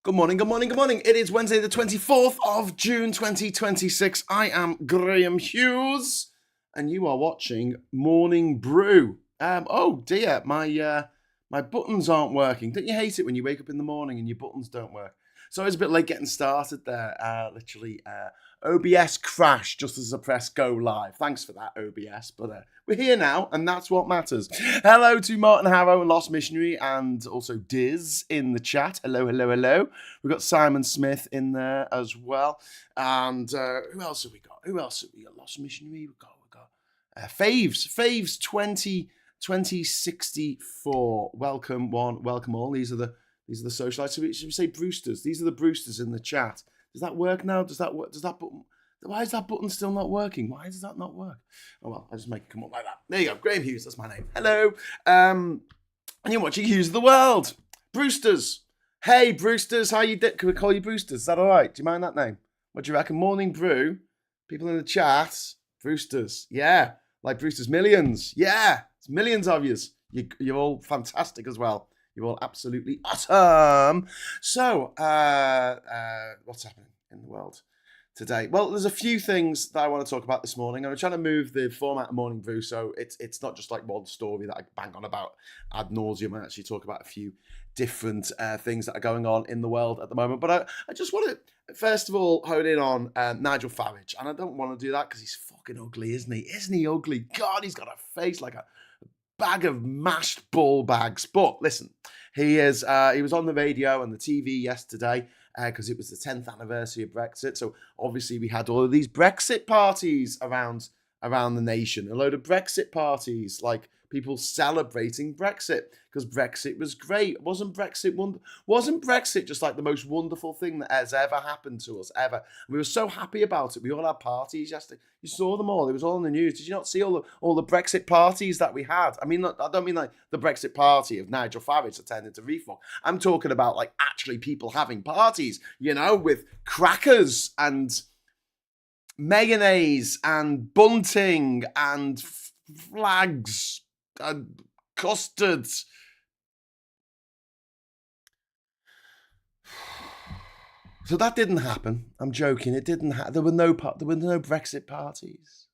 Good morning, good morning, good morning. It is Wednesday the 24th of June 2026. I am Graham Hughes and you are watching Morning Brew. Oh dear, my buttons aren't working. Don't you hate it when you wake up in the morning and your buttons don't work? So I was a bit late getting started there. OBS crashed just as I pressed go live. Thanks for that, OBS. But we're here now, and that's what matters. Hello to Martin Harrow and Lost Missionary, and also Diz in the chat. Hello, hello, hello. We've got Simon Smith in there as well. And who else have we got? Lost Missionary. We've got Faves 2064. Welcome one, welcome all. These are the socialites. So we should say Brewsters. These are the Brewsters in the chat. Does that work now? Does that work? Does that button? Why is that button still not working? Why does that not work? Oh well, I'll just make it come up like that. There you go, Graham Hughes. That's my name. Hello. And you're watching Hughes of the World. Brewsters. Hey, Brewsters. How you doing? Can we call you Brewsters? Is that all right? Do you mind that name? What do you reckon? Morning Brew. People in the chat. Brewsters. Yeah. Like Brewsters Millions. Yeah. It's millions of yous. You're all fantastic as well. You're all absolutely awesome. So, what's happening in the world today? Well, there's a few things that I want to talk about this morning. I'm trying to move the format of Morning Brew, so it's not just like one story that I bang on about ad nauseum. I actually talk about a few different things that are going on in the world at the moment. But I just want to, first of all, hone in on Nigel Farage. And I don't want to do that because he's fucking ugly, isn't he? Isn't he ugly? God, he's got a face like a bag of mashed ball bags. But listen, he was on the radio and the TV yesterday because it was the 10th anniversary of Brexit. So obviously we had all of these Brexit parties around the nation, a load of Brexit parties, like people celebrating Brexit because Brexit was great. Wasn't Brexit just like the most wonderful thing that has ever happened to us ever? And we were so happy about it. We all had parties yesterday. You saw them all. It was all in the news. Did you not see all the Brexit parties that we had? I mean, I don't mean like the Brexit party of Nigel Farage attending to Reform. I'm talking about like actually people having parties, you know, with crackers and mayonnaise and bunting and flags and custards. So that didn't happen. I'm joking. It didn't happen. There were no Brexit parties.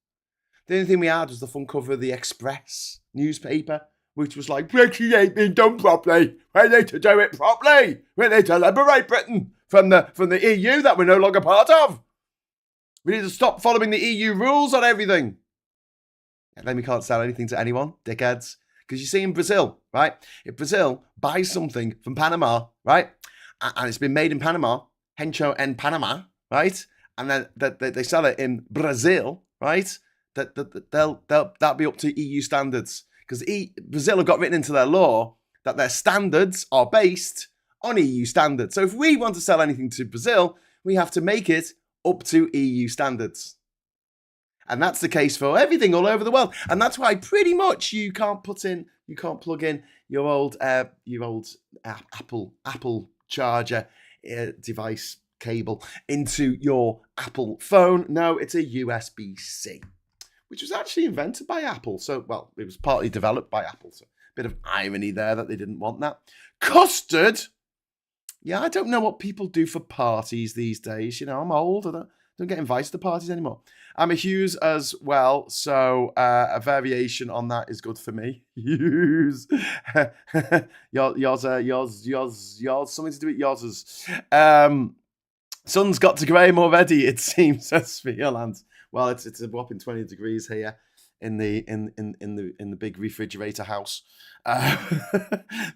The only thing we had was the front cover of the Express newspaper, which was like, Brexit ain't been done properly. We need to do it properly. We need to liberate Britain from the EU that we're no longer part of. We need to stop following the EU rules on everything. And then we can't sell anything to anyone, dickheads. Because you see in Brazil, right? If Brazil buys something from Panama, right? And it's been made in Panama, Hencho en Panama, right? And then they sell it in Brazil, right? That'll be up to EU standards. Because Brazil have got written into their law that their standards are based on EU standards. So if we want to sell anything to Brazil, we have to make it up to EU standards. And that's the case for everything all over the world. And that's why pretty much you can't plug in your old Apple charger device cable into your Apple phone. No, it's a USB-C, which was actually invented by Apple. So, well, it was partly developed by Apple. So a bit of irony there that they didn't want that. Custard. Yeah, I don't know what people do for parties these days. You know, I'm old. I don't get invited to parties anymore. I'm a Hughes as well, so a variation on that is good for me. Hughes. yours, something to do with yours. Sun's got to Graham already, it seems, says Sphereland. Well, it's a whopping 20 degrees here in the big refrigerator house.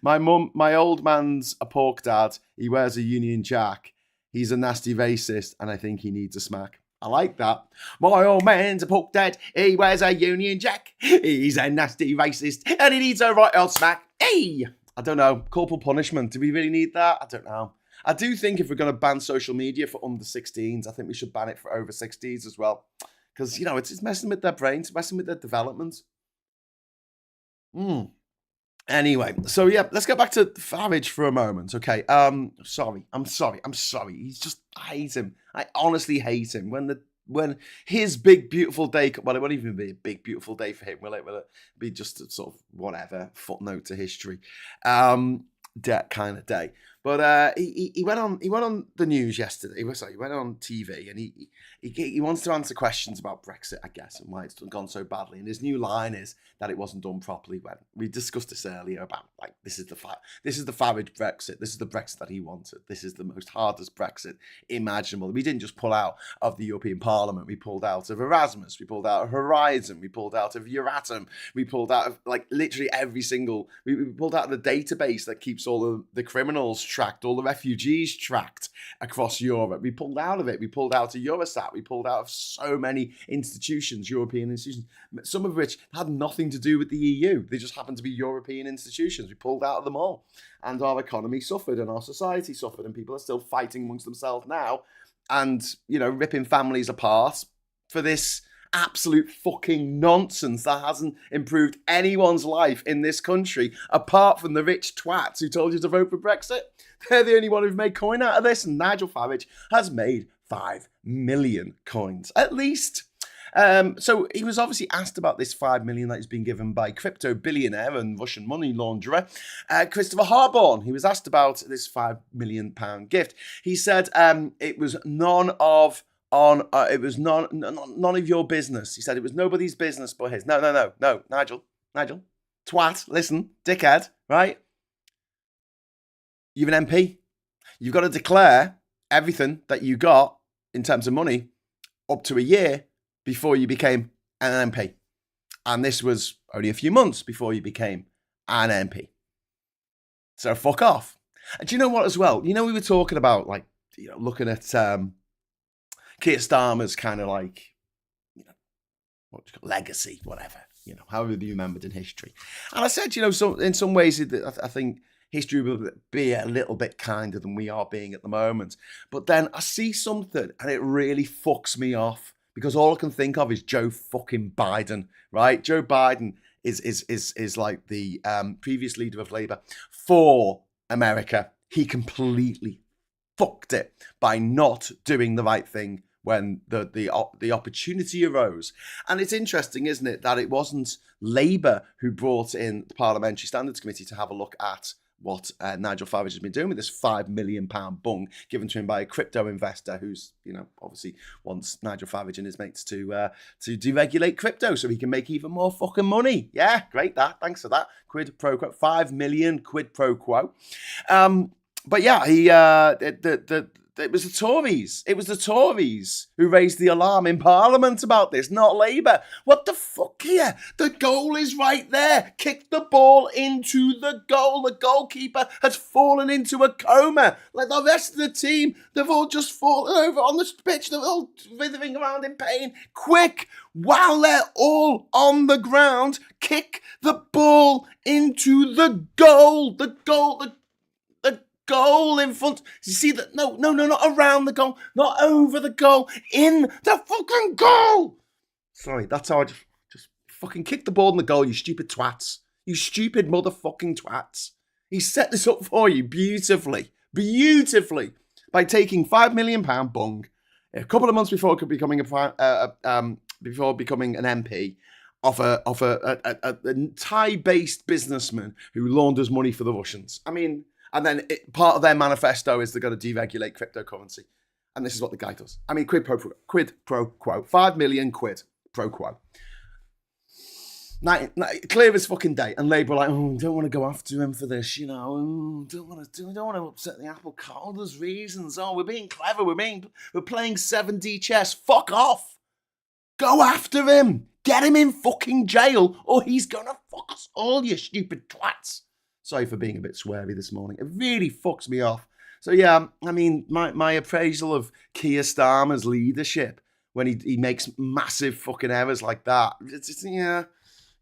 My old man's a pork dad. He wears a Union Jack. He's a nasty racist, and I think he needs a smack. I like that. My old man's a pork dad. He wears a Union Jack. He's a nasty racist, and he needs a right old smack. Hey! I don't know. Corporal punishment. Do we really need that? I don't know. I do think if we're going to ban social media for under 16s, I think we should ban it for over 60s as well. Because, you know, it's messing with their brains, messing with their development. Anyway, so yeah, let's go back to Farage for a moment, okay? I'm sorry. I hate him. I honestly hate him. When his big, beautiful day, well, it won't even be a big, beautiful day for him, will it? Will it be just a sort of whatever, footnote to history, that kind of day? But he went on the news yesterday. Sorry, he went on TV and he wants to answer questions about Brexit, I guess, and why it's gone so badly. And his new line is that it wasn't done properly. When we discussed this earlier about like this is the Farage Brexit. This is the Brexit that he wanted. This is the most hardest Brexit imaginable. We didn't just pull out of the European Parliament. We pulled out of Erasmus. We pulled out of Horizon. We pulled out of Euratom. We pulled out of like literally every single. We pulled out of the database that keeps all of the criminals tracked, all the refugees tracked across Europe. We pulled out of it. We pulled out of Eurostat. We pulled out of so many institutions, European institutions, some of which had nothing to do with the EU. They just happened to be European institutions. We pulled out of them all. And our economy suffered and our society suffered, and people are still fighting amongst themselves now and, ripping families apart for this absolute fucking nonsense that hasn't improved anyone's life in this country apart from the rich twats who told you to vote for Brexit. They're the only one who've made coin out of this, and Nigel Farage has made 5 million coins at least. So he was obviously asked about this 5 million that he's been given by crypto billionaire and Russian money launderer Christopher Harborne. He was asked about this £5 million gift. He said it was none of your business. He said it was nobody's business but his. No, Nigel, twat, listen, dickhead, right? You're an MP. You've got to declare everything that you got in terms of money up to a year before you became an MP. And this was only a few months before you became an MP. So fuck off. And do you know what as well? We were talking about looking at Keir Starmer's kind of legacy, whatever, however you remembered in history. And I said, so in some ways, I think history will be a little bit kinder than we are being at the moment. But then I see something and it really fucks me off because all I can think of is Joe fucking Biden, right? Joe Biden is like the previous leader of Labour for America. He completely fucked it by not doing the right thing when the opportunity arose. And it's interesting, isn't it, that it wasn't Labour who brought in the Parliamentary Standards Committee to have a look at what Nigel Farage has been doing with this £5 million bung given to him by a crypto investor who's, obviously wants Nigel Farage and his mates to deregulate crypto so he can make even more fucking money. Yeah, great that. Thanks for that. Quid pro quo. 5 million quid pro quo. But yeah, it was the Tories. It was the Tories who raised the alarm in Parliament about this, not Labour. What the fuck here? The goal is right there. Kick the ball into the goal. The goalkeeper has fallen into a coma. Like the rest of the team, they've all just fallen over on the pitch. They're all writhing around in pain. Quick, while they're all on the ground, kick the ball into the goal. The goal in front. You see that? No, not around the goal, not over the goal, in the fucking goal. Sorry, that's how I just fucking kick the ball in the goal, you stupid twats. You stupid motherfucking twats. He set this up for you beautifully, by taking £5 million bung a couple of months before becoming before becoming an MP. Off a Thai-based businessman who launders money for the Russians. I mean, and then part of their manifesto is they're going to deregulate cryptocurrency. And this is what the guy does. I mean, quid pro quo. 5 million quid pro quo. Now, clear as fucking day. And Labour are like, don't want to go after him for this, don't want to upset the apple cart. There's reasons. We're being clever. We're playing 7D chess. Fuck off. Go after him. Get him in fucking jail or he's going to fuck us all, you stupid twats. Sorry for being a bit sweary this morning. It really fucks me off. So yeah, I mean, my appraisal of Keir Starmer's leadership when he makes massive fucking errors like that. It's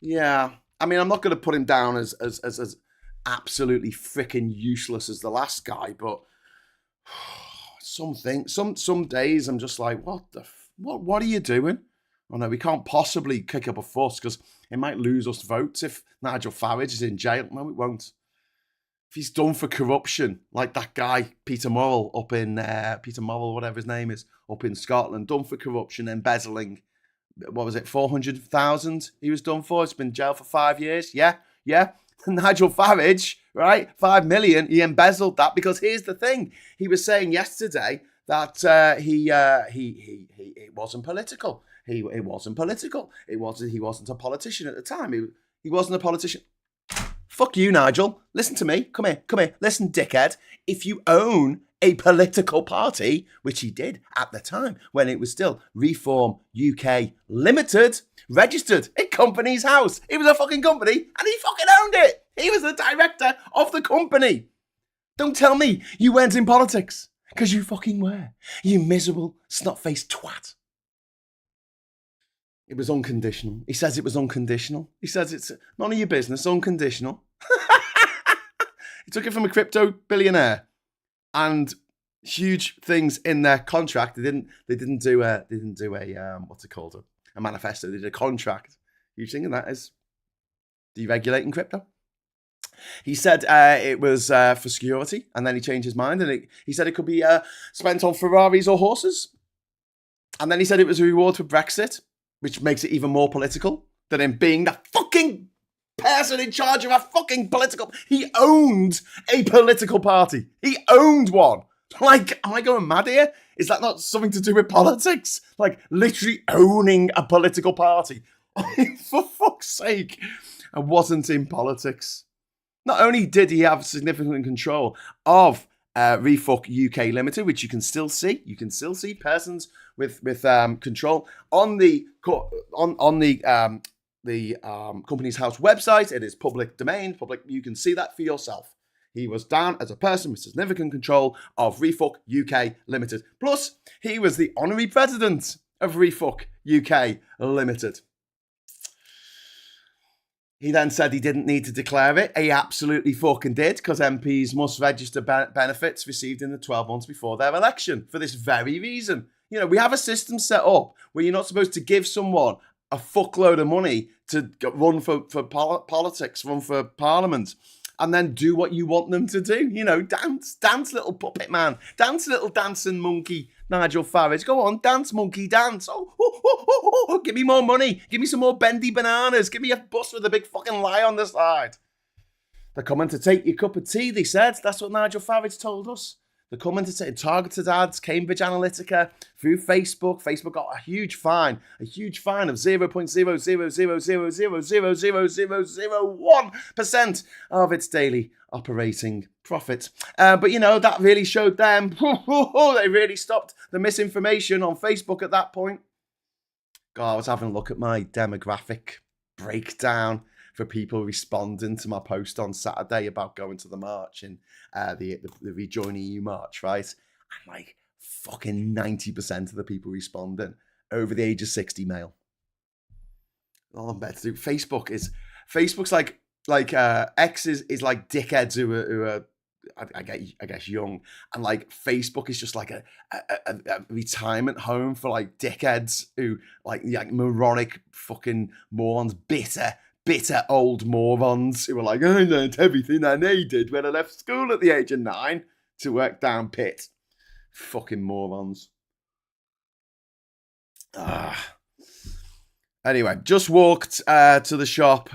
yeah. I mean, I'm not going to put him down as absolutely freaking useless as the last guy, but some days I'm just like, what are you doing? Oh no, we can't possibly kick up a fuss because it might lose us votes if Nigel Farage is in jail. No, it won't. If he's done for corruption, like that guy, Peter Morrell, whatever his name is, up in Scotland, done for corruption, embezzling, what was it, 400,000 he was done for? He's been in jail for 5 years. Yeah. Nigel Farage, right? 5 million. He embezzled that because here's the thing. He was saying yesterday that it wasn't political. It wasn't political. He wasn't a politician at the time. He wasn't a politician. Fuck you, Nigel. Listen to me. Come here. Listen, dickhead. If you own a political party, which he did at the time when it was still Reform UK Limited, registered in Companies House. It was a fucking company and he fucking owned it. He was the director of the company. Don't tell me you weren't in politics, because you fucking were. You miserable, snot-faced twat. It was unconditional. He says it was unconditional. He says it's none of your business, unconditional. He took it from a crypto billionaire, and huge things in their contract. They didn't do a what's it called, a manifesto. They did a contract. Huge thing, and that is deregulating crypto. He said it was for security, and then he changed his mind, and he said it could be spent on Ferraris or horses. And then he said it was a reward for Brexit, which makes it even more political than him being the fucking person in charge of a fucking political... He owned a political party. He owned one. Like, am I going mad here? Is that not something to do with politics? Like, literally owning a political party. For fuck's sake. I wasn't in politics. Not only did he have significant control of Refuck UK Limited, which you can still see. You can still see persons with control on the Companies House website. It is public domain. Public. You can see that for yourself. He was down as a person with significant control of Refuck UK Limited. Plus, he was the honorary president of Refuck UK Limited. He then said he didn't need to declare it. He absolutely fucking did, because MPs must register benefits received in the 12 months before their election for this very reason. You know, we have a system set up where you're not supposed to give someone a fuckload of money to run for politics, run for parliament, and then do what you want them to do. You know, dance, little puppet man. Dance, little dancing monkey, Nigel Farage. Go on, dance, monkey, dance. Oh, give me more money. Give me some more bendy bananas. Give me a bus with a big fucking lie on the side. They're coming to take your cup of tea, they said. That's what Nigel Farage told us. They're coming to take targeted ads, Cambridge Analytica, through Facebook. Facebook got a huge fine of 0.00000000001% of its daily operating profit. But, you know, that really showed them, they really stopped the misinformation on Facebook at that point. God, I was having a look at my demographic breakdown for people responding to my post on Saturday about going to the march and the Rejoin EU march, right? And like fucking 90% of the people responding over the age of 60 male. All I'm better to do. Facebook's like X is like dickheads who are I guess young, and like Facebook is just like a retirement home for like dickheads who like moronic fucking morons, bitter old morons who were like, I learned everything I needed when I left school at the age of 9 to work down pit. Fucking morons. Anyway, just walked to the shop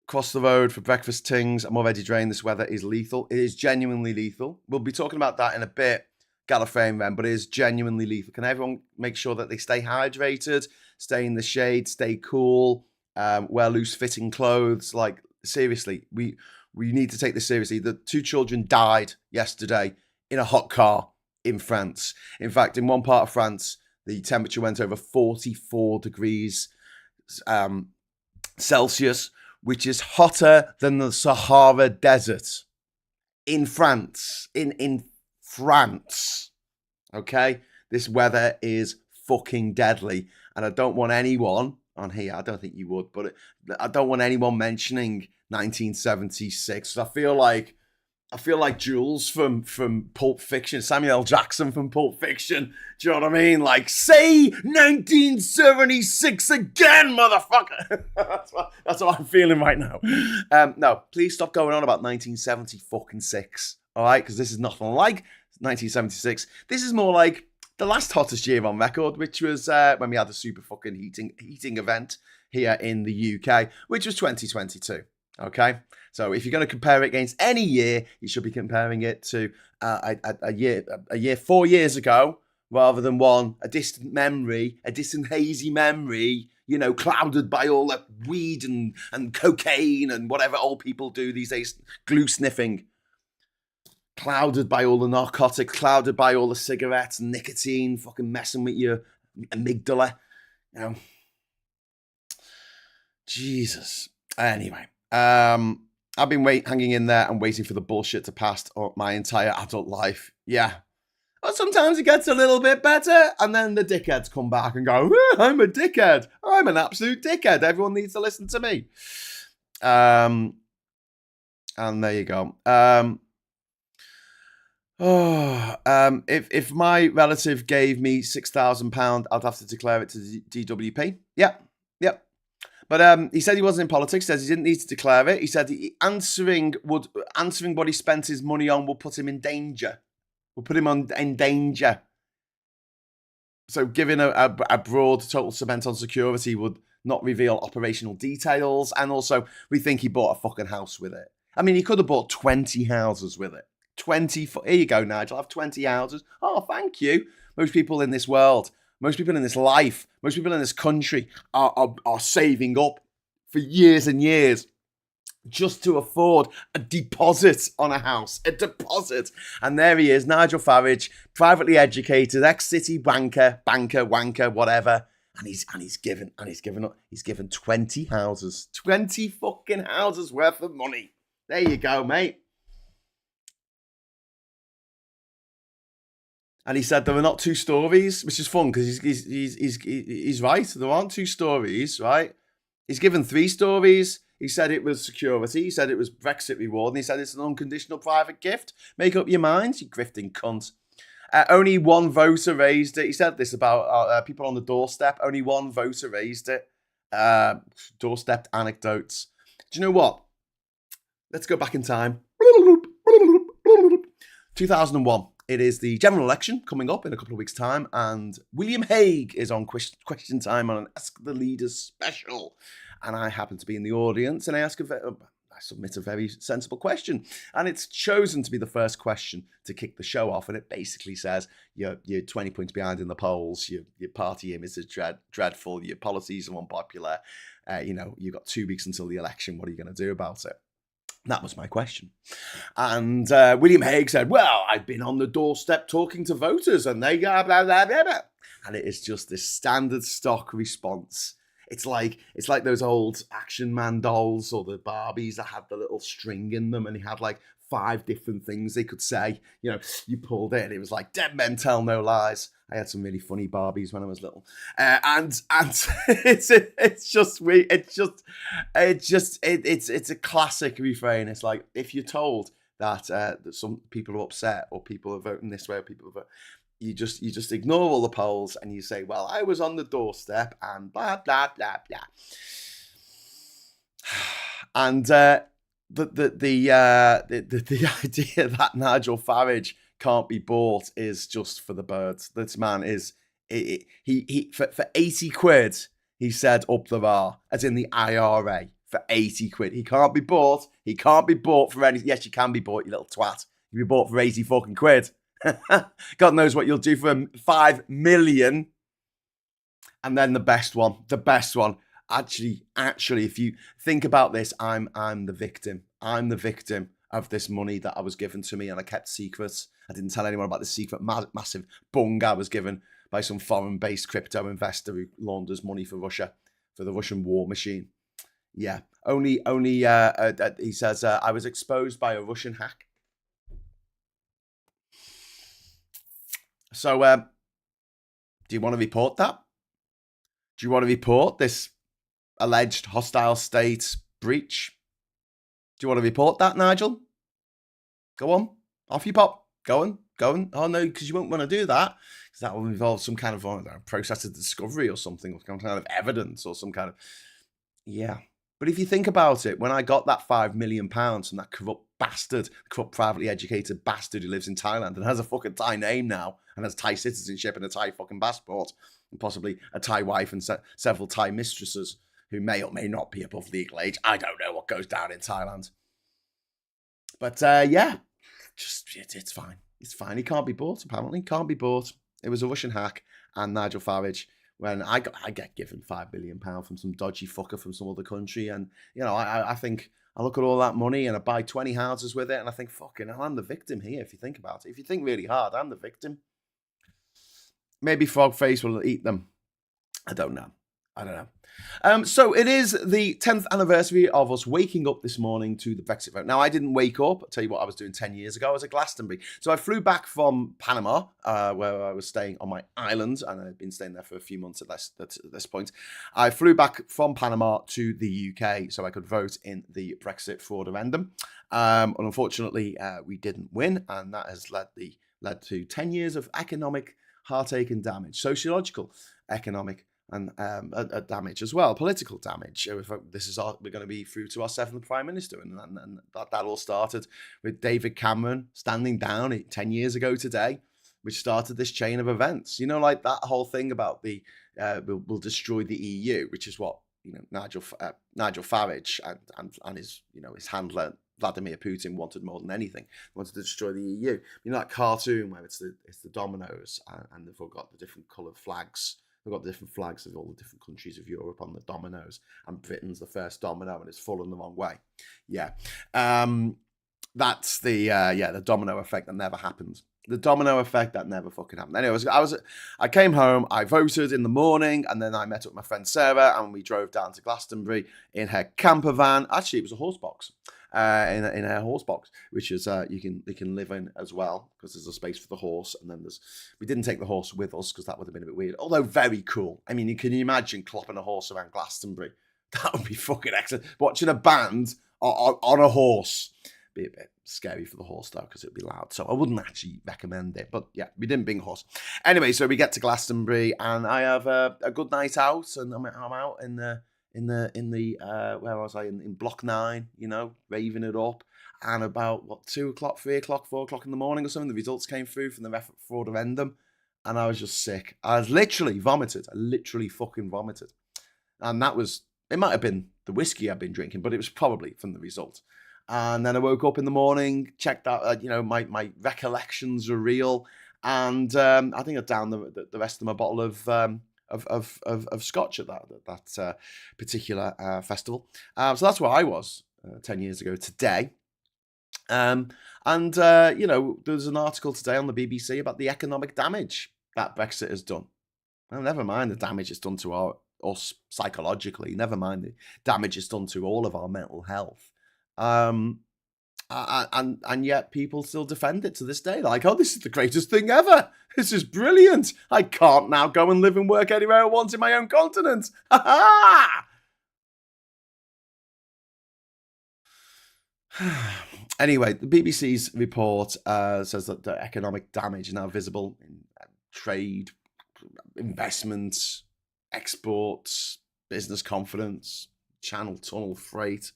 across the road for breakfast tings. I'm already drained. This weather is lethal. It is genuinely lethal. We'll be talking about that in a bit, Gallifreyan then, but it is genuinely lethal. Can everyone make sure that they stay hydrated, stay in the shade, stay cool, wear loose-fitting clothes? Like, seriously, we need to take this seriously. The 2 children died yesterday in a hot car in France. In fact, in one part of France, the temperature went over 44 degrees Celsius, which is hotter than the Sahara Desert in France. In France, okay? This weather is fucking deadly, and I don't want anyone on here, I don't think you would, but I don't want anyone mentioning 1976. I feel like Jules from Pulp Fiction, Samuel L. Jackson from Pulp Fiction. Do you know what I mean? Like, say 1976 again, motherfucker. that's what I'm feeling right now. No, please stop going on about 1976. All right, because this is nothing like 1976. This is more like the last hottest year on record, which was when we had a super fucking heating event here in the UK, which was 2022. Okay, So if you're going to compare it against any year, you should be comparing it to a year 4 years ago, rather than a distant memory, a distant hazy memory, clouded by all that weed and cocaine and whatever old people do these days, glue sniffing. Clouded by all the narcotics, clouded by all the cigarettes and nicotine, fucking messing with your amygdala. Jesus. Anyway, I've been hanging in there and waiting for the bullshit to pass my entire adult life. Yeah. Well, sometimes it gets a little bit better, and then the dickheads come back and go, I'm a dickhead. I'm an absolute dickhead. Everyone needs to listen to me. And there you go. If my relative gave me £6,000, I'd have to declare it to DWP. Yep. But he said he wasn't in politics. Says he didn't need to declare it. He said answering what he spent his money on will put him in danger. Will put him in danger. So giving a broad total cement on security would not reveal operational details. And also, we think he bought a fucking house with it. I mean, he could have bought 20 houses with it. 20. Here you go, Nigel. I have 20 houses. Oh, thank you. Most people in this world, most people in this life, most people in this country are saving up for years and years just to afford a deposit on a house. A deposit. And there he is, Nigel Farage, privately educated, ex-city wanker, whatever. And he's given 20 houses. 20 fucking houses worth of money. There you go, mate. And he said there were not 2 stories, which is fun because he's right. There aren't 2 stories, right? He's given 3 stories. He said it was security. He said it was Brexit reward. And he said it's an unconditional private gift. Make up your minds, you grifting cunt. Only 1 voter raised it. He said this about people on the doorstep. Only 1 voter raised it. Doorstep anecdotes. Do you know what? Let's go back in time. 2001. It is the general election coming up in a couple of weeks' time, and William Hague is on question time on an Ask the Leaders special. And I happen to be in the audience, and I submit a very sensible question. And it's chosen to be the first question to kick the show off. And it basically says, you're 20 points behind in the polls, your party image is dreadful, your policies are unpopular, you've got 2 weeks until the election, what are you going to do about it? That was my question. And William Hague said, well, I've been on the doorstep talking to voters and they go blah, blah, blah, blah. And it is just this standard stock response. It's like those old Action Man dolls or the Barbies that had the little string in them and he had like 5 different things they could say. You pulled it and it was like, dead men tell no lies. I had some really funny Barbies when I was little, and it's a classic refrain. It's like if you're told that some people are upset or people are voting this way or people are voting, you just ignore all the polls and you say, well, I was on the doorstep and blah blah blah blah, and the idea that Nigel Farage can't be bought is just for the birds. This man is he for 80 quid he said up the bar, as in the IRA, for 80 quid. He can't be bought. He can't be bought for any. Yes, you can be bought, you little twat. You can be bought for 80 fucking quid. God knows what you'll do for 5 million. And then the best one. Actually, if you think about this, I'm the victim. I'm the victim of this money that I was given to me and I kept secrets. I didn't tell anyone about the secret massive bung I was given by some foreign-based crypto investor who launders money for Russia, for the Russian war machine. Yeah, only. He says I was exposed by a Russian hack. So, do you want to report that? Do you want to report this alleged hostile state breach? Do you want to report that, Nigel? Go on, off you pop. Go on. Oh no, because you won't want to do that, because that will involve some kind of process of discovery or something, or some kind of evidence or some kind of. Yeah. But if you think about it, when I got that £5 million from that corrupt privately educated bastard who lives in Thailand and has a fucking Thai name now and has Thai citizenship and a Thai fucking passport and possibly a Thai wife and several Thai mistresses who may or may not be above legal age. I don't know what goes down in Thailand. But yeah, just it's fine. It's fine. He can't be bought. Apparently, can't be bought. It was a Russian hack and Nigel Farage. When I get given £5 billion from some dodgy fucker from some other country, and I think I look at all that money and I buy 20 houses with it, and I think, fucking hell, I'm the victim here. If you think about it, if you think really hard, I'm the victim. Maybe Frogface will eat them. I don't know. So it is the 10th anniversary of us waking up this morning to the Brexit vote. Now, I didn't wake up. I'll tell you what I was doing 10 years ago. I was at Glastonbury. So I flew back from Panama, where I was staying on my island, and I'd been staying there for a few months at this point. I flew back from Panama to the UK so I could vote in the Brexit fraudurandum. And unfortunately, we didn't win, and that has led to 10 years of economic heartache and damage, sociological, economic, and damage as well, political damage. We're going to be through to our 7th Prime Minister, and that all started with David Cameron standing down 10 years ago today, which started this chain of events. Like that whole thing about the we'll destroy the EU, which is what Nigel Farage and his his handler Vladimir Putin wanted more than anything. He wanted to destroy the EU. That cartoon where it's the dominoes and they've all got the different coloured flags. They've got the different flags of all the different countries of Europe on the dominoes, and Britain's the first domino, and it's fallen the wrong way. Yeah, that's the domino effect that never happened. The domino effect that never fucking happened. Anyway, I came home, I voted in the morning, and then I met up with my friend Sarah, and we drove down to Glastonbury in her camper van. Actually, it was a horse box. In her horse box, which is you can live in as well, because there's a space for the horse, and then we didn't take the horse with us because that would have been a bit weird, although very cool. I mean, you can imagine clopping a horse around Glastonbury. That would be fucking excellent. Watching a band on a horse. Be a bit scary for the horse though, because it'd be loud, so I wouldn't actually recommend it. But yeah, we didn't bring a horse anyway. So we get to Glastonbury, and I have a good night out, and I'm out in the where was I, in block 9, raving it up, and about 2 o'clock, 3 o'clock, 4 o'clock in the morning or something, the results came through from the fraudurandum, and I was just sick. I literally vomited. I literally fucking vomited, and it might have been the whiskey I've been drinking, but it was probably from the result. And then I woke up in the morning, checked out, my recollections are real, and I think I downed the rest of my bottle of scotch at that particular festival. So that's where I was 10 years ago today. There's an article today on the BBC about the economic damage that Brexit has done. Well, never mind the damage it's done to us psychologically. Never mind the damage it's done to all of our mental health. And yet people still defend it to this day. They're like, oh, this is the greatest thing ever. This is brilliant. I can't now go and live and work anywhere I want in my own continent. Ha ha! Anyway, the BBC's report says that the economic damage is now visible in trade, investments, exports, business confidence, channel tunnel freight.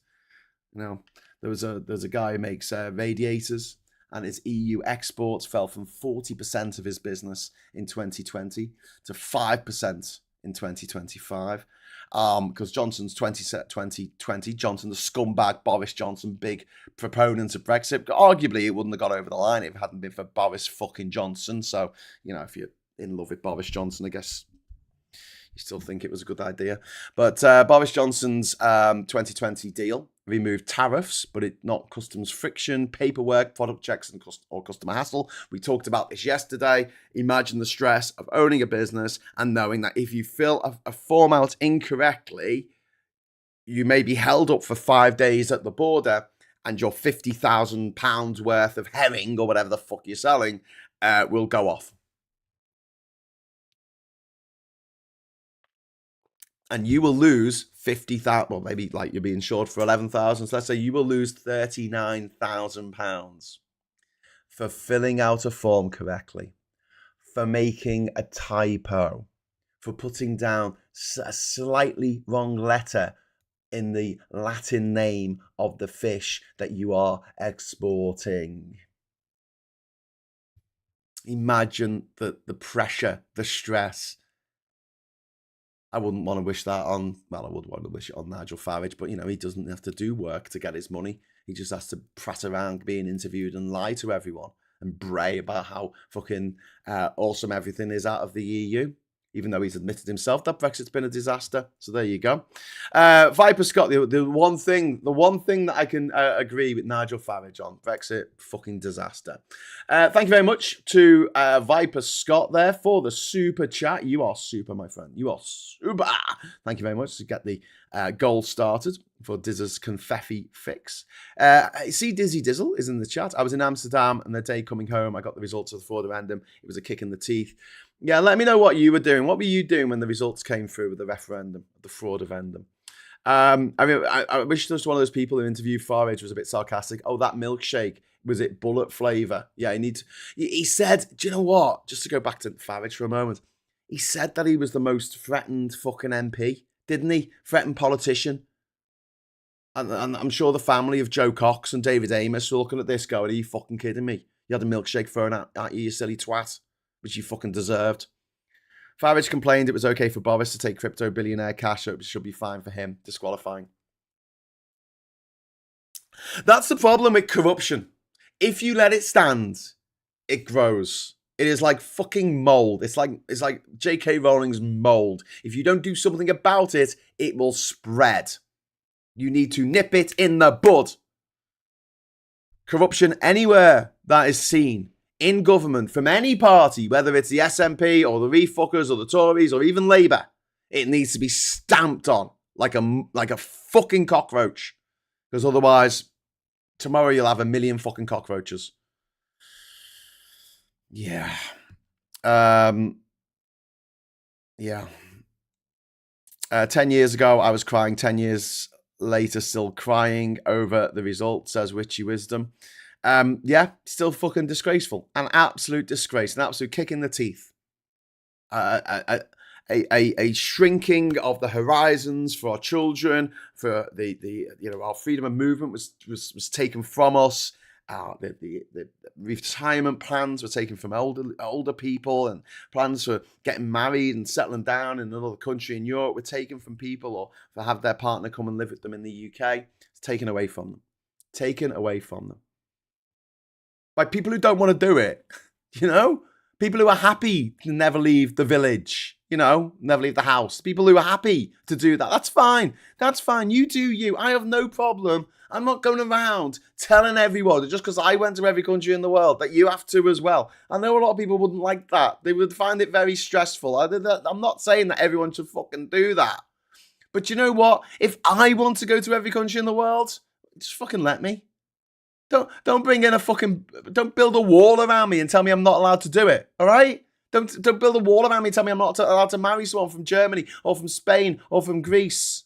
There's a guy who makes radiators, and his EU exports fell from 40% of his business in 2020 to 5% in 2025. Because Johnson's 2020, Johnson, the scumbag Boris Johnson, big proponent of Brexit. Arguably, it wouldn't have got over the line if it hadn't been for Boris fucking Johnson. So, if you're in love with Boris Johnson, I guess you still think it was a good idea. But Boris Johnson's 2020 deal removed tariffs, but it not customs friction, paperwork, product checks, or customer hassle. We talked about this yesterday. Imagine the stress of owning a business and knowing that if you fill a form out incorrectly, you may be held up for 5 days at the border, and your £50,000 worth of herring or whatever the fuck you're selling will go off. And you will lose 50,000, well, maybe like you're being insured for 11,000. So let's say you will lose £39,000 for filling out a form correctly, for making a typo, for putting down a slightly wrong letter in the Latin name of the fish that you are exporting. Imagine the pressure, the stress. I wouldn't want to wish that on, well, I would want to wish it on Nigel Farage, but, he doesn't have to do work to get his money. He just has to prat around being interviewed and lie to everyone and bray about how fucking awesome everything is out of the EU, even though he's admitted himself that Brexit's been a disaster. So there you go. Viper Scott, the one thing that I can agree with Nigel Farage on, Brexit, fucking disaster. Thank you very much to Viper Scott there for the super chat. You are super, my friend. You are super. Thank you very much to get the goal started for Dizz's confetti fix. See, Dizzy Dizzle is in the chat. I was in Amsterdam, and the day coming home, I got the results of the fraud-referendum. It was a kick in the teeth. Yeah, let me know what you were doing. What were you doing when the results came through with the referendum, the fraud-referendum? I mean, I wish there was one of those people who interviewed Farage was a bit sarcastic. Oh, that milkshake, was it bullet flavour? Yeah, he said, do you know what? Just to go back to Farage for a moment. He said that he was the most threatened fucking MP, didn't he? Threatened politician. And I'm sure the family of Joe Cox and David Amos were looking at this going, are you fucking kidding me? You had a milkshake thrown at you, you silly twat, which you fucking deserved. Farage complained it was okay for Boris to take crypto billionaire cash, so it should be fine for him, disqualifying. That's the problem with corruption. If you let it stand, it grows. It is like fucking mold. It's like J.K. Rowling's mold. If you don't do something about it, it will spread. You need to nip it in the bud. Corruption anywhere that is seen in government from any party, whether it's the SNP or the refuckers or the Tories or even Labour, it needs to be stamped on like a fucking cockroach. Because otherwise, tomorrow you'll have 1 million fucking cockroaches. Yeah. Yeah. 10 years ago, I was crying. 10 years later, still crying over the result, says Witchy Wisdom. Yeah, still fucking disgraceful. An absolute disgrace. An absolute kick in the teeth. A shrinking of the horizons for our children, for the our freedom of movement was taken from us. The retirement plans were taken from older people, and plans for getting married and settling down in another country in Europe were taken from people, or to have their partner come and live with them in the UK. It's taken away from them. Taken away from them. By people who don't want to do it, People who are happy to never leave the village, never leave the house. People who are happy to do that. That's fine. That's fine. You do you. I have no problem. I'm not going around telling everyone that just because I went to every country in the world that you have to as well. I know a lot of people wouldn't like that. They would find it very stressful. I'm not saying that everyone should fucking do that. But you know what? If I want to go to every country in the world, just fucking let me. Don't bring in don't build a wall around me and tell me I'm not allowed to do it. All right? Don't build a wall around me and tell me I'm not allowed to marry someone from Germany or from Spain or from Greece.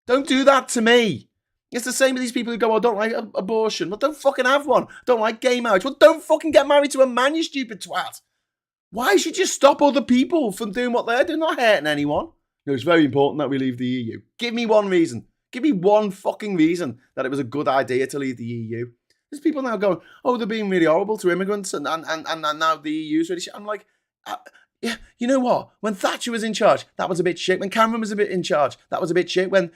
Don't do that to me. It's the same with these people who go, I don't like abortion. Well, don't fucking have one. Don't like gay marriage. Well, don't fucking get married to a man, you stupid twat. Why should you stop other people from doing what they're doing? Not hurting anyone. No, it's very important that we leave the EU. Give me one reason. Give me one fucking reason that it was a good idea to leave the EU. There's people now going, oh, they're being really horrible to immigrants, and now the EU's really shit. I'm like, yeah, you know what? When Thatcher was in charge, that was a bit shit. When Cameron was a bit in charge, that was a bit shit. When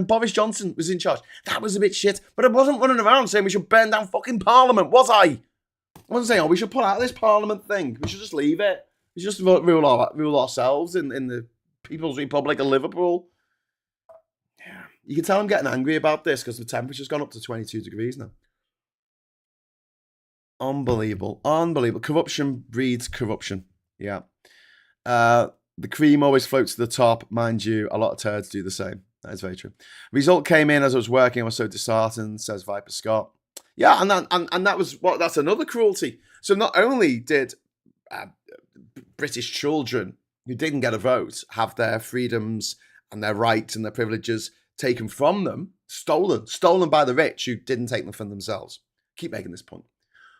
Boris Johnson was in charge, that was a bit shit. But I wasn't running around saying we should burn down fucking Parliament, was I? I wasn't saying, we should pull out of this Parliament thing. We should just leave it. We should just rule ourselves in the People's Republic of Liverpool. Yeah, you can tell I'm getting angry about this because the temperature's gone up to 22 degrees now. Unbelievable. Corruption breeds corruption. Yeah. The cream always floats to the top. Mind you, a lot of turds do the same. That is very true. Result came in as I was working. I was so disheartened, says Viper Scott. Yeah, and that was that's another cruelty. So not only did British children who didn't get a vote have their freedoms and their rights and their privileges taken from them, stolen by the rich who didn't take them from themselves. Keep making this point.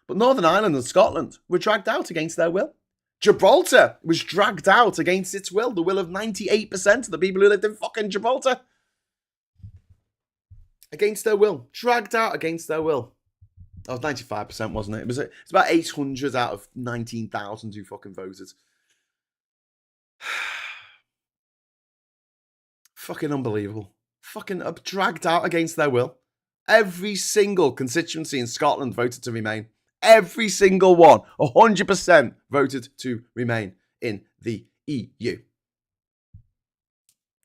But Northern Ireland and Scotland were dragged out against their will. Gibraltar was dragged out against its will, the will of 98% of the people who lived in fucking Gibraltar. Against their will. Dragged out against their will. That was 95%, wasn't it? It's about 800 out of 19,000 who fucking voted. Fucking unbelievable. Fucking dragged out against their will. Every single constituency in Scotland voted to remain. Every single one, 100% voted to remain in the EU.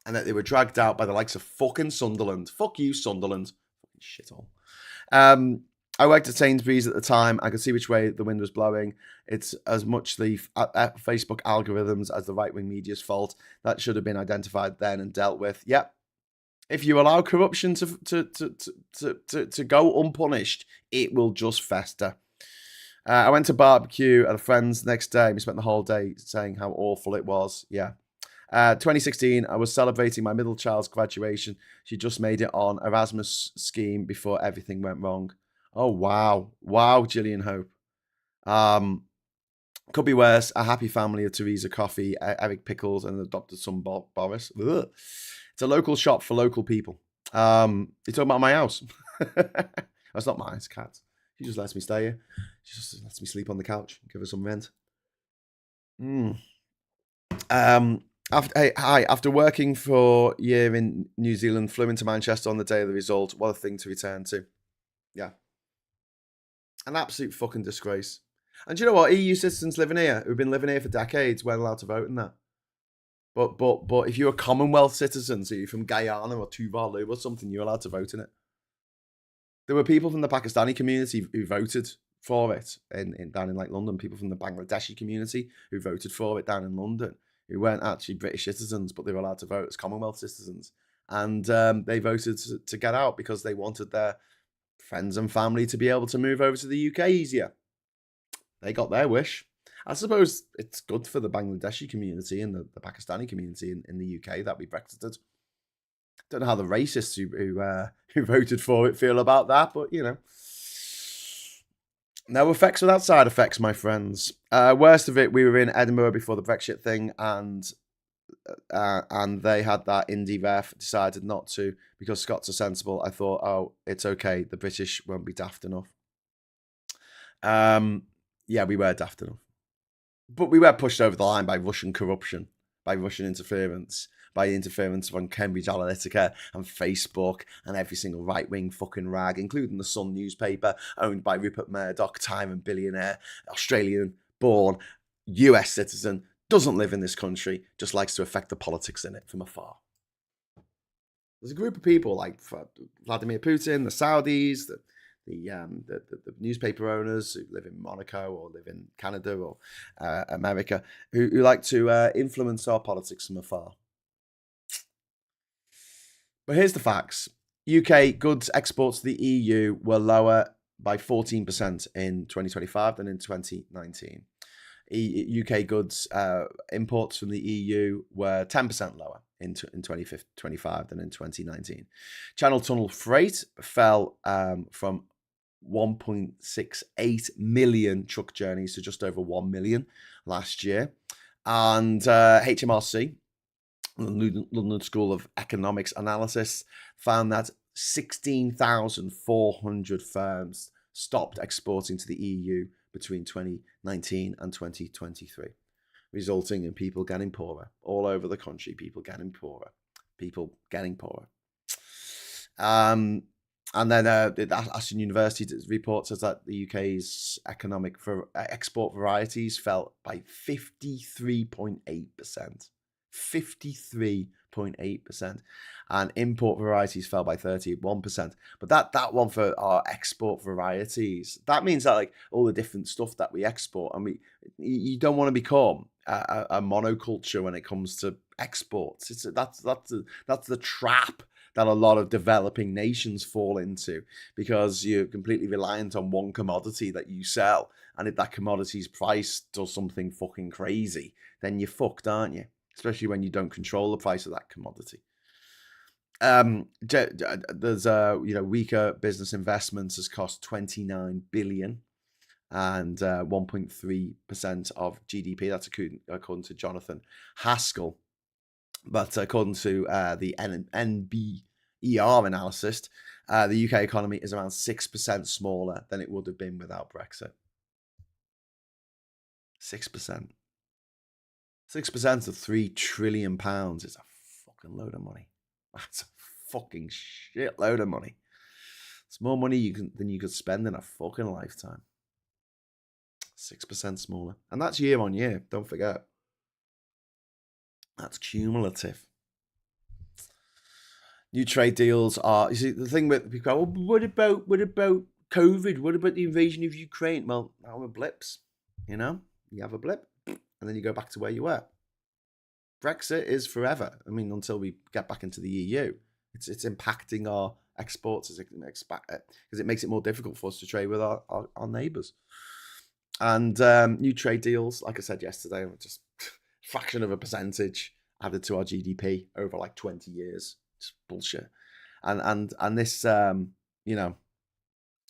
And that they were dragged out by the likes of fucking Sunderland. Fuck you, Sunderland. Fucking shithole. I worked at Sainsbury's at the time. I could see which way the wind was blowing. It's as much the Facebook algorithms as the right-wing media's fault. That should have been identified then and dealt with. Yep. If you allow corruption to go unpunished, it will just fester. I went to barbecue at a friend's the next day. We spent the whole day saying how awful it was. Yeah. 2016, I was celebrating my middle child's graduation. She just made it on Erasmus scheme before everything went wrong. Oh, wow. Wow, Gillian Hope. Could be worse. A happy family of Theresa Coffey, Eric Pickles, and adopted son Boris. Ugh. It's a local shop for local people. You're talking about my house. That's not mine, it's Kat's. She just lets me stay here. She just lets me sleep on the couch, give her some rent. After working for a year in New Zealand, flew into Manchester on the day of the result. What a thing to return to. Yeah. An absolute fucking disgrace. And do you know what? EU citizens living here, who've been living here for decades, weren't allowed to vote in that. But if you're a Commonwealth citizen, so you're from Guyana or Tuvalu or something, you're allowed to vote in it. There were people from the Pakistani community who voted for it down in like London. People from the Bangladeshi community who voted for it down in London, who weren't actually British citizens, but they were allowed to vote as Commonwealth citizens. And they voted to get out because they wanted their friends and family to be able to move over to the UK easier. They got their wish. I suppose it's good for the Bangladeshi community and the Pakistani community in the UK that we Brexited. Don't know how the racists who voted for it feel about that, but you know. No effects without side effects, my friends. Worst of it, we were in Edinburgh before the Brexit thing, and they had that indie ref, decided not to because Scots are sensible. I thought, oh, it's okay. The British won't be daft enough. Yeah, we were daft enough. But we were pushed over the line by Russian corruption, by Russian interference, by interference from Cambridge Analytica and Facebook and every single right-wing fucking rag, including the Sun newspaper, owned by Rupert Murdoch, tyrant billionaire, Australian-born, US citizen, doesn't live in this country, just likes to affect the politics in it from afar. There's a group of people like Vladimir Putin, the Saudis, the newspaper owners who live in Monaco or live in Canada or America who like to influence our politics from afar. But here's the facts. UK goods exports to the EU were lower by 14% in 2025 than in 2019. UK goods imports from the EU were 10% lower in 2025 than in 2019. Channel tunnel freight fell from 1.68 million truck journeys to just over 1 million last year. And HMRC, the London School of Economics Analysis, found that 16,400 firms stopped exporting to the EU between 2019 and 2023, resulting in people getting poorer. All over the country, people getting poorer. And then Aston University report says that the UK's economic export varieties fell by 53.8%. 53.8%. And import varieties fell by 31%. But that one for our export varieties, that means that like all the different stuff that we export, and you don't want to become a monoculture when it comes to exports. That's the trap that a lot of developing nations fall into, because you're completely reliant on one commodity that you sell, and if that commodity's price does something fucking crazy, then you're fucked, aren't you? Especially when you don't control the price of that commodity. There's weaker business investments has cost 29 billion and 1.3% of GDP. That's according to Jonathan Haskell. But according to the NBER analysis, the UK economy is around 6% smaller than it would have been without Brexit. 6%. 6% of £3 trillion is a fucking load of money. That's a fucking shitload of money. It's more money than you could spend in a fucking lifetime. 6% smaller. And that's year on year, don't forget. That's cumulative. New trade deals are, you see, the thing with people, well, what about COVID? What about the invasion of Ukraine? Well, now we're blips, you know? You have a blip, and then you go back to where you were. Brexit is forever. I mean, until we get back into the EU. It's impacting our exports because it makes it more difficult for us to trade with our neighbours. And new trade deals, like I said yesterday, were just fraction of a percentage added to our GDP over like 20 years. It's bullshit. And this, you know,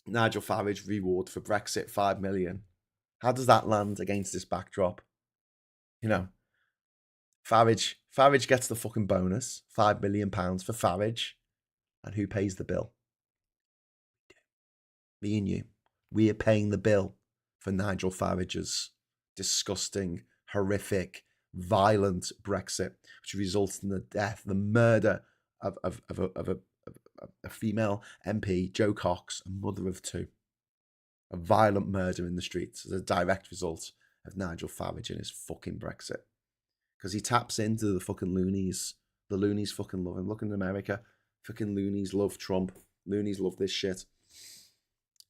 Nigel Farage reward for Brexit, 5 million. How does that land against this backdrop? You know, Farage gets the fucking bonus, £5 million for Farage. And who pays the bill? Me and you. We are paying the bill for Nigel Farage's disgusting, horrific, violent Brexit, which results in the death, the murder of a female MP, Jo Cox, a mother of two. A violent murder in the streets as a direct result of Nigel Farage and his fucking Brexit. Because he taps into the fucking loonies. The loonies fucking love him. Look in America. Fucking loonies love Trump. Loonies love this shit.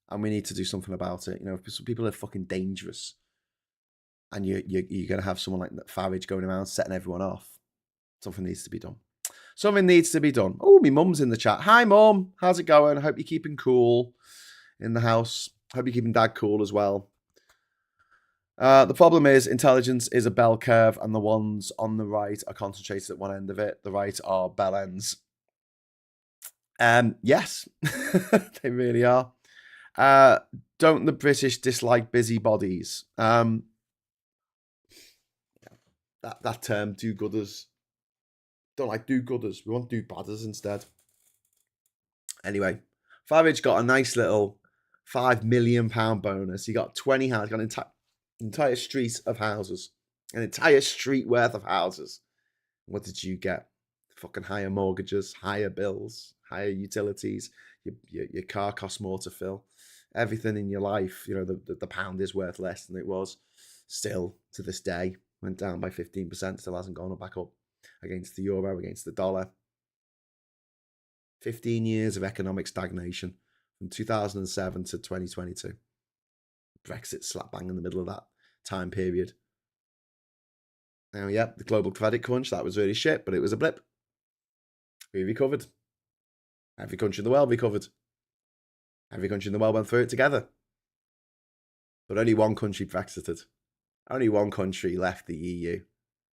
And we need to do something about it. You know, some people are fucking dangerous. And you're going to have someone like Farage going around setting everyone off. Something needs to be done. Something needs to be done. Oh, my mum's in the chat. Hi, mum. How's it going? I hope you're keeping cool in the house. Hope you're keeping dad cool as well. The problem is intelligence is a bell curve and the ones on the right are concentrated at one end of it. The right are bell ends. Yes, they really are. Don't the British dislike busybodies? That term, do-gooders. Don't like do-gooders. We want do-badders instead. Anyway, Farage got a nice little £5 million bonus. He got 20 houses, got an entire street of houses. An entire street worth of houses. What did you get? Fucking higher mortgages, higher bills, higher utilities. Your car costs more to fill. Everything in your life, you know, the pound is worth less than it was. Still, to this day, went down by 15%. Still hasn't gone back up against the euro, against the dollar. 15 years of economic stagnation from 2007 to 2022. Brexit slap bang in the middle of that time period. Now, yeah, the global credit crunch, that was really shit, but it was a blip. We recovered. Every country in the world recovered. Every country in the world went through it together. But only one country Brexited. Only one country left the EU.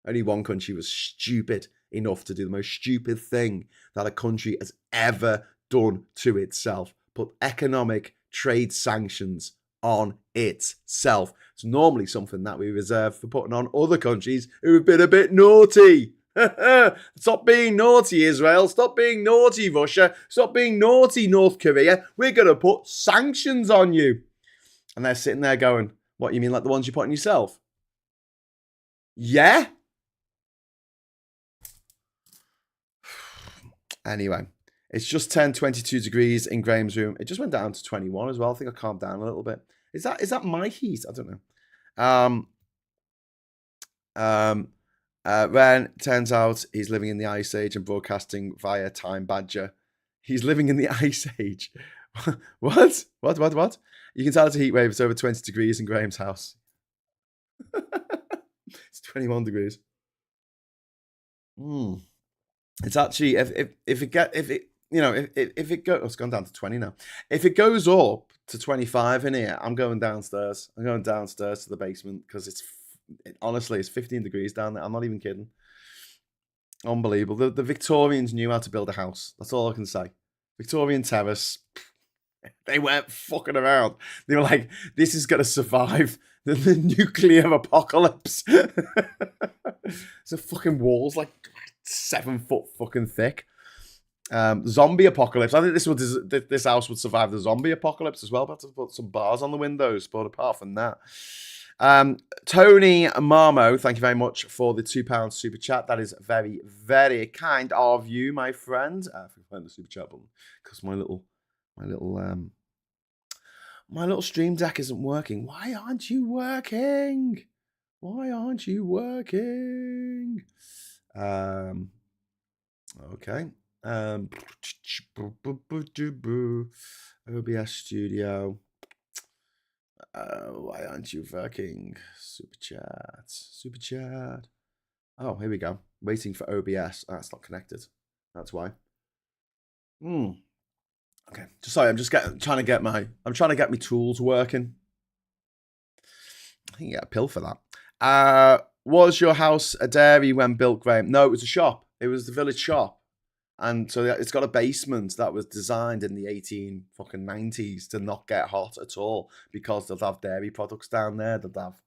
Only one country was stupid enough to do the most stupid thing that a country has ever done to itself. Put economic trade sanctions on itself. It's normally something that we reserve for putting on other countries who have been a bit naughty. Stop being naughty, Israel. Stop being naughty, Russia. Stop being naughty, North Korea. We're going to put sanctions on you. And they're sitting there going, what, you mean like the ones you put on yourself? Yeah? Anyway, it's just 22 degrees in Graham's room. It just went down to 21 as well. I think I calmed down a little bit. Is that my heat? I don't know. Ren, turns out he's living in the Ice Age and broadcasting via Time Badger. He's living in the Ice Age. What? What? You can tell it's a heat wave. It's over 20 degrees in Graham's house. It's 21 degrees. It's actually if it goes, it's gone down to 20 now. If it goes up to 25 in here, I'm going downstairs. I'm going downstairs to the basement because honestly, it's 15 degrees down there. I'm not even kidding. Unbelievable. The Victorians knew how to build a house. That's all I can say. Victorian terrace. They weren't fucking around. They were like, this is going to survive the nuclear apocalypse. So fucking walls like 7 foot fucking thick. Zombie apocalypse. I think this house would survive the zombie apocalypse as well. But to put some bars on the windows. But apart from that, Tony Marmo, thank you very much for the £2 super chat. That is very, very kind of you, my friend. If I find the super chat button, because my little My little stream deck isn't working. Why aren't you working? Why aren't you working? Okay. OBS Studio. Why aren't you working? Super chat. Oh, here we go. Waiting for OBS. That's not connected. That's why. Okay. Sorry, I'm trying to get my tools working. I think you get a pill for that. Was your house a dairy when built, Graham? No, it was a shop. It was the village shop. And so it's got a basement that was designed in the 90s to not get hot at all, because they'll have dairy products down there. They'll have,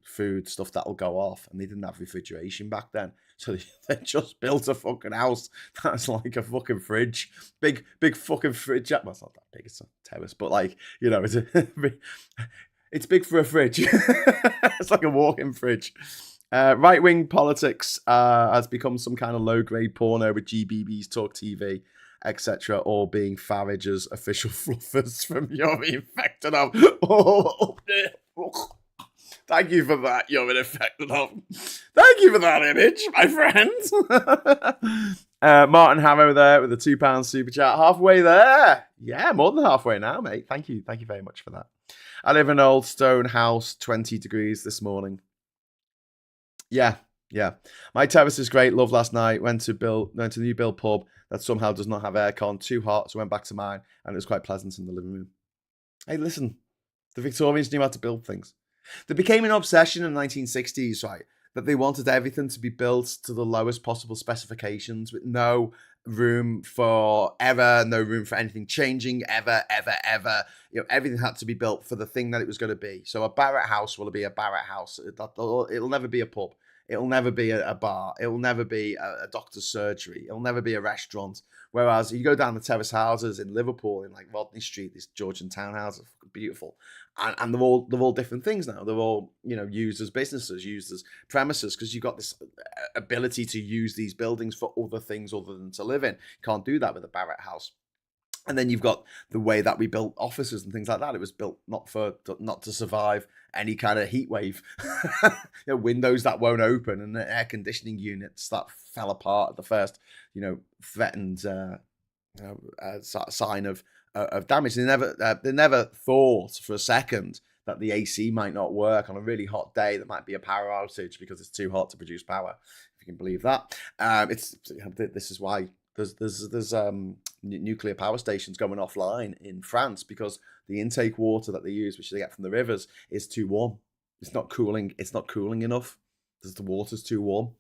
food stuff that'll go off, and they didn't have refrigeration back then. So they just built a fucking house that's like a fucking fridge, big fucking fridge. Well, it's not that big, it's a terrace, but it's big for a fridge. It's like a walk-in fridge. Right-wing politics has become some kind of low-grade porno with GBB's Talk TV, etc., all being Farage's official fluffers from You're Infected Of. Thank you for that, You're Infected Of. Thank you for that image, my friends. Martin Harrow there with a £2 super chat. Halfway there. Yeah, more than halfway now, mate. Thank you. Thank you very much for that. I live in an old stone house, 20 degrees this morning. Yeah. My terrace is great. Love last night. Went to the new build pub that somehow does not have aircon. Too hot, so went back to mine, and it was quite pleasant in the living room. Hey, listen, the Victorians knew how to build things. There became an obsession in the 1960s, right, that they wanted everything to be built to the lowest possible specifications, with no room for error, no room for anything changing ever. Everything had to be built for the thing that it was going to be. So a Barrett house will be a Barrett house. It'll never be a pub. It'll never be a bar. It'll never be a doctor's surgery. It'll never be a restaurant. Whereas you go down the terrace houses in Liverpool, in like Rodney Street, these Georgian townhouses, beautiful, and they're all different things now. They're all used as businesses, used as premises, because you've got this ability to use these buildings for other things other than to live in. You can't do that with a Barrett house. And then you've got the way that we built offices and things like that. It was built not to survive any kind of heat wave. Windows that won't open and air conditioning units that fell apart at the first, threatened sign of damage. They never thought for a second that the AC might not work on a really hot day. There might be a power outage because it's too hot to produce power. If you can believe that, this is why. There's nuclear power stations going offline in France because the intake water that they use, which they get from the rivers, is too warm. It's not cooling enough. The water's too warm.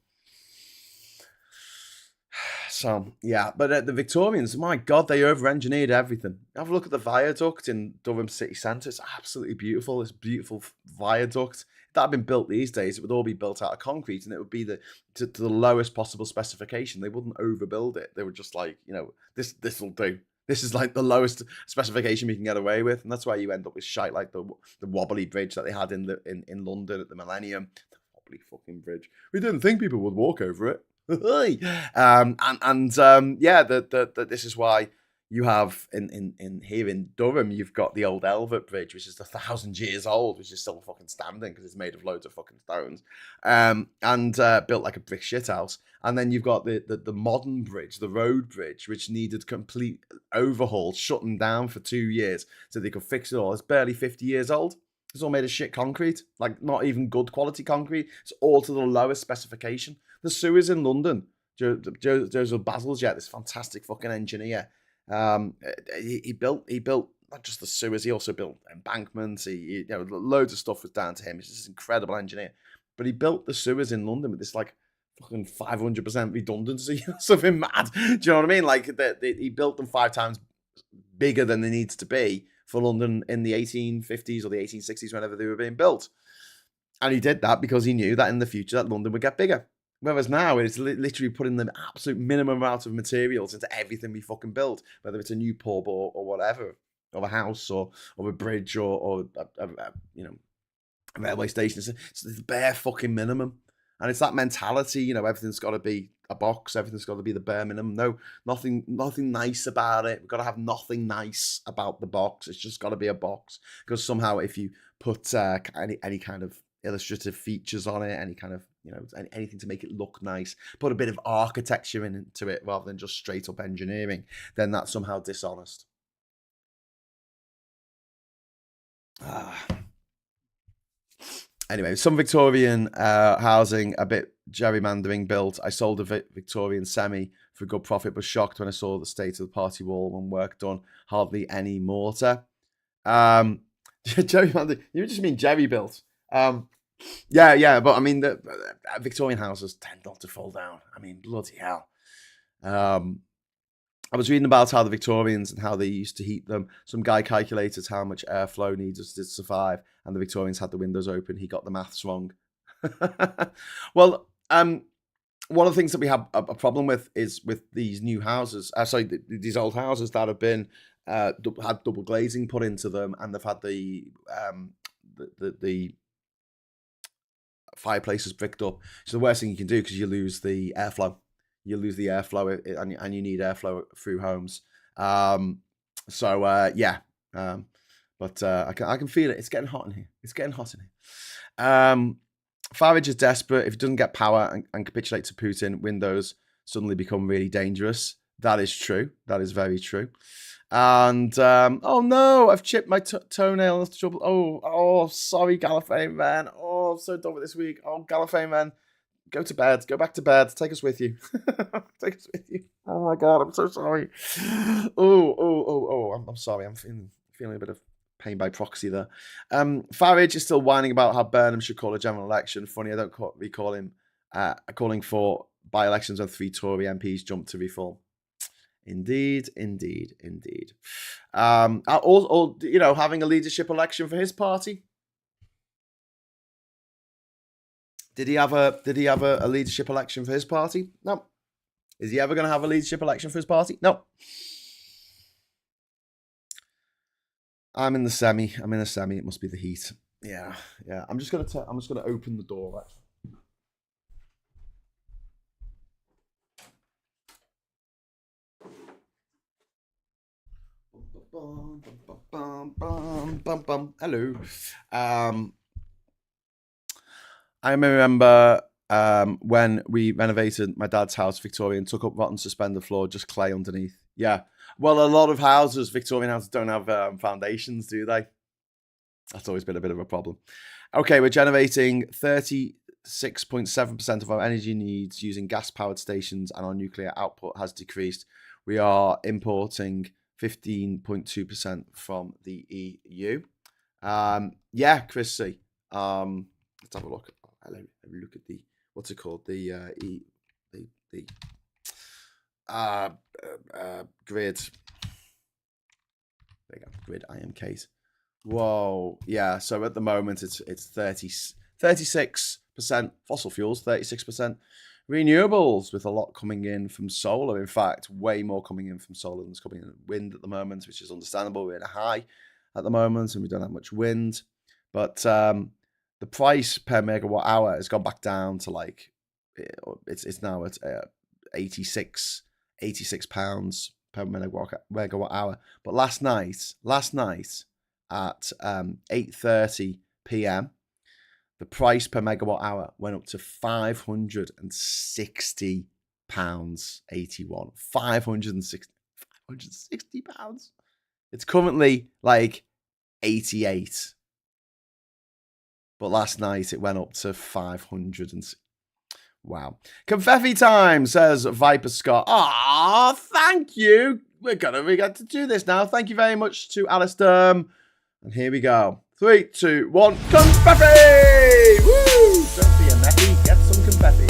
So yeah, but the Victorians, my God, they over-engineered everything. Have a look at the viaduct in Durham city centre. It's absolutely beautiful. This beautiful viaduct. If that had been built these days, it would all be built out of concrete, and it would be to the lowest possible specification. They wouldn't overbuild it. They were just like, this will do. This is like the lowest specification we can get away with, and that's why you end up with shite like the wobbly bridge that they had in London at the Millennium. The wobbly fucking bridge. We didn't think people would walk over it. This is why you have in here in Durham, you've got the old Elvet Bridge, which is 1,000 years old, which is still fucking standing because it's made of loads of fucking stones, and built like a brick shithouse. And then you've got the modern bridge, the road bridge, which needed complete overhaul, shutting down for 2 years so they could fix it all. It's barely 50 years old. It's all made of shit concrete, like not even good quality concrete. It's all to the lowest specification. The sewers in London, Joseph Bazalgette, this fantastic fucking engineer, he built not just the sewers, he also built embankments. Loads of stuff was down to him. He's just an incredible engineer. But he built the sewers in London with this like fucking 500% redundancy, something mad. Do you know what I mean? Like he built them 5 times bigger than they needs to be for London in the 1850s or the 1860s, whenever they were being built. And he did that because he knew that in the future that London would get bigger. Whereas now it's literally putting the absolute minimum amount of materials into everything we fucking build, whether it's a new pub or whatever, or a house or a bridge or a railway station. It's the bare fucking minimum. And it's that mentality, you know, everything's got to be a box, everything's got to be the bare minimum. No, nothing nice about it. We've got to have nothing nice about the box. It's just got to be a box. Because somehow if you put any kind of illustrative features on it, any kind of, you know, anything to make it look nice, put a bit of architecture into it rather than just straight up engineering, then that's somehow dishonest. Anyway, some Victorian housing, a bit gerrymandering built. I sold a Victorian semi for good profit, but shocked when I saw the state of the party wall when work done. Hardly any mortar. Gerrymandering, you just mean jerry built. Yeah, but I mean, the Victorian houses tend not to fall down. I mean, bloody hell. I was reading about how the Victorians and how they used to heat them. Some guy calculated how much airflow needed to survive, and the Victorians had the windows open. He got the maths wrong. Well, one of the things that we have a problem with is with these new houses. These old houses that have been had double glazing put into them, and they've had the fireplaces bricked up. So the worst thing you can do, because you lose the airflow. You lose the airflow, and you need airflow through homes. But I can feel it. It's getting hot in here. It's getting hot in here. Farage is desperate. If he doesn't get power and capitulate to Putin, Windows suddenly become really dangerous. That is true. That is very true. And oh no, I've chipped my toenail. That's trouble. Oh, sorry, Gallifrey man. Oh, I'm so done with this week. Oh, Gallifrey man. Go to bed. Go back to bed. Take us with you. Take us with you. Oh my God, I'm so sorry. I'm sorry. I'm feeling a bit of pain by proxy there. Farage is still whining about how Burnham should call a general election. Funny, I don't recall him calling for by-elections when 3 Tory MPs jumped to reform. Indeed. Or you know, having a leadership election for his party. Did he have a leadership election for his party? No. Is he ever going to have a leadership election for his party? No. I'm in the semi. It must be the heat. Yeah. I'm just gonna open the door. Hello. I remember when we renovated my dad's house, Victorian, took up rotten suspender floor, just clay underneath. Yeah. Well, a lot of houses, Victorian houses, don't have foundations, do they? That's always been a bit of a problem. Okay, we're generating 36.7% of our energy needs using gas-powered stations, and our nuclear output has decreased. We are importing 15.2% from the EU. Yeah, Chris C. Let's have a look. Look at the, what's it called? The grid. There you go. Grid IMKs. Whoa. Yeah. So at the moment it's 36% fossil fuels, 36% renewables, with a lot coming in from solar. In fact, way more coming in from solar than is coming in wind at the moment, which is understandable. We're in a high at the moment and we don't have much wind. But the price per megawatt hour has gone back down to like, it's now at 86 pounds per megawatt hour. But last night at 8:30 p.m, the price per megawatt hour went up to £560.81. 560 pounds. It's currently like 88. But last night it went up to 500 and wow. Confetti time, says Viper Scott. Ah, thank you. We got to do this now. Thank you very much to Alistair. And here we go. 3, 2, 1. Confetti! Woo! Don't be a necky. Get some confetti.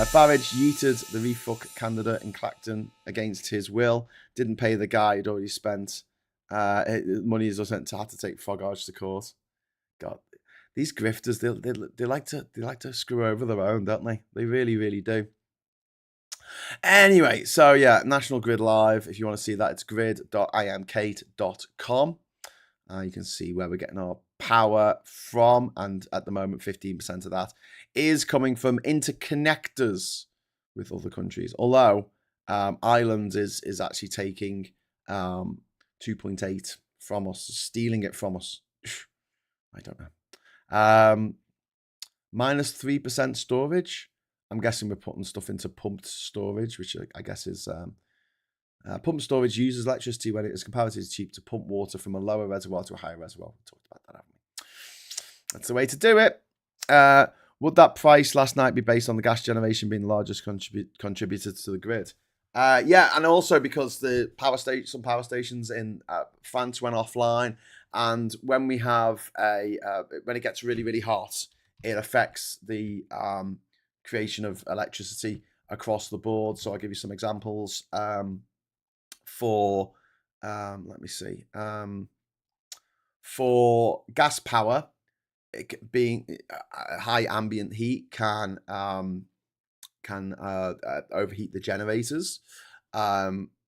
Farage yeeted the refuck candidate in Clacton against his will. Didn't pay the guy who'd already spent money. He's also had to take Farage to court. God. These grifters, they like to screw over their own, don't they? They really, really do. Anyway, so yeah, National Grid Live. If you want to see that, it's grid.imkate.com. You can see where we're getting our power from, and at the moment 15% of that is coming from interconnectors with other countries. Although Ireland is actually taking 2.8 from us, stealing it from us. I don't know. Minus 3% storage. I'm guessing we're putting stuff into pumped storage, which I guess is pumped storage uses electricity when it is comparatively cheap to pump water from a lower reservoir to a higher reservoir. We talked about that, haven't we? That's the way to do it. Would that price last night be based on the gas generation being the largest contributor to the grid? Yeah, and also because some power stations in France went offline, and when we have when it gets really, really hot, it affects the creation of electricity across the board. So I'll give you some examples. For let me see. For gas power, being high ambient heat can overheat the generators,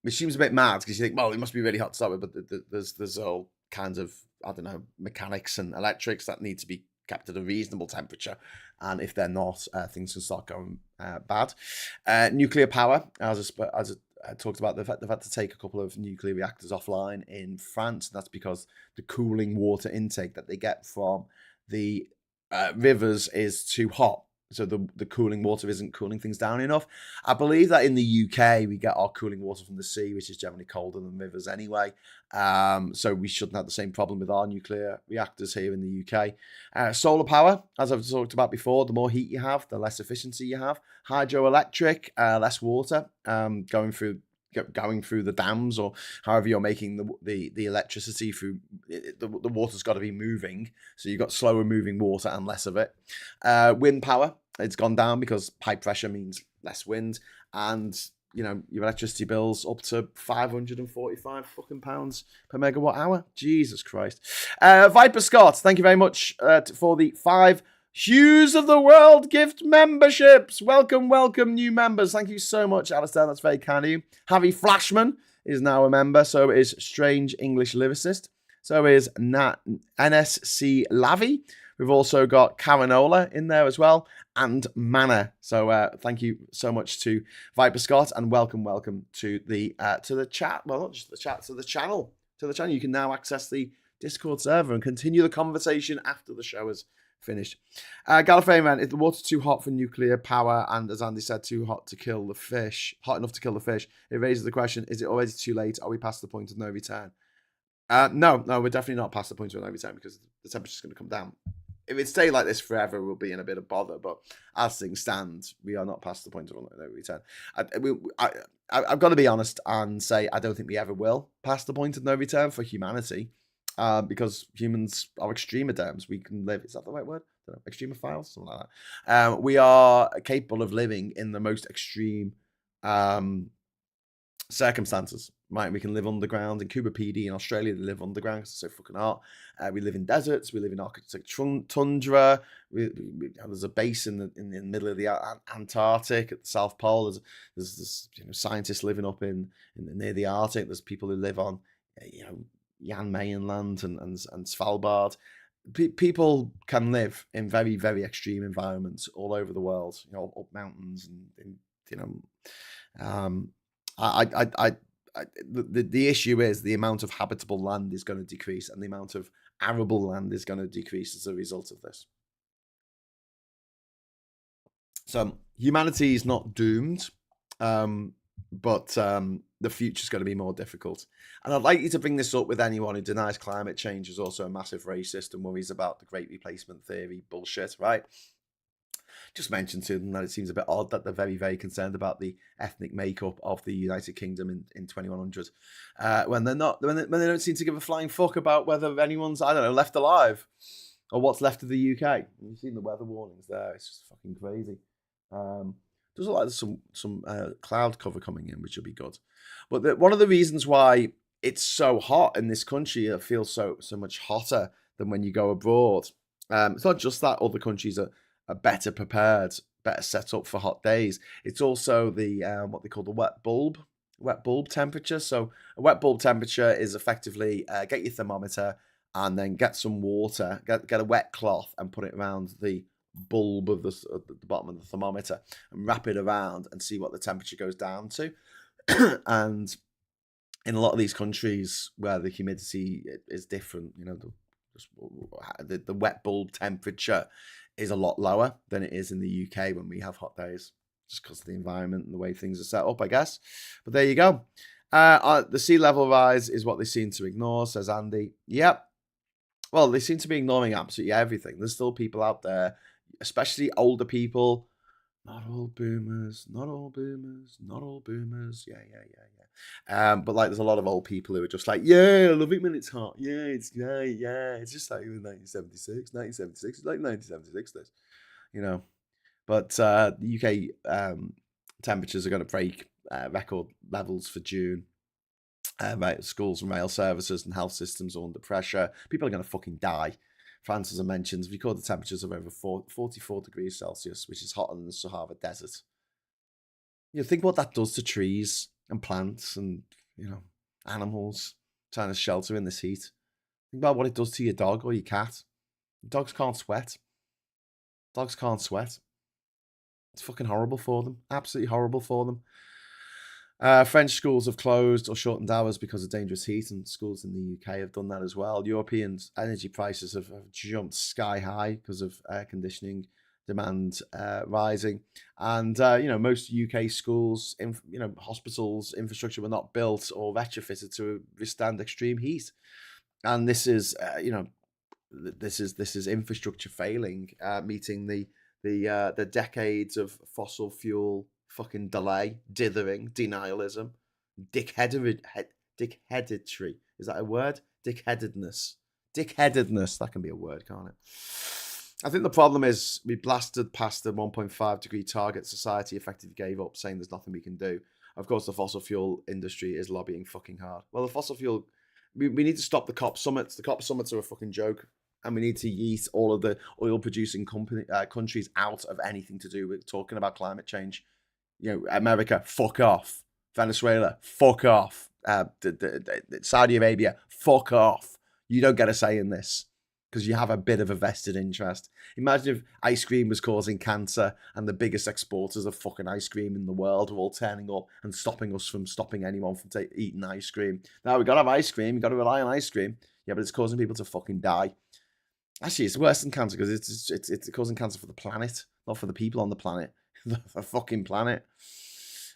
which seems a bit mad because you think, well, it must be really hot to start with, but there's all kinds of, I don't know, mechanics and electrics that need to be kept at a reasonable temperature, and if they're not, things can start going bad. Nuclear power, as I talked about, they've had to take a couple of nuclear reactors offline in France, and that's because the cooling water intake that they get from the rivers is too hot. So the cooling water isn't cooling things down enough. I believe that in the UK, we get our cooling water from the sea, which is generally colder than rivers anyway. So we shouldn't have the same problem with our nuclear reactors here in the UK. Solar power, as I've talked about before, the more heat you have, the less efficiency you have. Hydroelectric, less water going through the dams, or however you're making the electricity through the water's got to be moving, so you've got slower moving water and less of it. Wind power, it's gone down because high pressure means less wind, and your electricity bills up to 545 fucking pounds per megawatt hour. Jesus Christ. Viper Scott, thank you very much for the 5 Hughes of the World gift memberships. Welcome, new members. Thank you so much, Alistair. That's very kind of you. Harry Flashman is now a member. So is Strange English Lyricist. So is NSC Lavi. We've also got Caranola in there as well, and Manna. So thank you so much to Viper Scott, and welcome to the chat. Well, not just the chat, to the channel. You can now access the Discord server and continue the conversation after the show is finished. Gallifrey man, if the water's too hot for nuclear power, and as Andy said, too hot enough to kill the fish, it raises the question: is it already too late? Are we past the point of no return? No, we're definitely not past the point of no return, because the temperature's going to come down. If it stays like this forever, we'll be in a bit of bother. But as things stand, we are not past the point of no return. I've got to be honest and say I don't think we ever will pass the point of no return for humanity. Because humans are extremodерms. We can live, is that the right word? I don't know, extremophiles? Something like that. We are capable of living in the most extreme circumstances. Right, we can live underground. In Cuba PD in Australia, they live underground because it's so fucking hot. We live in deserts. We live in Arctic tundra. There's a base in the middle of the Antarctic at the South Pole. There's scientists living up in near the Arctic. There's people who live on Jan Mayen land and Svalbard. People can live in very, very extreme environments all over the world, up mountains, and the issue is the amount of habitable land is going to decrease, and the amount of arable land is going to decrease as a result of this. So humanity is not doomed, but the future is going to be more difficult. And I'd like you to bring this up with anyone who denies climate change is also a massive racist and worries about the Great Replacement Theory bullshit, right? Just mention to them that it seems a bit odd that they're very, very concerned about the ethnic makeup of the United Kingdom in 2100, when they don't seem to give a flying fuck about whether anyone's, I don't know, left alive or what's left of the UK. You've seen the weather warnings there; it's just fucking crazy. Does look like there's some cloud cover coming in, which will be good. But one of the reasons why it's so hot in this country, it feels so much hotter than when you go abroad. It's not just that other countries are better prepared, better set up for hot days. It's also the what they call the wet bulb temperature. So a wet bulb temperature is effectively get your thermometer and then get some water, get a wet cloth and put it around the bulb of the bottom of the thermometer and wrap it around and see what the temperature goes down to. And in a lot of these countries where the humidity is different, the wet bulb temperature is a lot lower than it is in the UK when we have hot days, just because of the environment and the way things are set up, I guess. But there you go. The sea level rise is what they seem to ignore, says Andy. Yep. Well, they seem to be ignoring absolutely everything. There's still people out there, especially older people. Not all boomers, not all boomers, not all boomers. Yeah. But like, there's a lot of old people who are just like, yeah, I love it when it's hot. Yeah, it's great. Yeah, it's just like 1976. 1976 is like 1976. This, But the UK temperatures are going to break record levels for June. Schools and rail services and health systems are under pressure. People are going to fucking die. France, as I mentioned, has recorded temperatures of over 44 degrees Celsius, which is hotter than the Sahara Desert. Think what that does to trees and plants and, animals trying to shelter in this heat. Think about what it does to your dog or your cat. Dogs can't sweat. Dogs can't sweat. It's fucking horrible for them. Absolutely horrible for them. French schools have closed or shortened hours because of dangerous heat, and schools in the UK have done that as well. European energy prices have jumped sky high because of air conditioning demand rising. And, most UK schools, hospitals, infrastructure were not built or retrofitted to withstand extreme heat. And this is, this is infrastructure failing, meeting the decades of fossil fuel fucking delay, dithering, denialism, dickheadedry. Is that a word? Dickheadedness. That can be a word, can't it? I think the problem is we blasted past the 1.5 degree target. Society effectively gave up, saying there's nothing we can do. Of course, the fossil fuel industry is lobbying fucking hard. Well, the fossil fuel, we need to stop the COP summits. The COP summits are a fucking joke. And we need to yeet all of the oil-producing countries out of anything to do with talking about climate change. America, fuck off. Venezuela, fuck off. Saudi Arabia, fuck off. You don't get a say in this because you have a bit of a vested interest. Imagine if ice cream was causing cancer and the biggest exporters of fucking ice cream in the world were all turning up and stopping anyone from eating ice cream. Now, we've got to have ice cream. You've got to rely on ice cream. Yeah, but it's causing people to fucking die. Actually, it's worse than cancer because it's causing cancer for the planet, not for the people on the planet. The fucking planet.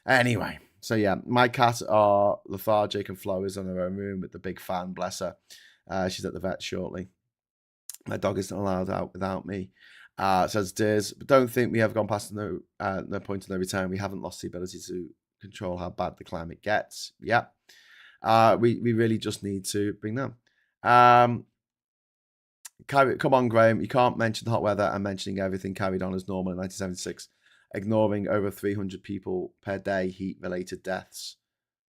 Anyway, so yeah, my cat are lethargic and Flo is in her own room with the big fan, bless her. She's at the vet shortly. My dog isn't allowed out without me. Says Diz, but don't think we have gone past no point of no return. We haven't lost the ability to control how bad the climate gets. Yeah. We really just need to bring them. Come on, Graham. You can't mention the hot weather and mentioning everything carried on as normal in 1976. Ignoring over 300 people per day heat-related deaths.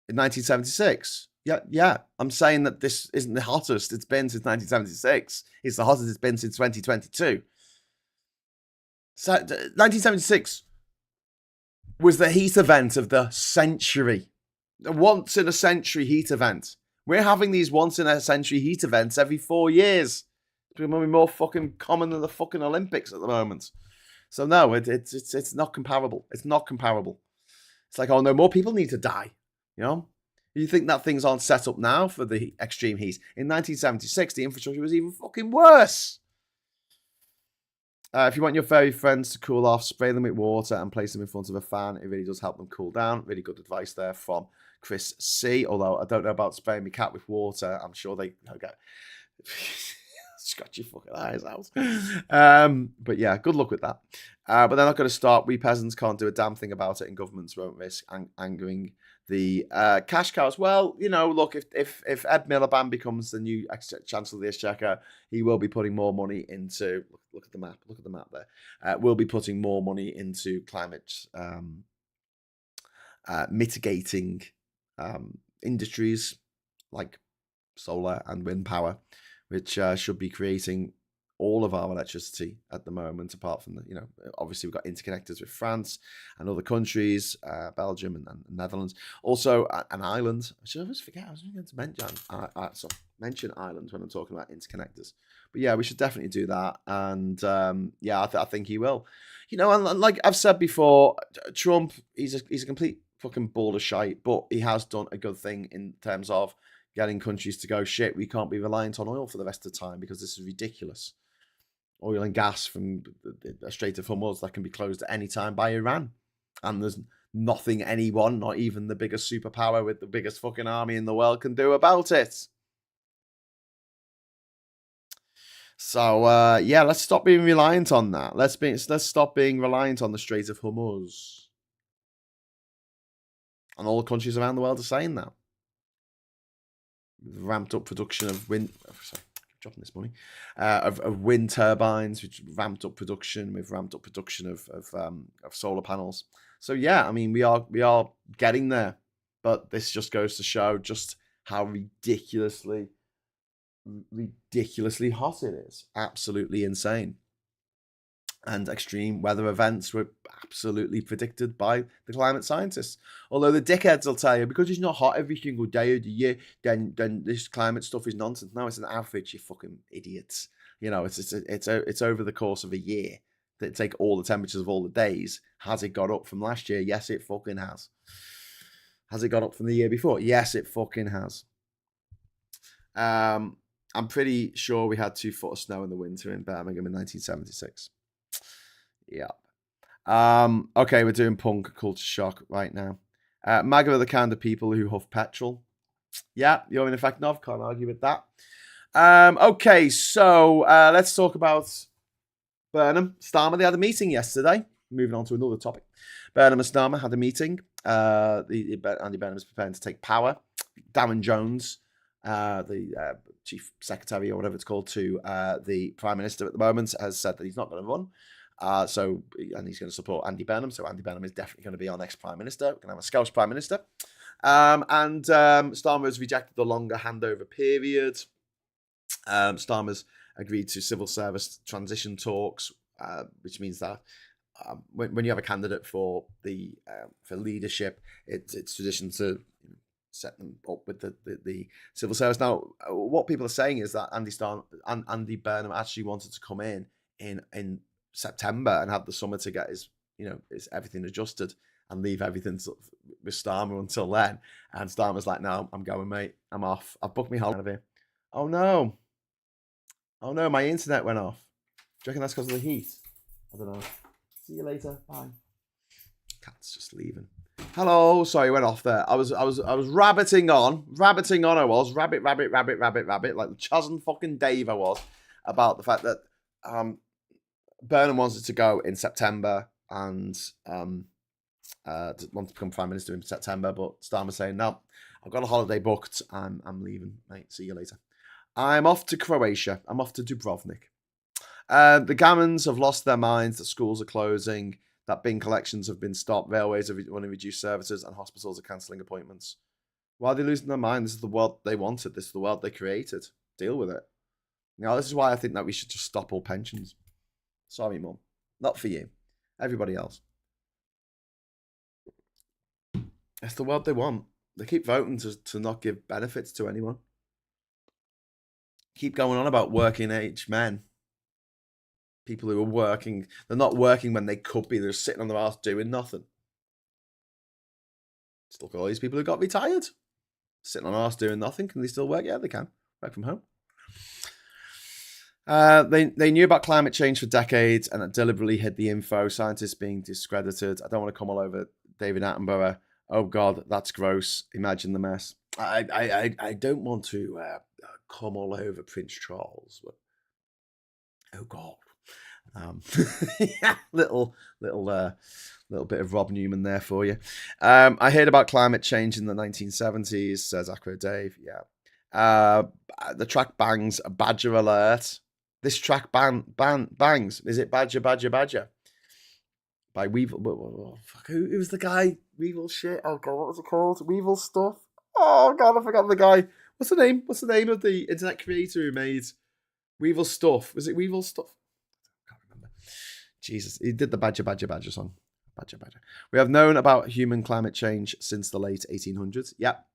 In 1976? Yeah. I'm saying that this isn't the hottest it's been since 1976. It's the hottest it's been since 2022. So, 1976 was the heat event of the century. The once-in-a-century heat event. We're having these once-in-a-century heat events every 4 years. It's becoming more fucking common than the fucking Olympics at the moment. So no, it's not comparable. It's not comparable. It's like, oh no, more people need to die. You think that things aren't set up now for the extreme heat? In 1976, the infrastructure was even fucking worse. If you want your furry friends to cool off, spray them with water and place them in front of a fan. It really does help them cool down. Really good advice there from Chris C. Although I don't know about spraying my cat with water. I'm sure they get scratch your fucking eyes out. But yeah, good luck with that. But they're not going to stop. We peasants can't do a damn thing about it, and governments won't risk angering the cash cows. Well, look, if Ed Miliband becomes the new Chancellor of the Exchequer, he will be putting more money into. Look at the map. Look at the map there. We'll be putting more money into climate mitigating industries like solar and wind power, which should be creating all of our electricity at the moment, apart from obviously we've got interconnectors with France and other countries, Belgium and Netherlands. Also, an island. I should always forget. I was going to mention islands when I'm talking about interconnectors. But yeah, we should definitely do that. And I think he will. And like I've said before, Trump, he's a complete fucking ball of shite, but he has done a good thing in terms of getting countries to go, shit, we can't be reliant on oil for the rest of the time because this is ridiculous. Oil and gas from the Strait of Hormuz that can be closed at any time by Iran. And there's nothing anyone, not even the biggest superpower with the biggest fucking army in the world, can do about it. So, let's stop being reliant on that. Let's stop being reliant on the Strait of Hormuz. And all the countries around the world are saying that. Ramped up production of wind. Sorry, dropping this money. Of wind turbines, which ramped up production. We've ramped up production of solar panels. So yeah, I mean we are getting there, but this just goes to show just how ridiculously hot it is. Absolutely insane. And extreme weather events were absolutely predicted by the climate scientists. Although the dickheads will tell you, because it's not hot every single day of the year, then this climate stuff is nonsense. No, it's an average, you fucking idiots. It's over the course of a year. That take all the temperatures of all the days. Has it got up from last year? Yes, it fucking has. Has it got up from the year before? Yes, it fucking has. I'm pretty sure we had 2 foot of snow in the winter in Birmingham in 1976. Yeah. Okay, we're doing punk culture shock right now. MAGA are the kind of people who huff petrol. Yeah, you're in effect of. Can't argue with that. Okay, so let's talk about Burnham. Starmer, they had a meeting yesterday. Moving on to another topic. Burnham and Starmer had a meeting. Andy Burnham is preparing to take power. Darren Jones, the chief secretary or whatever it's called to the prime minister at the moment, has said that he's not going to run. And he's going to support Andy Burnham. So Andy Burnham is definitely going to be our next prime minister. We're going to have a Scouse prime minister. And Starmer has rejected the longer handover period. Starmer's agreed to civil service transition talks, which means that when you have a candidate for leadership, it's tradition to set them up with the civil service. Now, what people are saying is that Andy Burnham actually wanted to come in September and have the summer to get his everything adjusted and leave everything with Starmer until then. And Starmer's like, no, I'm going, mate. I'm off. I've booked me holiday out of here. Oh no, my internet went off. Do you reckon that's because of the heat? I don't know. See you later. Bye. Cat's just leaving. Hello. Sorry, went off there. I was rabbiting on. I was rabbit, like the Chasm fucking Dave I was, about the fact that Burnham wanted to go in September and wanted to become prime minister in September, but Starmer's saying, no, I've got a holiday booked. I'm leaving, mate. See you later. I'm off to Croatia. I'm off to Dubrovnik. The Gammons have lost their minds that schools are closing, that bin collections have been stopped, railways are running reduced services, and hospitals are cancelling appointments. Why are they losing their mind? This is the world they wanted. This is the world they created. Deal with it. This is why I think that we should just stop all pensions. Sorry, Mum. Not for you. Everybody else. It's the world they want. They keep voting to not give benefits to anyone. Keep going on about working age men. People who are working, they're not working when they could be. They're just sitting on their ass doing nothing. Just look at all these people who got retired. Sitting on their ass doing nothing. Can they still work? Yeah, they can. Work from home. They knew about climate change for decades and deliberately hid the info. Scientists being discredited. I don't want to come all over David Attenborough. Oh God, that's gross. Imagine the mess. I don't want to come all over Prince Charles, but oh God. Yeah, little bit of Rob Newman there for you. I heard about climate change in the 1970s, says Acro Dave. Yeah. The track bangs a badger alert. This track bangs. Is it Badger? By Weevil. Who's the guy? Weevil shit. Oh God, what was it called? Weevil stuff. Oh God, I forgot the guy. What's the name of the internet creator who made Weevil Stuff. Was it Weevil Stuff? I can't remember. Jesus, he did the Badger song. Badger. We have known about human climate change since the late 1800s. Yep.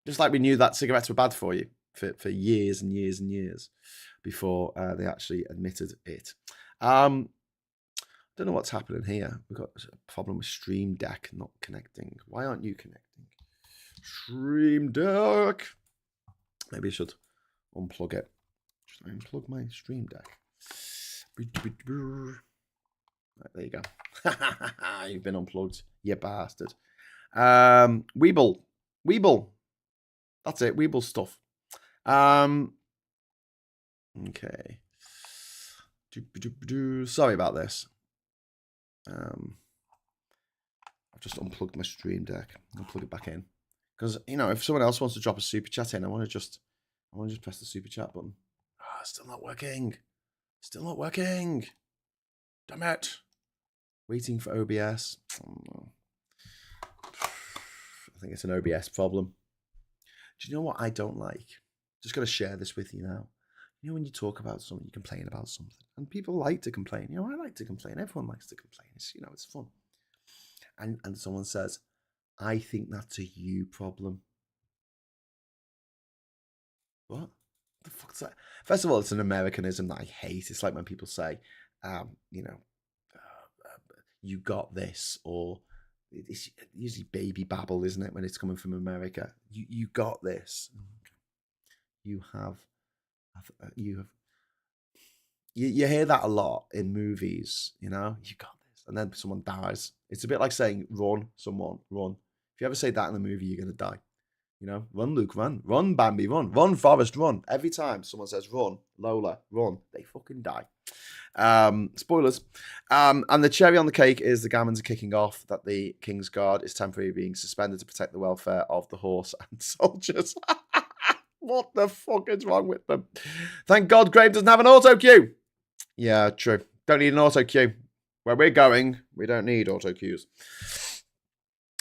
Just like we knew that cigarettes were bad for you for years and years and years before they actually admitted it. Don't know what's happening here. We've got a problem with Stream Deck not connecting. Why aren't you connecting? Stream Deck. Maybe I should unplug it. Should I unplug my Stream Deck? Right, there you go. You've been unplugged, you bastard. Weeble. That's it. Weeble Stuff. Okay. Sorry about this. I've just unplugged my Stream Deck. I'll plug it back in because if someone else wants to drop a super chat in, I want to just press the super chat button. Still not working. Damn it. Waiting for OBS. I think it's an OBS problem. Do you know what I don't like? Just got to share this with you now. When you talk about something, you complain about something, and people like to complain. I like to complain. Everyone likes to complain. It's fun. And someone says, "I think that's a you problem." What the fuck's that? First of all, it's an Americanism that I hate. It's like when people say, you got this, or it's usually baby babble, isn't it, when it's coming from America? You got this. You hear that a lot in movies, you got this, and then someone dies. It's a bit like saying run, someone run. If you ever say that in a movie, you're gonna die. Run, Luke, run, Bambi, run, Forrest, run. Every time someone says run, Lola, run, they fucking die. Spoilers. And the cherry on the cake is the gammons are kicking off that the King's Guard is temporarily being suspended to protect the welfare of the horse and soldiers. What the fuck is wrong with them? Thank God Graham doesn't have an auto cue. Yeah, true. Don't need an auto cue. Where we're going, we don't need auto cues.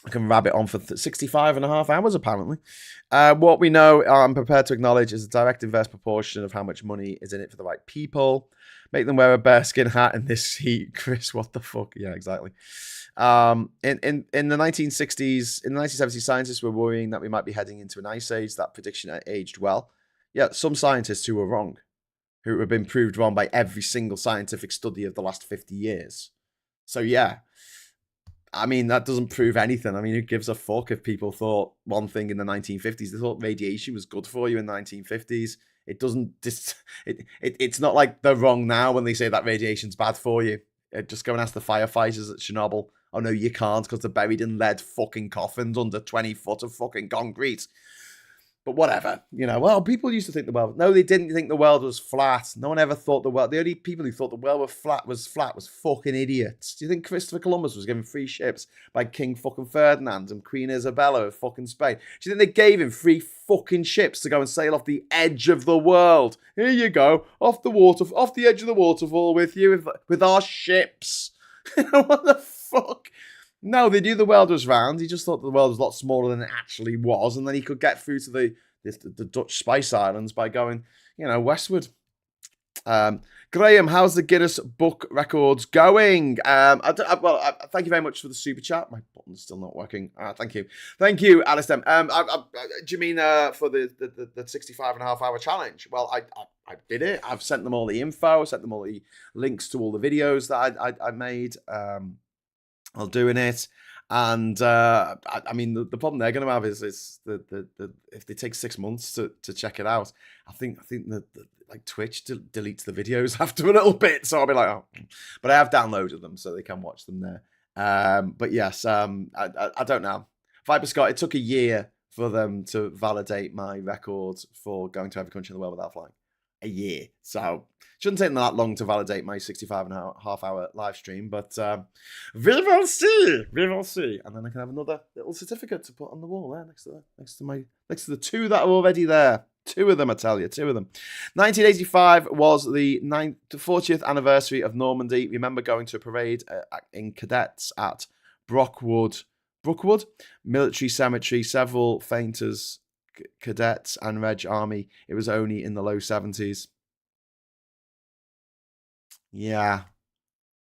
I can rabbit on for 65 and a half hours, apparently. What we know, I'm prepared to acknowledge, is the direct inverse proportion of how much money is in it for the right people. Make them wear a bearskin hat in this heat. Chris, what the fuck? Yeah, exactly. In the 1960s, in the 1970s, scientists were worrying that we might be heading into an ice age. That prediction aged well. Yeah, some scientists who were wrong, who have been proved wrong by every single scientific study of the last 50 years. So, yeah. That doesn't prove anything. Who gives a fuck if people thought one thing in the 1950s? They thought radiation was good for you in the 1950s. It doesn't. It's not like they're wrong now when they say that radiation's bad for you. Just go and ask the firefighters at Chernobyl. Oh no, you can't because they're buried in lead fucking coffins under 20 foot of fucking concrete. But whatever, well, people used to think the world. No, they didn't think the world was flat. No one ever thought the world. The only people who thought the world was flat was fucking idiots. Do you think Christopher Columbus was given free ships by King fucking Ferdinand and Queen Isabella of fucking Spain? Do you think they gave him free fucking ships to go and sail off the edge of the world? Here you go, off the edge of the waterfall with you with our ships. What the fuck? No, they knew the world was round. He just thought the world was a lot smaller than it actually was, and then he could get through to the Dutch Spice Islands by going, westward. Graham, how's the Guinness Book Records going? Thank you very much for the super chat. My button's still not working. Thank you, Alistair. Do you mean for the 65 and a half hour challenge? Well, I did it. I've sent them all the info. Sent them all the links to all the videos that I made. While doing it, and the problem they're going to have is the if they take 6 months to check it out, I think that like Twitch deletes the videos after a little bit, so I'll be like, oh, but I have downloaded them so they can watch them there. But yes, I don't know. Viper Scott, it took a year for them to validate my record for going to every country in the world without flying. A year, so shouldn't take them that long to validate my 65 and a half hour live stream, but we will see, and then I can have another little certificate to put on the wall there next to the two that are already there. Two of them, I tell you, two of them. 1985 was the 40th anniversary of Normandy. Remember going to a parade in cadets at Brookwood Military Cemetery. Several fainters, cadets and Reg Army. It was only in the low 70s. Yeah.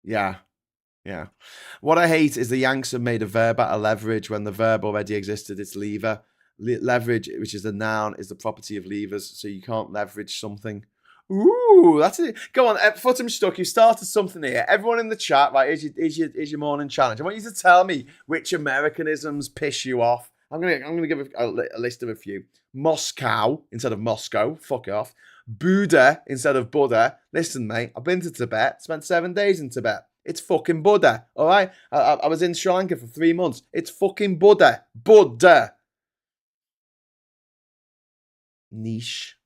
Yeah. Yeah. What I hate is the Yanks have made a verb out of leverage when the verb already existed. It's lever. Leverage, which is a noun, is the property of levers. So you can't leverage something. Ooh, that's it. Go on, foot him stuck. You started something here. Everyone in the chat, right? Here's your morning challenge. I want you to tell me which Americanisms piss you off. I'm gonna give a list of a few. Moscow instead of Moscow. Fuck off. Buddha instead of Buddha. Listen, mate. I've been to Tibet. Spent 7 days in Tibet. It's fucking Buddha. All right. I was in Sri Lanka for 3 months. It's fucking Buddha. Buddha. Niche.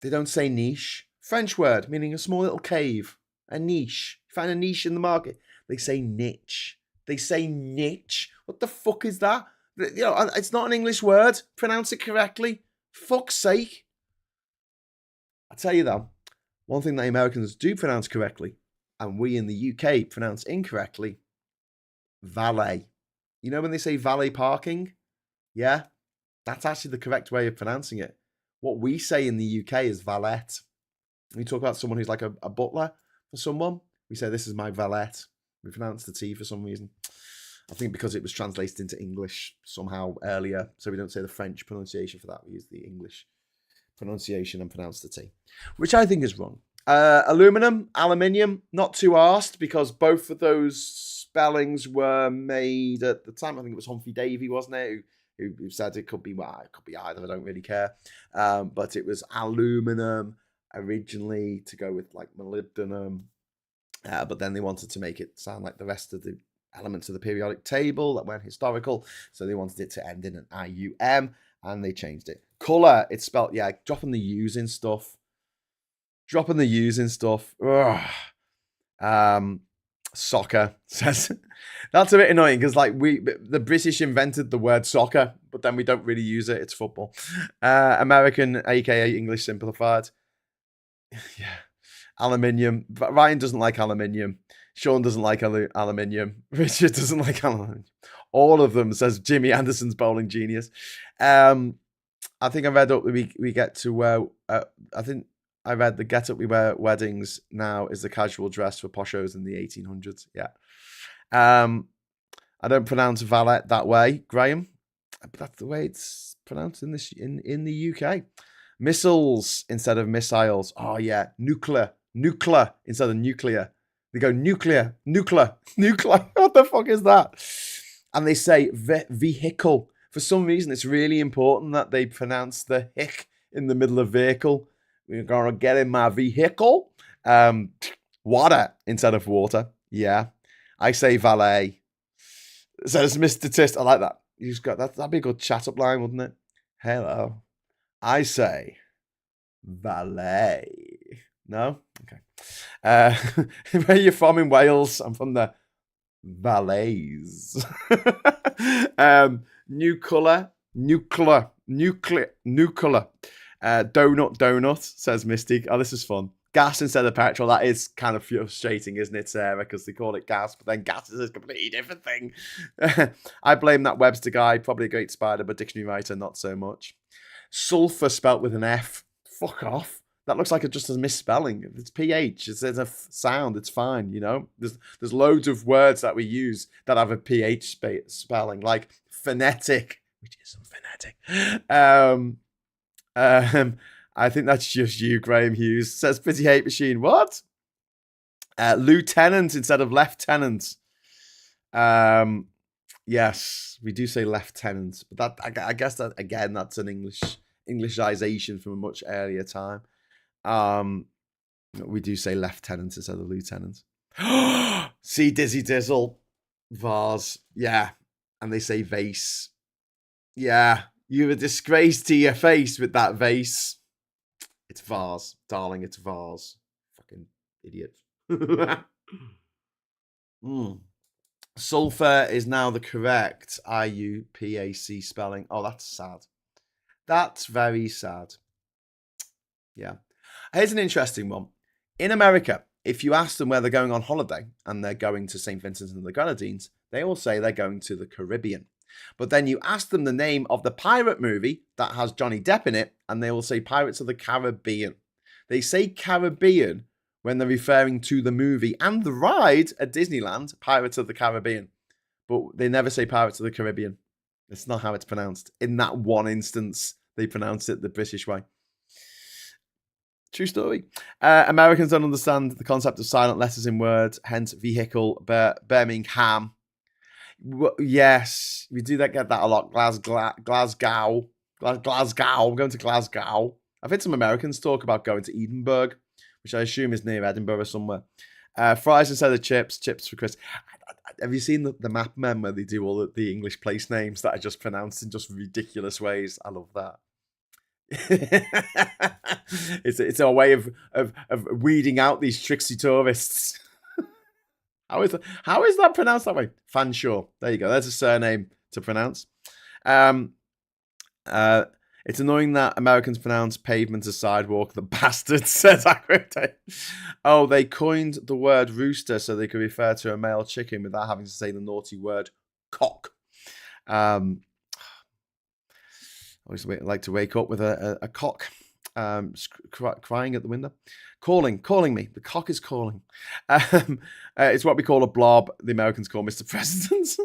They don't say niche. French word meaning a small little cave. A niche. You find a niche in the market. They say niche. They say niche. What the fuck is that? You know, it's not an English word. Pronounce it correctly. Fuck's sake. I tell you though, one thing that Americans do pronounce correctly, and we in the UK pronounce incorrectly, valet. You know when they say valet parking? Yeah, that's actually the correct way of pronouncing it. What we say in the UK is valet. When we talk about someone who's like a butler for someone, we say, this is my valet. We pronounce the T for some reason. I think because it was translated into English somehow earlier, so we don't say the French pronunciation for that. We use the English pronunciation and pronounce the T, which I think is wrong. Aluminum, aluminium, not too arsed because both of those spellings were made at the time. I think it was Humphrey Davy, wasn't it? Who said it could be, well, it could be either. I don't really care. But it was aluminum originally to go with like molybdenum. But then they wanted to make it sound like the rest of the elements of the periodic table that weren't historical. So they wanted it to end in an IUM and they changed it. Colour, it's spelled, yeah, dropping the U's in stuff. Dropping the U's in stuff. Soccer says that's a bit annoying because like the British invented the word soccer, but then we don't really use it. It's football. American, aka English simplified. Yeah. Aluminium. Ryan doesn't like aluminium. Sean doesn't like aluminium. Richard doesn't like aluminium. All of them, says Jimmy Anderson's bowling genius. I think I read up we get to wear. I think I read the get up we wear at weddings now is the casual dress for poshos in the 1800s. Yeah. I don't pronounce valet that way, Graham, but that's the way it's pronounced in the UK. Missiles instead of missiles. Oh yeah, nuclear instead of nuclear. They go nuclear. What the fuck is that? And they say vehicle. For some reason, it's really important that they pronounce the hic in the middle of vehicle. We're gonna get in my vehicle. Water instead of water. Yeah. I say valet. Says Mr. Tist. I like that. You just got that. That'd be a good chat up line, wouldn't it? Hello. I say valet. No? Okay. Where are you from in Wales? I'm from the Valleys. New colour. Donut, says Mystic. Oh, this is fun. Gas instead of petrol. That is kind of frustrating, isn't it, Sarah? Because they call it gas, but then gas is a completely different thing. I blame that Webster guy. Probably a great spider, but dictionary writer, not so much. Sulfur spelt with an F. Fuck off. That looks like just a misspelling. It's PH. It's a sound. It's fine, you know? There's loads of words that we use that have a PH spelling, like phonetic, which isn't phonetic. I think that's just you, Graham Hughes. Says Pretty Hate Machine. What? Lieutenant instead of lieutenant. Yes, we do say lieutenant, but that I guess that again that's an Englishization from a much earlier time. We do say lieutenant instead of lieutenant. See Dizzy Dizzle, vase, yeah, and they say vase. Yeah, you're a disgrace to your face with that vase. It's vase, darling. It's vase. Fucking idiot. Sulfur is now the correct IUPAC spelling. Oh, that's sad. That's very sad. Yeah. Here's an interesting one. In America, if you ask them where they're going on holiday and they're going to St. Vincent and the Grenadines, they all say they're going to the Caribbean. But then you ask them the name of the pirate movie that has Johnny Depp in it, and they will say Pirates of the Caribbean. They say Caribbean when they're referring to the movie and the ride at Disneyland, Pirates of the Caribbean. But they never say Pirates of the Caribbean. It's not how it's pronounced. In that one instance, they pronounce it the British way. True story. Americans don't understand the concept of silent letters in words, hence vehicle, Birmingham. Yes, we do get that a lot. Glasgow. I'm going to Glasgow. I've heard some Americans talk about going to Edinburgh, which I assume is near Edinburgh somewhere. Fries instead of chips for Chris. Have you seen the map men where they do all the English place names that are just pronounced in just ridiculous ways? I love that. It's a way of weeding out these tricksy tourists. How is that pronounced that way? Fanshawe. There you go. There's a surname to pronounce. It's annoying that Americans pronounce pavement as sidewalk. The bastards, says Aquite. Oh, they coined the word rooster so they could refer to a male chicken without having to say the naughty word cock. I always like to wake up with a cock crying at the window. Calling me. The cock is calling. It's what we call a blob. The Americans call Mr. President.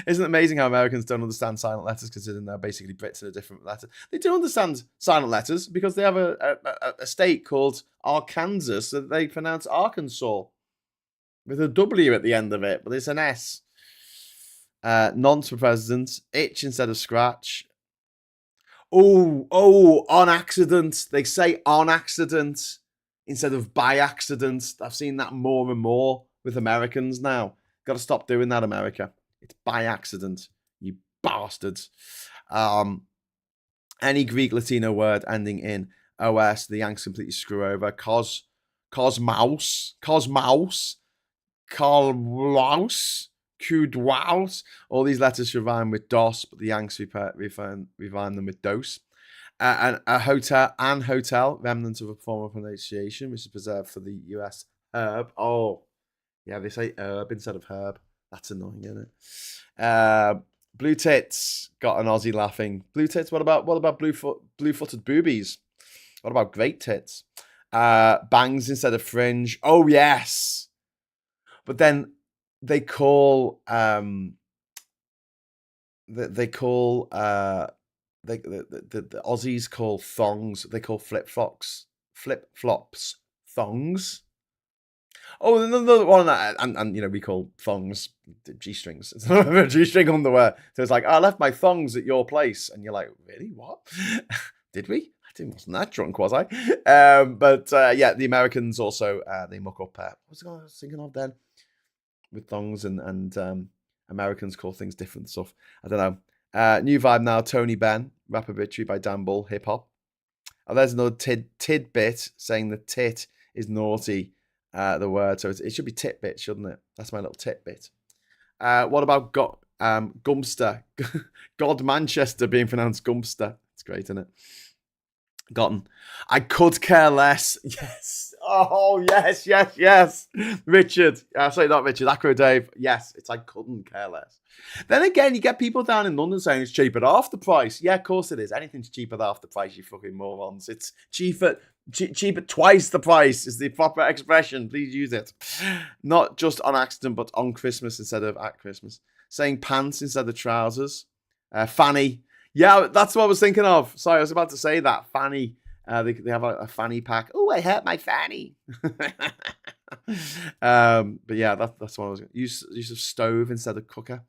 Isn't it amazing how Americans don't understand silent letters, considering they're basically Brits in a different letter? They do understand silent letters because they have a state called Arkansas that they pronounce Arkansas with a W at the end of it, but it's an S. Nonce for president. Itch instead of scratch. Oh, on accident. They say on accident instead of by accident. I've seen that more and more with Americans now. Got to stop doing that, America. It's by accident, you bastards. Any Greek Latino word ending in OS, the Yanks completely screw over. Cosmouse, Carlaus, Kudwaus. All these letters should rhyme with DOS, but the Yanks rhyme them with dose. And a hotel, remnant of a form of pronunciation, which is preserved for the US herb. Oh, yeah, they say herb instead of herb. That's annoying, isn't it? Blue tits got an Aussie laughing. Blue tits. What about blue-footed boobies? What about great tits? Bangs instead of fringe. Oh yes, but then they call the Aussies call thongs. They call flip flops thongs. Oh, another one that, and we call thongs G-strings. It's not a G-string underwear. So it's like, I left my thongs at your place, and you're like, really? What? Did we? Wasn't that drunk, was I? But yeah, the Americans also they muck up. What was I thinking of then? With thongs and Americans call things different stuff. I don't know. New vibe now. Tony Benn, Rap Obituary by Dan Bull, hip hop. Oh, there's another tidbit saying the tit is naughty. The word, so it should be titbit, shouldn't it? That's my little titbit. What about Gumster? God Manchester being pronounced Gumster. It's great, isn't it? Gotten. I could care less. Yes. Oh, yes. Richard. Sorry, not Richard. Acro Dave. Yes, it's I couldn't care less. Then again, you get people down in London saying it's cheap at half the price. Yeah, of course it is. Anything's cheap at half the price, you fucking morons. It's cheap at twice the price is the proper expression. Please use it. Not just on accident, but on Christmas instead of at Christmas. Saying pants instead of trousers. Fanny. Yeah, that's what I was thinking of. Sorry, I was about to say that. Fanny. They have a fanny pack. Oh, I hurt my fanny. But yeah, that's what I was going to use of stove instead of cooker.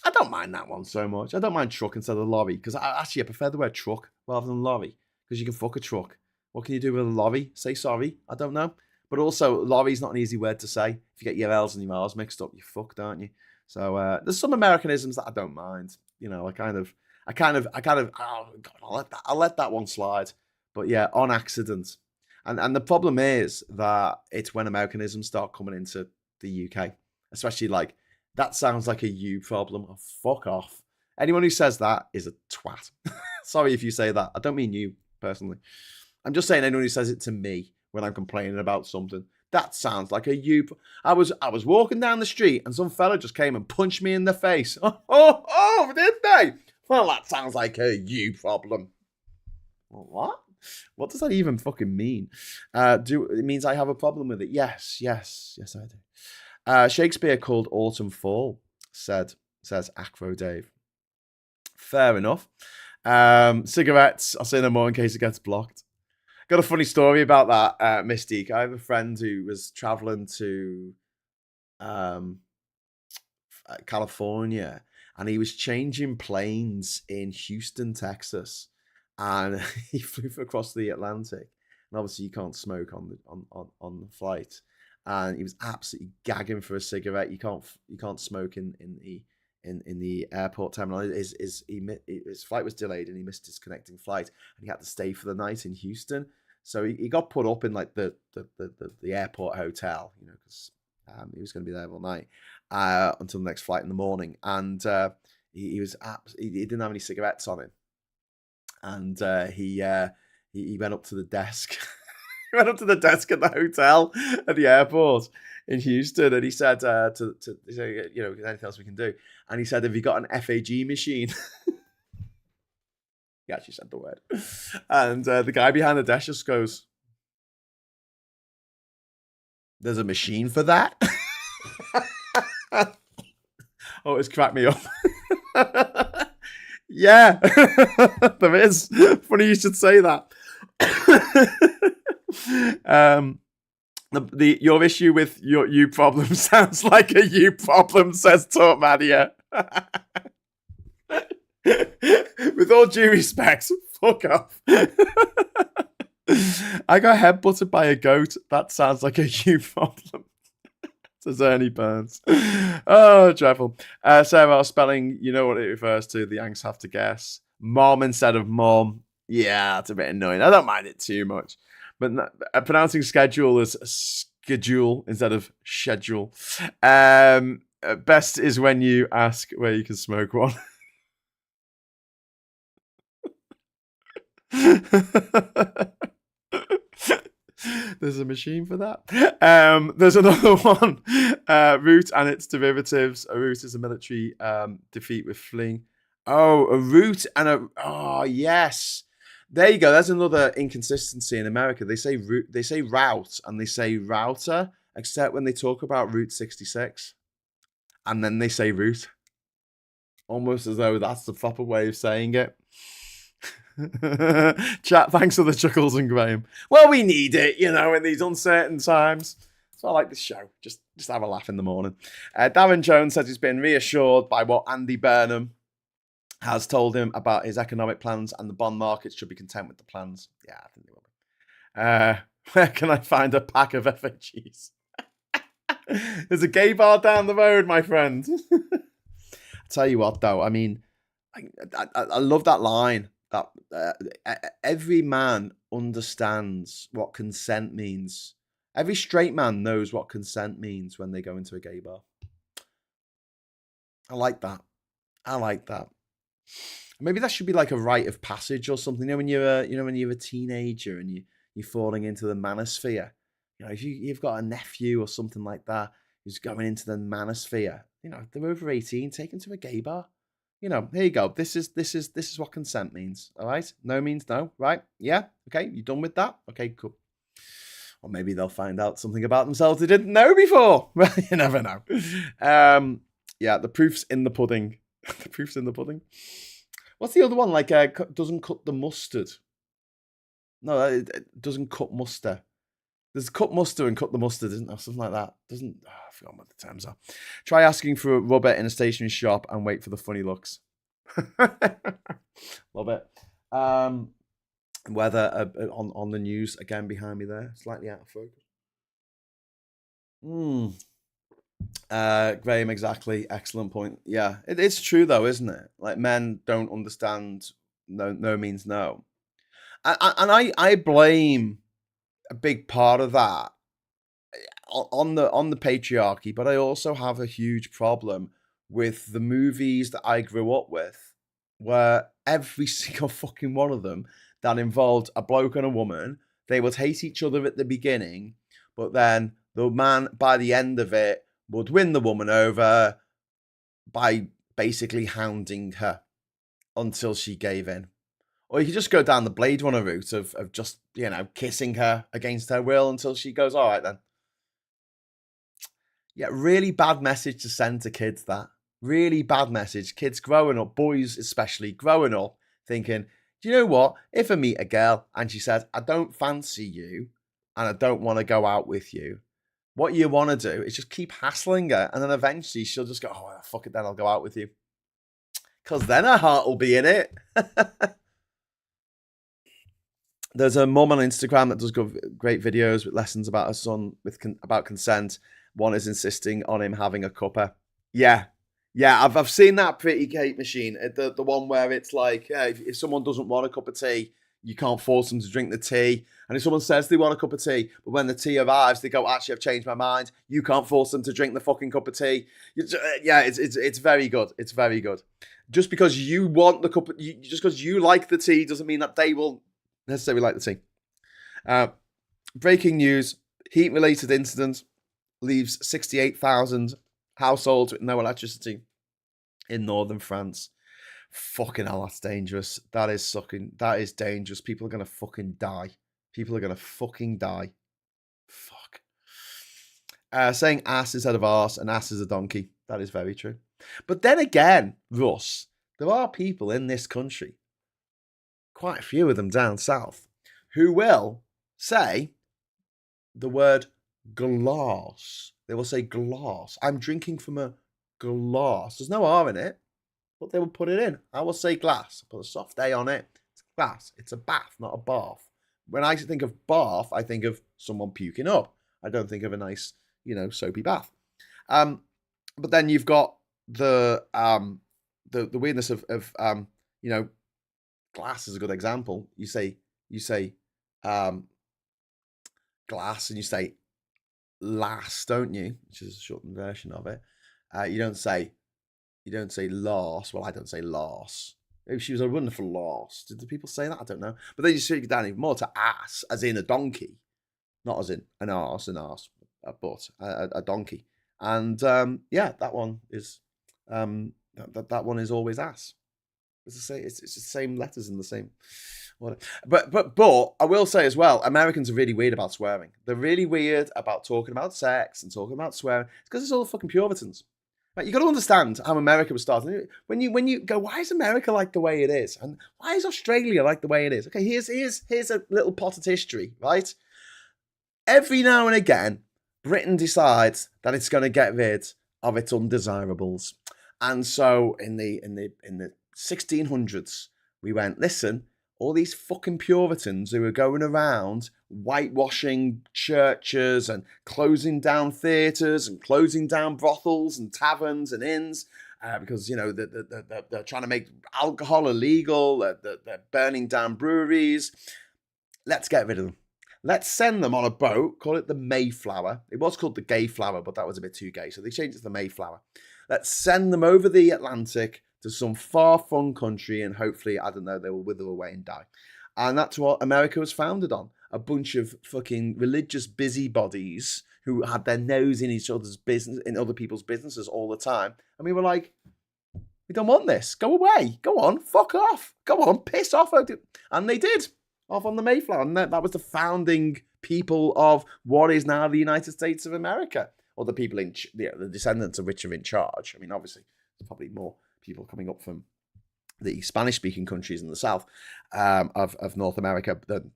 I don't mind that one so much. I don't mind truck instead of lorry, because I prefer the word truck rather than lorry, because you can fuck a truck. What can you do with a lorry? Say sorry? I don't know. But also, lorry's not an easy word to say. If you get your L's and your R's mixed up, you're fucked, aren't you? So there's some Americanisms that I don't mind. I kind of, oh God, I'll let that one slide. But yeah, on accident. And the problem is that it's when Americanisms start coming into the UK, especially like, that sounds like a you problem. Oh, fuck off. Anyone who says that is a twat. Sorry if you say that. I don't mean you personally. I'm just saying anyone who says it to me when I'm complaining about something. That sounds like a you. I was walking down the street and some fella just came and punched me in the face. Oh, did they? Well, that sounds like a you problem. What? What does that even fucking mean? It means I have a problem with it? Yes, I do. Shakespeare called autumn fall, says Acro Dave. Fair enough. Cigarettes, I'll say no more in case it gets blocked. Got a funny story about that, Mystique. I have a friend who was traveling to California, and he was changing planes in Houston, Texas, and he flew across the Atlantic. And obviously, you can't smoke on the flight, and he was absolutely gagging for a cigarette. You can't smoke in the airport terminal. His flight was delayed, and he missed his connecting flight, and he had to stay for the night in Houston. So he got put up in like the airport hotel, because he was going to be there all night until the next flight in the morning. And he didn't have any cigarettes on him, and he went up to the desk. He went up to the desk at the hotel at the airport in Houston, and he said to anything else we can do? And he said, "Have you got an FAG machine?" He actually said the word. And the guy behind the desk just goes, "There's a machine for that?" Oh, it's cracked me up. Yeah, there is. Funny you should say that. Your issue with your you problem sounds like a you problem, says Tortmania. With all due respect, fuck off. I got headbutted by a goat. That sounds like a you problem. Says Ernie Burns. Oh, dreadful. Sarah, spelling, you know what it refers to. The Yanks have to guess. Mom instead of mom. Yeah, that's a bit annoying. I don't mind it too much. But pronouncing schedule as schedule instead of schedule. Best is when you ask where you can smoke one. There's a machine for that. There's another one. Root and its derivatives. A root is a military defeat with fleeing. Oh, a root and a... Oh, yes. There you go. There's another inconsistency in America. They say route and they say router, except when they talk about Route 66. And then they say route. Almost as though that's the proper way of saying it. Chat, thanks for the chuckles and Graham. Well, we need it, in these uncertain times. So I like this show. Just have a laugh in the morning. Darren Jones says he's been reassured by what Andy Burnham has told him about his economic plans, and the bond market should be content with the plans. Yeah, I think they will be. Where can I find a pack of FHGs? There's a gay bar down the road, my friend. I tell you what, though, I mean, I love that line. That every man understands what consent means. Every straight man knows what consent means when they go into a gay bar. I like that. Maybe that should be like a rite of passage or something. When you're a teenager and you're falling into the manosphere. If you've got a nephew or something like that who's going into the manosphere, they're over 18, take them to a gay bar. Here you go. This is what consent means. All right. No means no. Right. Yeah. Okay. You done with that? Okay, cool. Or maybe they'll find out something about themselves they didn't know before. Well, you never know. Yeah. The proof's in the pudding. The proof's in the pudding. What's the other one? Like, doesn't cut the mustard. No, it doesn't cut mustard. There's cut mustard and cut the mustard, isn't there? Something like that. I forgot what the terms are. Try asking for a rubber in a stationery shop and wait for the funny looks. Love it. Weather on the news again behind me there, slightly out of focus. Graham, exactly. Excellent point. Yeah, it's true though, isn't it? Like, men don't understand no means no, and I blame a big part of that on the patriarchy, but I also have a huge problem with the movies that I grew up with, where every single fucking one of them that involved a bloke and a woman, they would hate each other at the beginning, but then the man by the end of it would win the woman over by basically hounding her until she gave in. Or you could just go down the Blade Runner route of just, kissing her against her will until she goes, all right then. Yeah, really bad message to send to kids, that. Really bad message. Kids growing up, boys especially, growing up, thinking, do you know what? If I meet a girl and she says, I don't fancy you and I don't want to go out with you, what you want to do is just keep hassling her. And then eventually she'll just go, oh, fuck it then, I'll go out with you. Because then her heart will be in it. There's a mum on Instagram that does great videos with lessons about her son about consent. One is insisting on him having a cuppa. Yeah. I've seen that Pretty Cake Machine. The one where it's like, if someone doesn't want a cup of tea, you can't force them to drink the tea. And if someone says they want a cup of tea, but when the tea arrives, they go, actually, I've changed my mind. You can't force them to drink the fucking cup of tea. It's very good. It's very good. Just because you want the cup, just because you like the tea doesn't mean that they will necessarily like the tea. Breaking news, heat-related incident leaves 68,000 households with no electricity in northern France. Fucking hell, that's dangerous. That is dangerous. People are going to fucking die. Fuck. Saying ass instead of arse and ass is a donkey. That is very true. But then again, Russ, there are people in this country, quite a few of them down south, who will say the word glass. They will say glass. I'm drinking from a glass. There's no R in it, but they will put it in. I will say glass. Put a soft A on it. It's glass. It's a bath, not a bath. When I think of bath, I think of someone puking up. I don't think of a nice, soapy bath. But then you've got the weirdness of glass is a good example. You say glass and you say lass, don't you? Which is a shortened version of it. You don't say loss. Well, I don't say loss. Maybe she was a wonderful loss. Did the people say that? I don't know. But then you speak down even more to ass, as in a donkey, not as in an arse, but a donkey. And that one is that one is always ass. It's the same letters in the same order. But I will say as well, Americans are really weird about swearing. They're really weird about talking about sex and talking about swearing. It's because it's all the fucking Puritans. Right, you got to understand how America was started. When you go, why is America like the way it is, and why is Australia like the way it is? Okay, here's a little potted history, right? Every now and again, Britain decides that it's going to get rid of its undesirables, and so in the 1600s, we went, listen, all these fucking Puritans who were going around whitewashing churches and closing down theatres and closing down brothels and taverns and inns because, they're trying to make alcohol illegal, they're burning down breweries. Let's get rid of them. Let's send them on a boat, call it the Mayflower. It was called the Gayflower, but that was a bit too gay, so they changed it to the Mayflower. Let's send them over the Atlantic to some far-flung country, and hopefully, I don't know, they will wither away and die. And that's what America was founded on. A bunch of fucking religious busybodies who had their nose in each other's business, in other people's businesses all the time. And we were like, we don't want this. Go away. Go on. Fuck off. Go on. Piss off. And they did. Off on the Mayflower. And that was the founding people of what is now the United States of America. Or the people the descendants of which are in charge. I mean, obviously, there's probably more people coming up from the Spanish-speaking countries in the south of North America than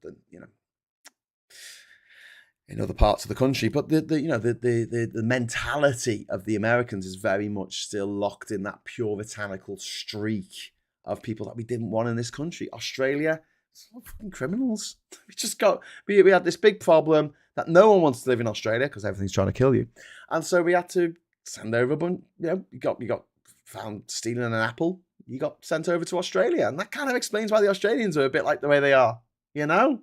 in other parts of the country. But the mentality of the Americans is very much still locked in that puritanical streak of people that we didn't want in this country. Australia, it's all fucking criminals. We had this big problem that no one wants to live in Australia because everything's trying to kill you, and so we had to send over a bunch. You got found stealing an apple, you got sent over to Australia. And that kind of explains why the Australians are a bit like the way they are, And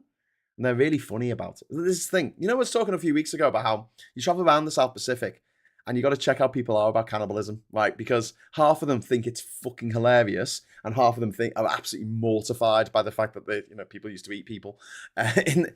they're really funny about it. This thing, I was talking a few weeks ago about how you travel around the South Pacific and you got to check how people are about cannibalism, right? Because half of them think it's fucking hilarious and half of them are absolutely mortified by the fact that people used to eat people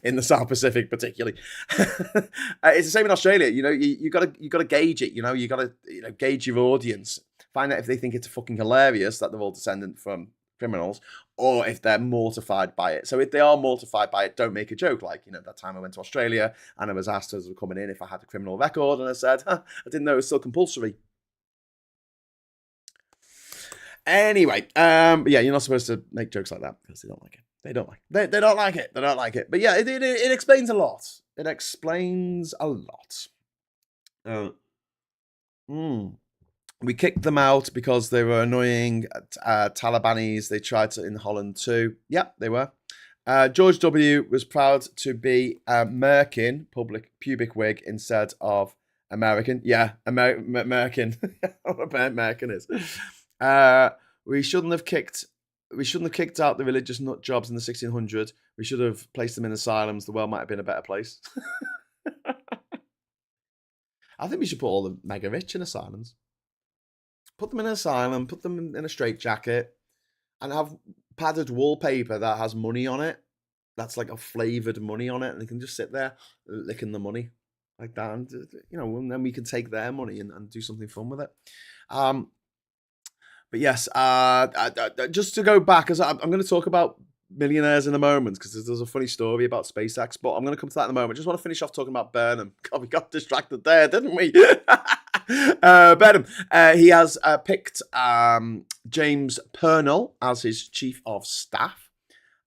in the South Pacific, particularly. It's the same in Australia. You got to gauge it. You got to gauge your audience. Find out if they think it's fucking hilarious that they're all descendant from criminals, or if they're mortified by it. So if they are mortified by it, don't make a joke. Like, that time I went to Australia and I was asked as I was coming in if I had a criminal record, and I said, I didn't know it was still compulsory. Anyway, yeah, you're not supposed to make jokes like that because they don't like it. They don't like it. They don't like it. They don't like it. But yeah, it explains a lot. It explains a lot. We kicked them out because they were annoying Talibanis. They tried to in Holland too. Yeah, they were. George W. was proud to be American, pubic wig, instead of American. Yeah, American. What American is. We shouldn't have kicked out the religious nut jobs in the 1600s. We should have placed them in asylums. The world might have been a better place. I think we should put all the mega rich in asylums. Put them in an asylum, put them in a straitjacket, and have padded wallpaper that has money on it. That's like a flavoured money on it, and they can just sit there licking the money like that. And, and then we can take their money and do something fun with it. But yes, just to go back, as I'm going to talk about millionaires in a moment, because there's a funny story about SpaceX, but I'm going to come to that in a moment. Just want to finish off talking about Burnham. God, we got distracted there, didn't we? Burnham, he has picked James Purnell as his chief of staff.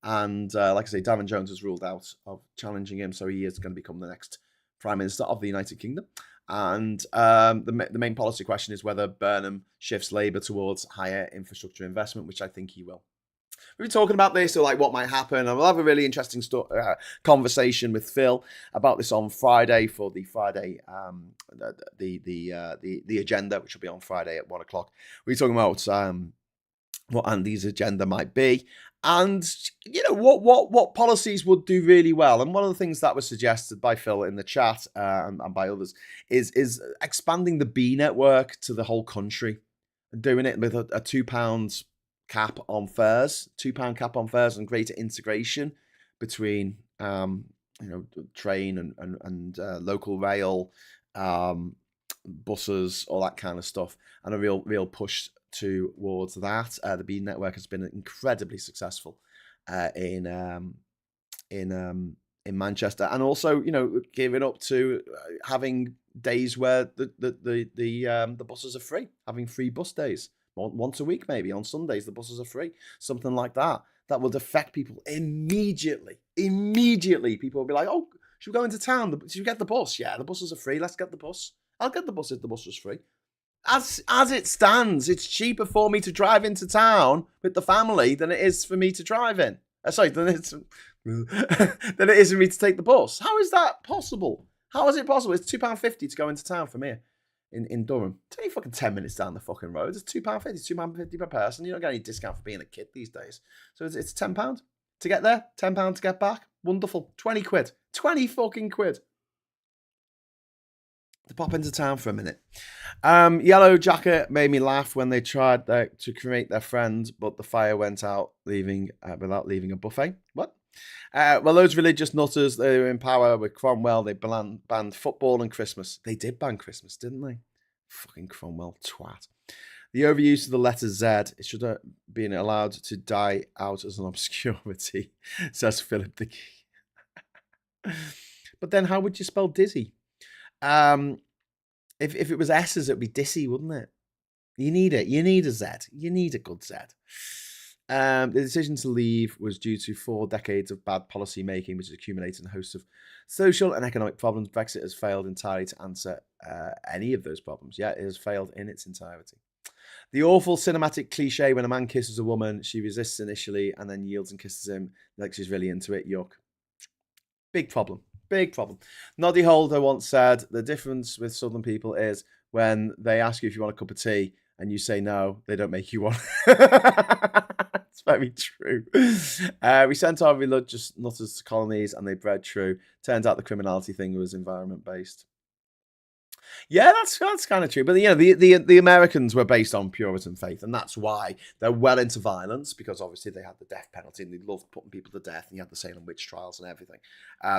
And like I say, Davin Jones has ruled out of challenging him, so he is going to become the next Prime Minister of the United Kingdom. And the main policy question is whether Burnham shifts Labour towards higher infrastructure investment, which I think he will. We've been talking about this, or like what might happen, and we'll have a really interesting conversation with Phil about this on Friday for the Friday the agenda, which will be on Friday at 1:00. We're talking about what Andy's agenda might be, and what policies would do really well. And one of the things that was suggested by Phil in the chat and by others is expanding the B network to the whole country, and doing it with a £2 cap on fares, £2 cap on fares, and greater integration between train and local rail, buses, all that kind of stuff, and a real push towards that. The B network has been incredibly successful in Manchester, and also giving up to having days where the buses are free, having free bus days. Once a week, maybe on Sundays, the buses are free. Something like that. That will affect people immediately. Immediately, people will be like, "Oh, should we go into town? Should we get the bus? Yeah, the buses are free. Let's get the bus. I'll get the bus if the bus was free." As it stands, it's cheaper for me to drive into town with the family than it is for me to drive in. Than it is for me to take the bus. How is that possible? How is it possible? It's £2.50 to go into town from here. In Durham. It's only fucking 10 minutes down the fucking road. It's £2.50. It's £2.50 per person. You don't get any discount for being a kid these days. So it's £10 to get there, £10 to get back. Wonderful. 20 quid. 20 fucking quid. To pop into town for a minute. Yellow Jacket made me laugh when they tried to cremate their friend, but the fire went out without leaving a buffet. What? Well, those religious nutters, they were in power with Cromwell. They banned football and Christmas. They did ban Christmas, didn't they? Fucking Cromwell twat. The overuse of the letter Z, it should have been allowed to die out as an obscurity, says Philip the Key. But then how would you spell dizzy? If it was S's, it'd be dissy, wouldn't it? You need it. You need a Z. You need a good Z. The decision to leave was due to 4 decades of bad policy making, which has accumulated a host of social and economic problems. Brexit has failed entirely to answer any of those problems. Yeah, it has failed in its entirety. The awful cinematic cliche when a man kisses a woman, she resists initially and then yields and kisses him like she's really into it. Yuck. Big problem. Big problem. Noddy Holder once said, the difference with Southern people is when they ask you if you want a cup of tea and you say no, they don't make you one. It's very true. We sent our religious nutters to colonies and they bred true. Turns out the criminality thing was environment-based. Yeah, that's kind of true. But the Americans were based on Puritan faith, and that's why they're well into violence, because obviously they had the death penalty and they loved putting people to death, and you had the Salem witch trials and everything.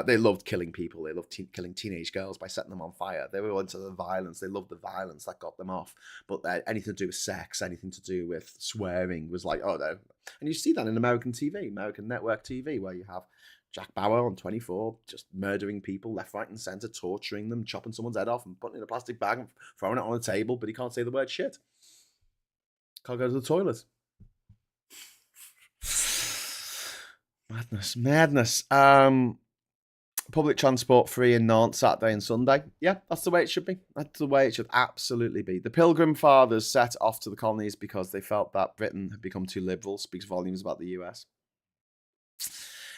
They loved killing people. They loved killing teenage girls by setting them on fire. They were into the violence. They loved the violence that got them off. But anything to do with sex, anything to do with swearing was like, oh no. And you see that in American TV, American network TV, where you have Jack Bauer on 24, just murdering people left, right, and centre, torturing them, chopping someone's head off and putting it in a plastic bag and throwing it on a table, but he can't say the word shit. Can't go to the toilet. Madness. Public transport free in Nantes Saturday and Sunday. Yeah, that's the way it should be. That's the way it should absolutely be. The Pilgrim Fathers set off to the colonies because they felt that Britain had become too liberal. Speaks volumes about the US.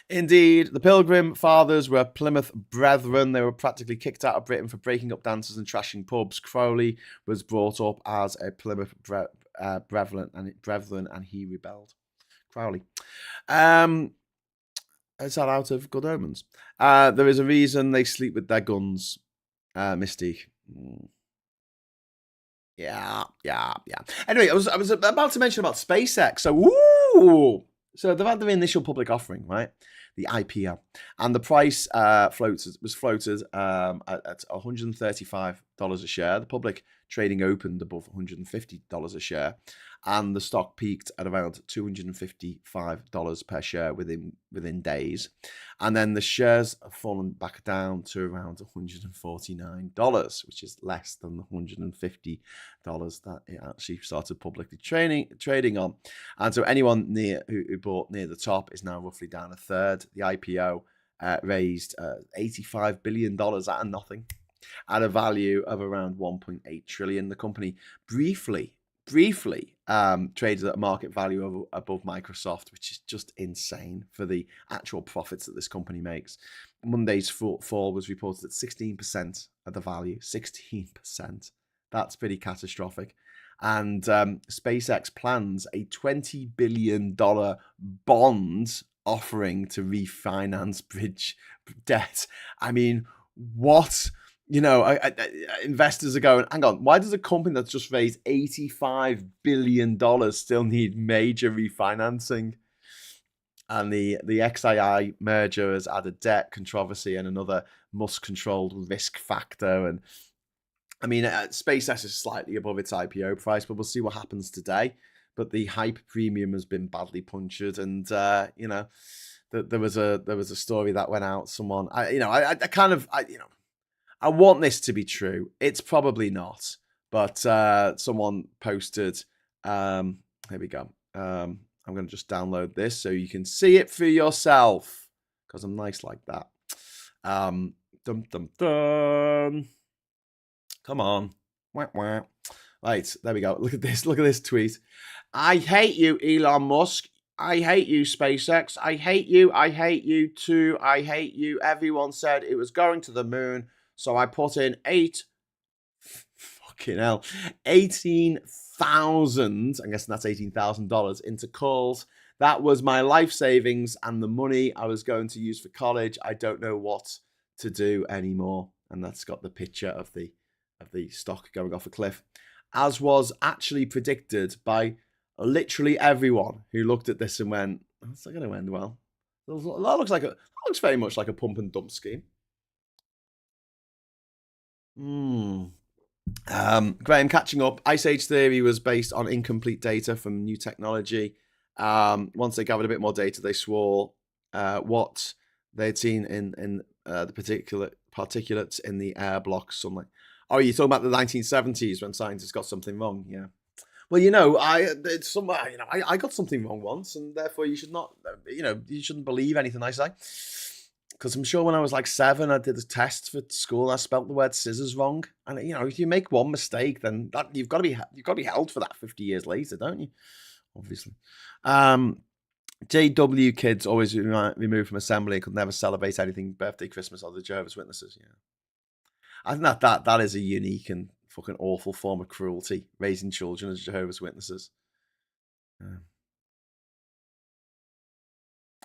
Indeed, the Pilgrim Fathers were Plymouth Brethren. They were practically kicked out of Britain for breaking up dances and trashing pubs. Crowley was brought up as a Plymouth Brethren, and he rebelled. Crowley. Is that out of Good Omens? There is a reason they sleep with their guns. Mystique. Yeah. Anyway, I was about to mention about SpaceX. So they've had their initial public offering, right? The IPO, and the price was floated at $135 a share. The public trading opened above $150 a share, and the stock peaked at around $255 per share within days, and then the shares have fallen back down to around $149, which is less than the $150 that it actually started publicly trading on. And so anyone who bought near the top is now roughly down a third. The IPO raised $85 billion out of nothing, at a value of around $1.8 trillion. The company briefly traded at a market value above Microsoft, which is just insane for the actual profits that this company makes. Monday's fall was reported at 16% of the value. 16%. That's pretty catastrophic. And SpaceX plans a $20 billion bond offering to refinance bridge debt. I mean, what? Investors are going, hang on, why does a company that's just raised $85 billion still need major refinancing? And the XAI merger has added debt controversy and another Musk-controlled risk factor. And I mean, SpaceX is slightly above its IPO price, but we'll see what happens today. But the hype premium has been badly punctured, and there was a story that went out. Someone, I want this to be true. It's probably not, but someone posted. Here we go. I'm going to just download this so you can see it for yourself, because I'm nice like that. Dum dum dum. Come on. Wah, wah. Right, there we go. Look at this tweet. I hate you, Elon Musk. I hate you, SpaceX. I hate you too. I hate you. Everyone said it was going to the moon, so I put in 18,000, I'm guessing that's $18,000, into calls. That was my life savings and the money I was going to use for college. I don't know what to do anymore. And that's got the picture of the stock going off a cliff, as was actually predicted by literally everyone who looked at this and went, "That's not going to end well." That looks very much like a pump and dump scheme. Graham, catching up. Ice Age theory was based on incomplete data from new technology. Once they gathered a bit more data, they swore what they'd seen in the particulates in the air blocks sunlight. Oh, you're talking about the 1970s when scientists got something wrong? Yeah. Well, I got something wrong once, and therefore you should not, you shouldn't believe anything I say. Because I'm sure when I was like 7, I did a test for school and I spelt the word scissors wrong. And if you make one mistake, then you've got to be held for that 50 years later, don't you? Obviously. JW kids always removed from assembly and could never celebrate anything, birthday, Christmas, or the Jehovah's Witnesses. Yeah. I think that is a unique and fucking awful form of cruelty, raising children as Jehovah's Witnesses. Yeah.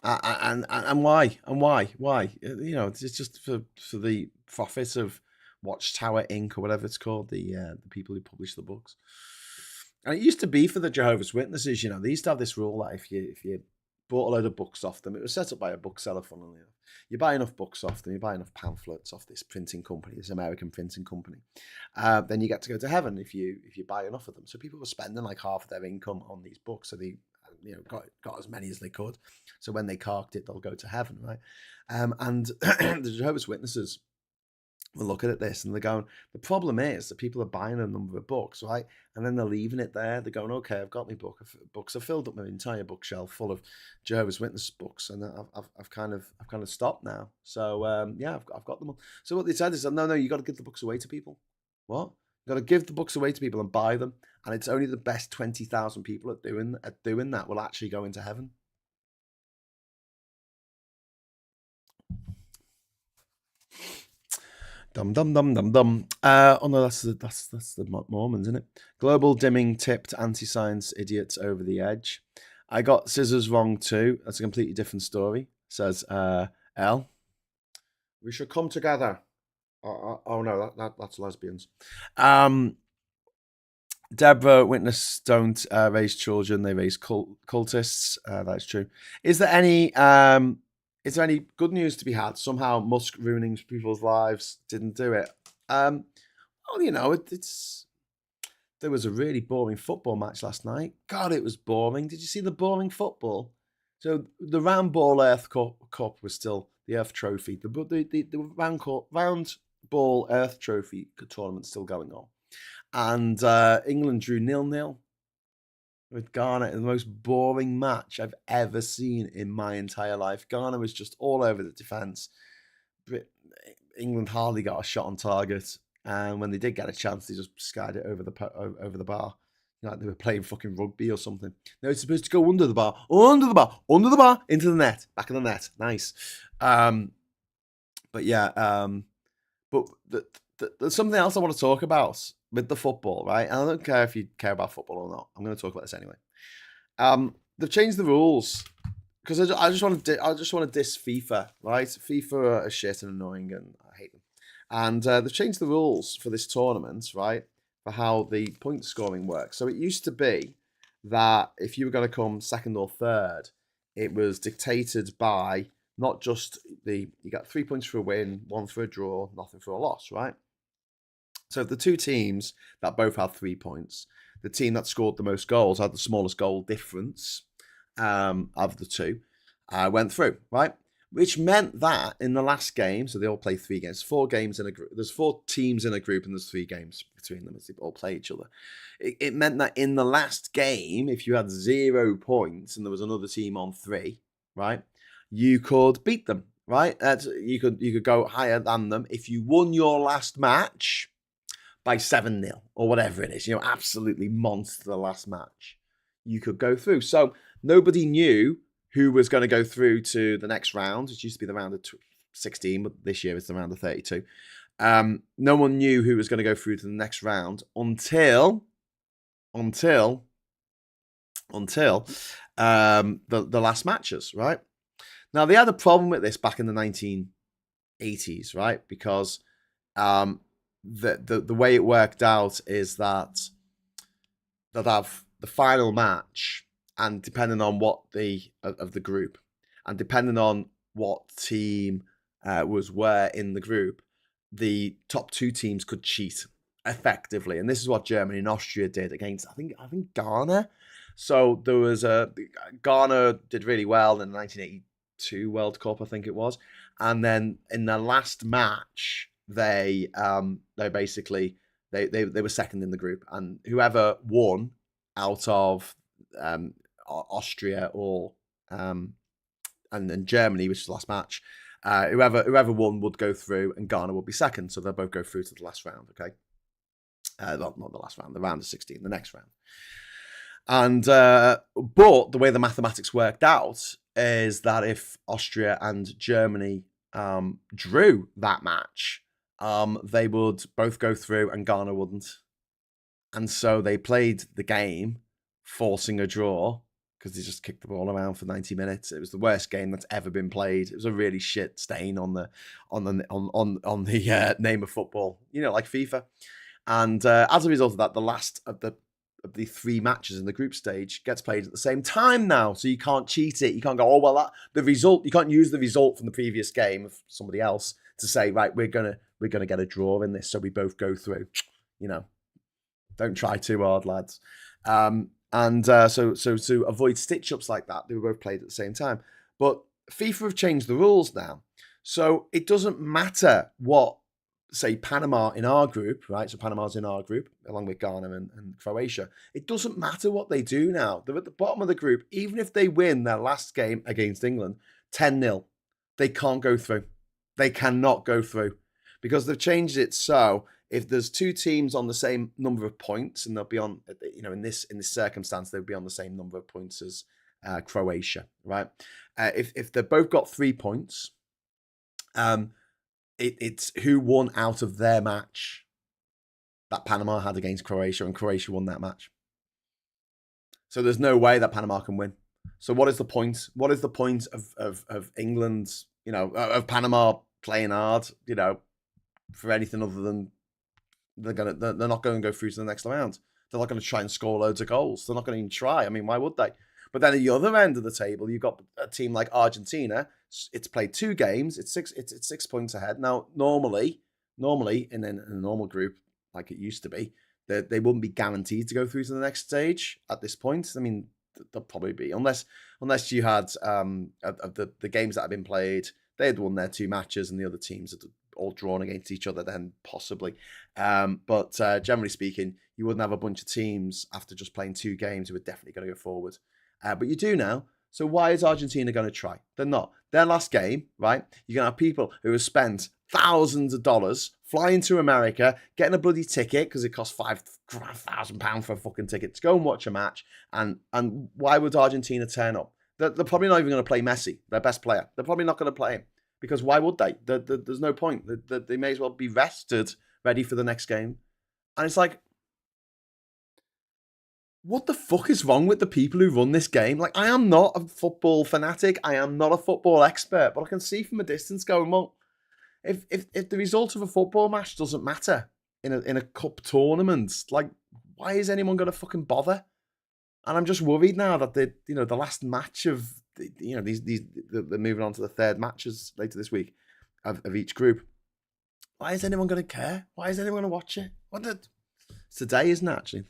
And why? It's just for the profit of Watchtower Inc. or whatever it's called, the people who publish the books. And it used to be for the Jehovah's Witnesses, they used to have this rule that if you bought a load of books off them, it was set up by a bookseller, funnily enough. You buy enough books off them, you buy enough pamphlets off this printing company, this American printing company, then you get to go to heaven if you buy enough of them. So people were spending like half of their income on these books, so they got as many as they could. So when they carked it, they'll go to heaven, right? And the Jehovah's Witnesses were looking at this and they're going, the problem is that people are buying a number of books, right? And then they're leaving it there. They're going, okay, I've got my books. I've filled up my entire bookshelf full of Jehovah's Witness books, and I've kind of stopped now. So I've got them all. So what they said is, no, you got to give the books away to people. What? You got to give the books away to people and buy them, and it's only the best 20,000 people at doing that will actually go into heaven. Dum dum dum dum dum. Oh no, that's the Mormons, isn't it? Global dimming tipped anti-science idiots over the edge. I got scissors wrong too. That's a completely different story. Says L. We should come together. Oh no, that's lesbians. Deborah, witness don't raise children; they raise cultists. That's true. Is there any good news to be had? Somehow Musk ruining people's lives didn't do it. Well, there was a really boring football match last night. God, it was boring. Did you see the boring football? So the round ball Earth Cup was still the Earth Trophy. The round ball Earth Trophy tournament's still going on. And England drew 0-0 with Ghana in the most boring match I've ever seen in my entire life. Ghana was just all over the defence. England hardly got a shot on target, and when they did get a chance, they just skied it over the bar. Like they were playing fucking rugby or something. No, it's supposed to go under the bar, into the net, back of the net. Nice. But yeah, but there's something else I want to talk about with the football, right? And I don't care if you care about football or not. I'm going to talk about this anyway. They've changed the rules because I just want to diss FIFA, right? FIFA are shit and annoying, and I hate them. And they've changed the rules for this tournament, right? For how the point scoring works. So it used to be that if you were going to come second or third, it was dictated by not just you got 3 points for a win, 1 for a draw, nothing for a loss, right? So the two teams that both had 3 points, the team that scored the most goals had the smallest goal difference of the two, went through, right? Which meant that in the last game, so they all play 3 games, 4 games in a group. There's 4 teams in a group and there's 3 games between them as they all play each other. It meant that in the last game, if you had 0 points and there was another team on 3, right, you could beat them, right? You could go higher than them if you won your last match by 7-0 or whatever it is, absolutely monster the last match. You could go through. So nobody knew who was going to go through to the next round, which used to be the round of 16, but this year it's the round of 32. No one knew who was going to go through to the next round until the last matches, right? Now, they had a problem with this back in the 1980s, right? Because the way it worked out is that they'd have the final match, and depending on what of the group, and depending on what team was where in the group, the top 2 teams could cheat effectively. And this is what Germany and Austria did against, I think Ghana. So there was Ghana did really well in the 1982 World Cup, I think it was. And then in the last match, they basically they were second in the group, and whoever won out of Austria or and Germany, which was the last match, whoever won would go through, and Ghana would be second, so they'll both go through to the last round. Okay, not the last round, the round of 16, the next round. And but the way the mathematics worked out is that if Austria and Germany drew that match, they would both go through and Ghana wouldn't. And so they played the game, forcing a draw, because they just kicked the ball around for 90 minutes. It was the worst game that's ever been played. It was a really shit stain on the name of football, like FIFA. And as a result of that, the last of the 3 matches in the group stage gets played at the same time now. So you can't cheat it. You can't go, the result. You can't use the result from the previous game of somebody else to say, right, we're gonna get a draw in this, so we both go through. Don't try too hard, lads. So to avoid stitch-ups like that, they were both played at the same time. But FIFA have changed the rules now. So it doesn't matter what, say, Panama in our group, right? So Panama's in our group, along with Ghana and Croatia. It doesn't matter what they do now. They're at the bottom of the group. Even if they win their last game against England, 10-0, they can't go through. They cannot go through. Because they've changed it so if there's 2 teams on the same number of points, and they'll be on, in this circumstance, they'll be on the same number of points as Croatia, right? If they've both got 3 points, it's who won out of their match that Panama had against Croatia, and Croatia won that match. So there's no way that Panama can win. So what is the point? What is the point of England, of Panama playing hard, for anything other than they're not going to go through to the next round. They're not going to try and score loads of goals. They're not going to even try. I mean, why would they? But then at the other end of the table, you've got a team like Argentina. It's played 2 games. It's 6 points ahead. Now, normally in a normal group, like it used to be, they wouldn't be guaranteed to go through to the next stage at this point. I mean, they'll probably be, unless you had of the games that have been played, they had won their 2 matches and the other teams had all drawn against each other, then possibly. But generally speaking, you wouldn't have a bunch of teams after just playing 2 games who are definitely going to go forward. But you do now. So why is Argentina going to try? They're not. Their last game, right? You're going to have people who have spent thousands of dollars flying to America, getting a bloody ticket because it costs £5,000 for a fucking ticket to go and watch a match. And why would Argentina turn up? They're probably not even going to play Messi, their best player. They're probably not going to play him. Because why would they? There's no point. They may as well be rested, ready for the next game. And it's like, what the fuck is wrong with the people who run this game? Like, I am not a football fanatic. I am not a football expert. But I can see from a distance going, well, if the result of a football match doesn't matter in a cup tournament, like, why is anyone going to fucking bother? And I'm just worried now that the last match of they're moving on to the 3rd matches later this week of each group. Why is anyone going to care? Why is anyone going to watch it? It's today, isn't it, actually?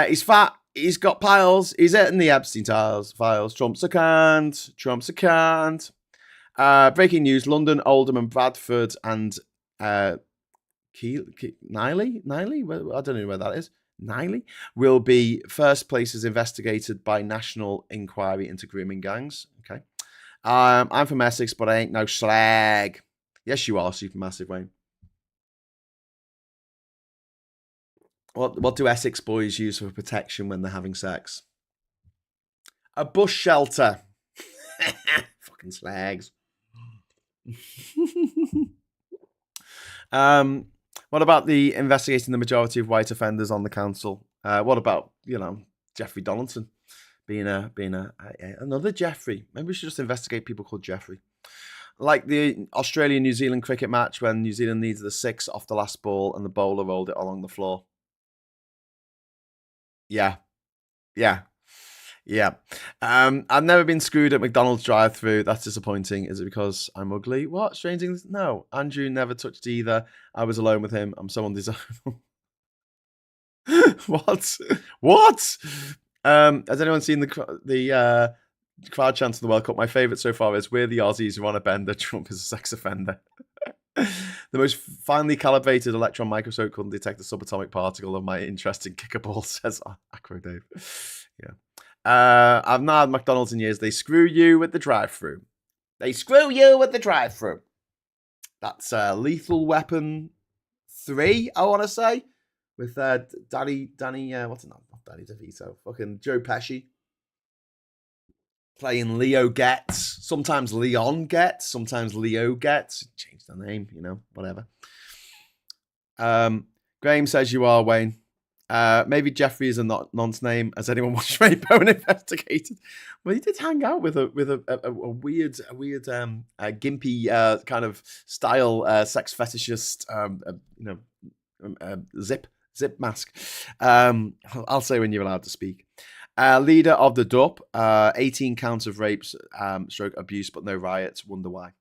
He's fat. He's got piles. He's eating the Epstein files. Trump's a cunt. Breaking news: London, Oldham, and Bradford, and Niley. I don't know where that is. Niley will be first places investigated by National Inquiry into Grooming Gangs. Okay. I'm from Essex, but I ain't no slag. Yes, you are, Supermassive Wayne. What do Essex boys use for protection when they're having sex? A bush shelter. Fucking slags. What about the investigating the majority of white offenders on the council? What about, Jeffrey Donaldson being another Jeffrey? Maybe we should just investigate people called Jeffrey. Like the Australia-New Zealand cricket match when New Zealand needed a 6 off the last ball and the bowler rolled it along the floor. Yeah. I've never been screwed at McDonald's drive-thru. That's disappointing. Is it because I'm ugly? What? Strange things? No. Andrew never touched either. I was alone with him. I'm so undesirable. What? Has anyone seen the crowd chant of the World Cup? My favourite so far is "We're the Aussies who are on a bender. Trump is a sex offender." The most finely calibrated electron microscope couldn't detect a subatomic particle of my interest in kickerball, says Acro Dave. Yeah. I've not had McDonald's in years. They screw you with the drive-thru. That's Lethal Weapon 3, I want to say. With Danny, what's it not Danny DeVito. Fucking Joe Pesci. Playing Leo Getz. Sometimes Leon Getz. Sometimes Leo Getz. Change the name, whatever. Graham says you are, Wayne. Maybe Jeffrey is a nonce name. Has anyone watched Rainbow and investigated? Well, he did hang out with a weird gimpy kind of style sex fetishist, zip mask. I'll say when you're allowed to speak. Leader of the DUP, 18 counts of rapes, stroke abuse, but no riots. Wonder why.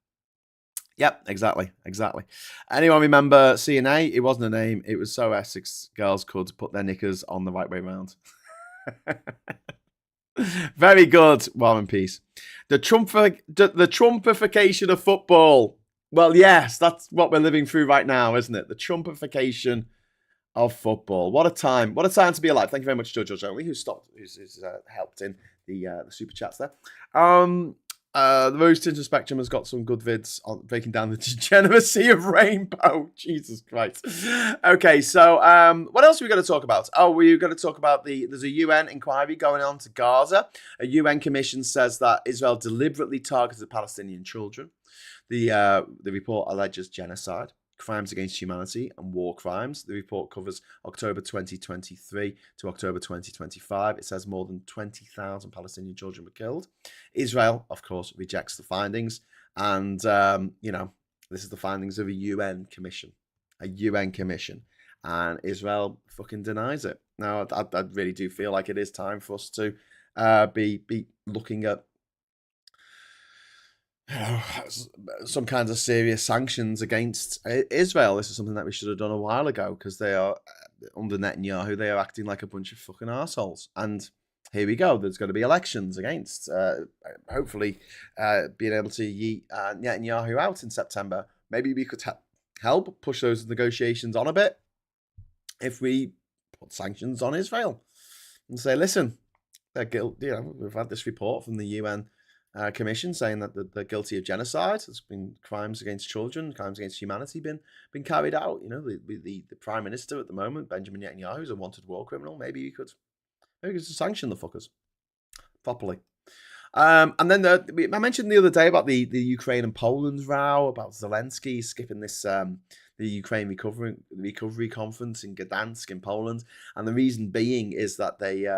Yep, exactly. Anyone remember CNA? It wasn't a name. It was so Essex girls could put their knickers on the right way round. Very good. War and peace. The Trumpification of football. Well, yes, that's what we're living through right now, isn't it? The Trumpification of football. What a time! What a time to be alive. Thank you very much, Judge Only, who's helped in the super chats there. The Rose Tinted Spectrum has got some good vids on breaking down the degeneracy of Rainbow. Jesus Christ. Okay, so what else are we going to talk about? Oh, we're going to talk about there's a UN inquiry going on to Gaza. A UN commission says that Israel deliberately targeted Palestinian children. The report alleges genocide, crimes against humanity, and war crimes. The report covers October 2023 to October 2025. It says more than 20,000 Palestinian children were killed. Israel, of course, rejects the findings. And, this is the findings of a UN commission. And Israel fucking denies it. Now, I really do feel like it is time for us to be looking at some kinds of serious sanctions against Israel. This is something that we should have done a while ago, because they are, under Netanyahu, they are acting like a bunch of fucking arseholes. And here we go. There's going to be elections against, hopefully, being able to yeet Netanyahu out in September. Maybe we could help push those negotiations on a bit if we put sanctions on Israel and say, listen, they're guilty. We've had this report from the UN commission saying that they're guilty of genocide. There's been crimes against children, crimes against humanity been carried out. The prime minister at the moment, Benjamin Netanyahu, is a wanted war criminal. Maybe we could sanction the fuckers properly. And then I mentioned the other day about the Ukraine and Poland row, about Zelensky skipping this the Ukraine recovery conference in Gdansk in Poland, and the reason being is that they've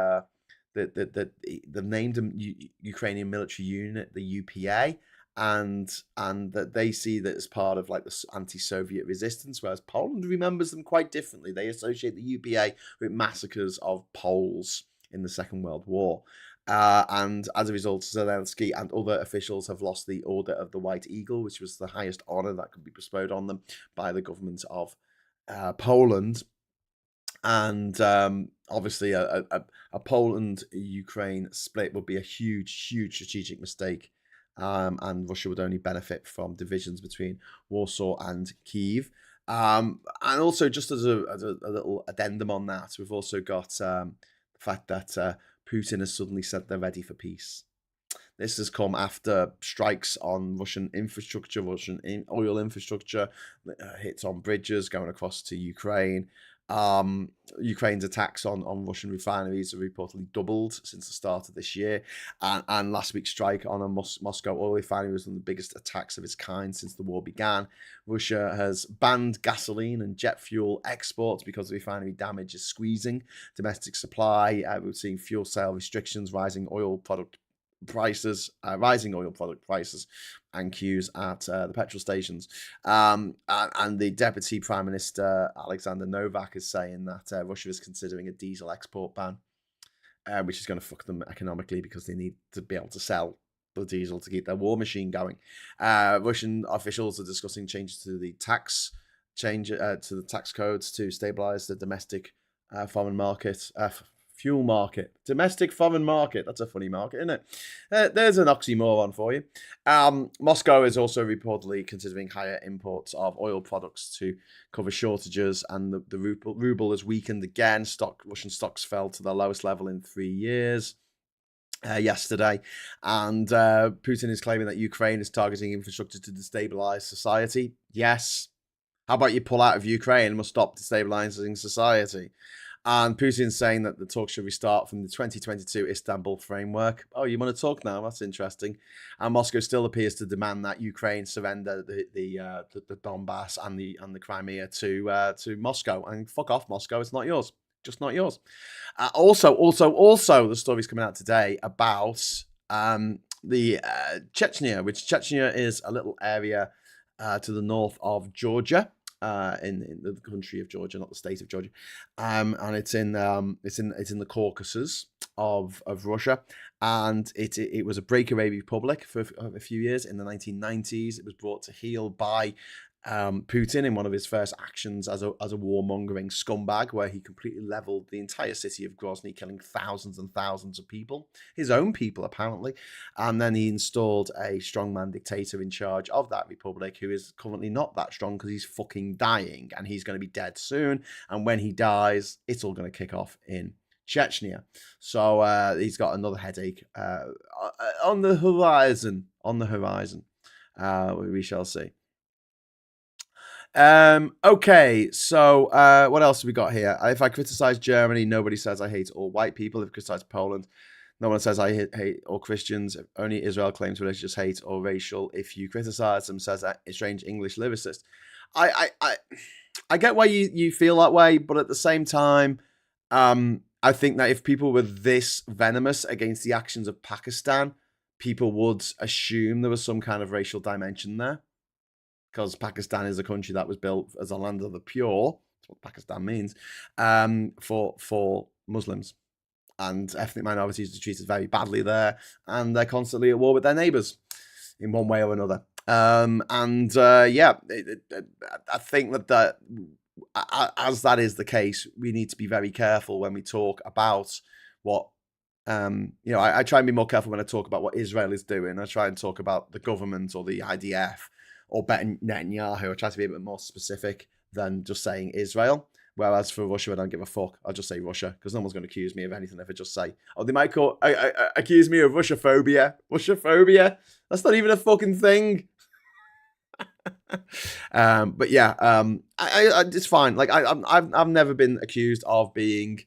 named a Ukrainian military unit, the UPA, and that they see that as part of like the anti-Soviet resistance, whereas Poland remembers them quite differently. They associate the UPA with massacres of Poles in the Second World War. And as a result, Zelensky and other officials have lost the Order of the White Eagle, which was the highest honor that could be bestowed on them by the government of Poland. And obviously, a Poland-Ukraine split would be a huge strategic mistake, and Russia would only benefit from divisions between Warsaw and Kyiv. And also, just as a little addendum on that, we've also got the fact that Putin has suddenly said they're ready for peace. This has come after strikes on Russian infrastructure, oil infrastructure, hits on bridges going across to Ukraine. Ukraine's attacks on Russian refineries have reportedly doubled since the start of this year. And last week's strike on a Moscow oil refinery was one of the biggest attacks of its kind since the war began. Russia has banned gasoline and jet fuel exports because the refinery damage is squeezing domestic supply. We're seeing fuel sale restrictions, rising oil product prices, and queues at the petrol stations. And the Deputy Prime Minister, Alexander Novak, is saying that Russia is considering a diesel export ban, which is going to fuck them economically because they need to be able to sell the diesel to keep their war machine going. Russian officials are discussing changes to the tax codes to stabilize the domestic foreign market. Fuel market, domestic foreign market. That's a funny market, isn't it? There's an oxymoron for you. Moscow is also reportedly considering higher imports of oil products to cover shortages, and the ruble has weakened again. Russian stocks fell to their lowest level in 3 years yesterday, and Putin is claiming that Ukraine is targeting infrastructure to destabilize society. Yes. How about you pull out of Ukraine and must stop destabilizing society? And Putin's saying that the talks should restart from the 2022 Istanbul framework. Oh, you want to talk now? That's interesting. And Moscow still appears to demand that Ukraine surrender the Donbass and the Crimea to Moscow. And fuck off, Moscow. It's not yours. just not yours. Also, the story's coming out today about the Chechnya, which Chechnya is a little area to the north of Georgia, in the country of Georgia, not the state of Georgia, and it's in the Caucasus of Russia, and it was a breakaway republic for a few years in the 1990s. It was brought to heel by Putin in one of his first actions as a warmongering scumbag, where he completely leveled the entire city of Grozny, killing thousands and thousands of people, his own people apparently, and then he installed a strongman dictator in charge of that republic, who is currently not that strong because he's fucking dying, and he's going to be dead soon, and when he dies, it's all going to kick off in Chechnya. So he's got another headache on the horizon. We shall see. Okay, so what else have we got here? If I criticize Germany, nobody says I hate all white people. If I criticize Poland, no one says I hate all Christians. Only Israel claims religious hate or racial. If you criticize them, says a strange English lyricist. I get why you feel that way, but at the same time, I think that if people were this venomous against the actions of Pakistan, people would assume there was some kind of racial dimension there. Because Pakistan is a country that was built as a land of the pure, that's what Pakistan means, for Muslims. And ethnic minorities are treated very badly there, and they're constantly at war with their neighbours in one way or another. I think that as that is the case, we need to be very careful when we talk about what, I try and be more careful when I talk about what Israel is doing. I try and talk about the government or the IDF, or better Netanyahu. I try to be a bit more specific than just saying Israel. Whereas for Russia, I don't give a fuck. I'll just say Russia, because no one's going to accuse me of anything if I just say, they might accuse me of Russophobia. Russophobia? That's not even a fucking thing. It's fine. Like I've never been accused of being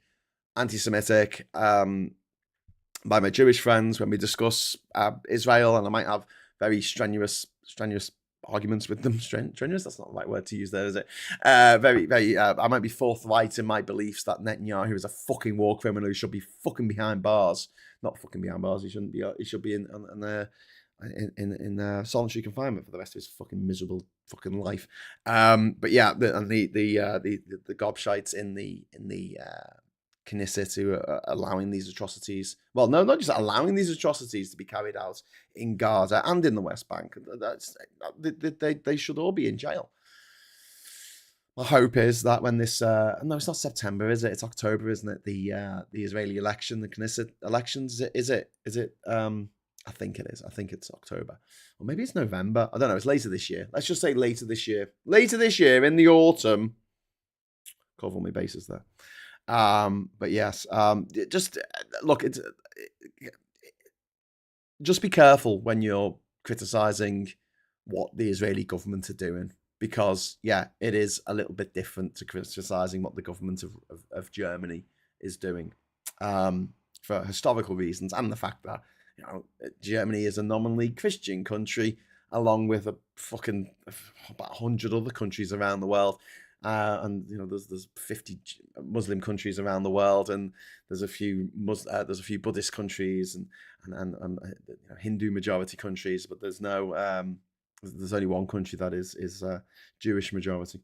anti-Semitic by my Jewish friends when we discuss Israel, and I might have very strenuous arguments with them. Strenuous, that's not the right word to use there, is it? I might be forthright in my beliefs that Netanyahu is a fucking war criminal who should be fucking behind bars. Not fucking behind bars. He shouldn't be. He should be in solitary confinement for the rest of his fucking miserable fucking life. The gobshites in the Knesset who are allowing these atrocities. Well, no, not just allowing these atrocities to be carried out in Gaza and in the West Bank. They should all be in jail. My hope is that when this, no, it's not September, is it? It's October, isn't it? The Israeli election, the Knesset elections. Is it? I think it is. I think it's October, or maybe it's November. I don't know. It's later this year. Let's just say later this year. Later this year in the autumn. Cover my bases there. But yes, just look, just be careful when you're criticizing what the Israeli government are doing, because it is a little bit different to criticizing what the government of Germany is doing, for historical reasons, and the fact that Germany is a nominally Christian country, along with about 100 other countries around the world. And there's 50 Muslim countries around the world, and there's a few Buddhist countries and Hindu majority countries, but there's only one country that is Jewish majority.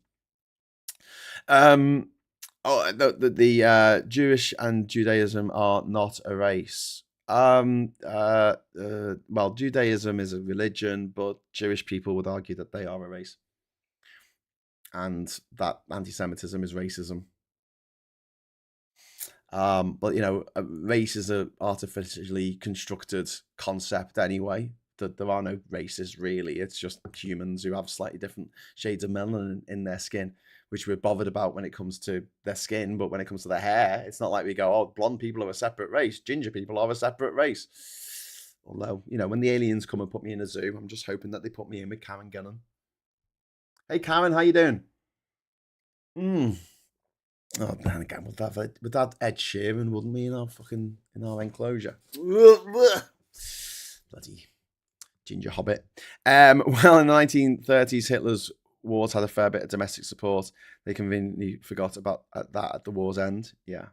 The Jewish and Judaism are not a race. Well, Judaism is a religion, but Jewish people would argue that they are a race, and that anti-Semitism is racism. But race is an artificially constructed concept anyway. That there are no races really. It's just humans who have slightly different shades of melanin in their skin, which we're bothered about when it comes to their skin. But when it comes to their hair, it's not like we go, "Oh, blonde people are a separate race. Ginger people are a separate race." Although, when the aliens come and put me in a zoo, I'm just hoping that they put me in with Karen Gunnan. Hey, Karen, how you doing? Oh, man, again, would that Ed Sheeran, wouldn't we, in our enclosure? Bloody ginger hobbit. Well, in the 1930s, Hitler's wars had a fair bit of domestic support. They conveniently forgot about that at the war's end. Yeah.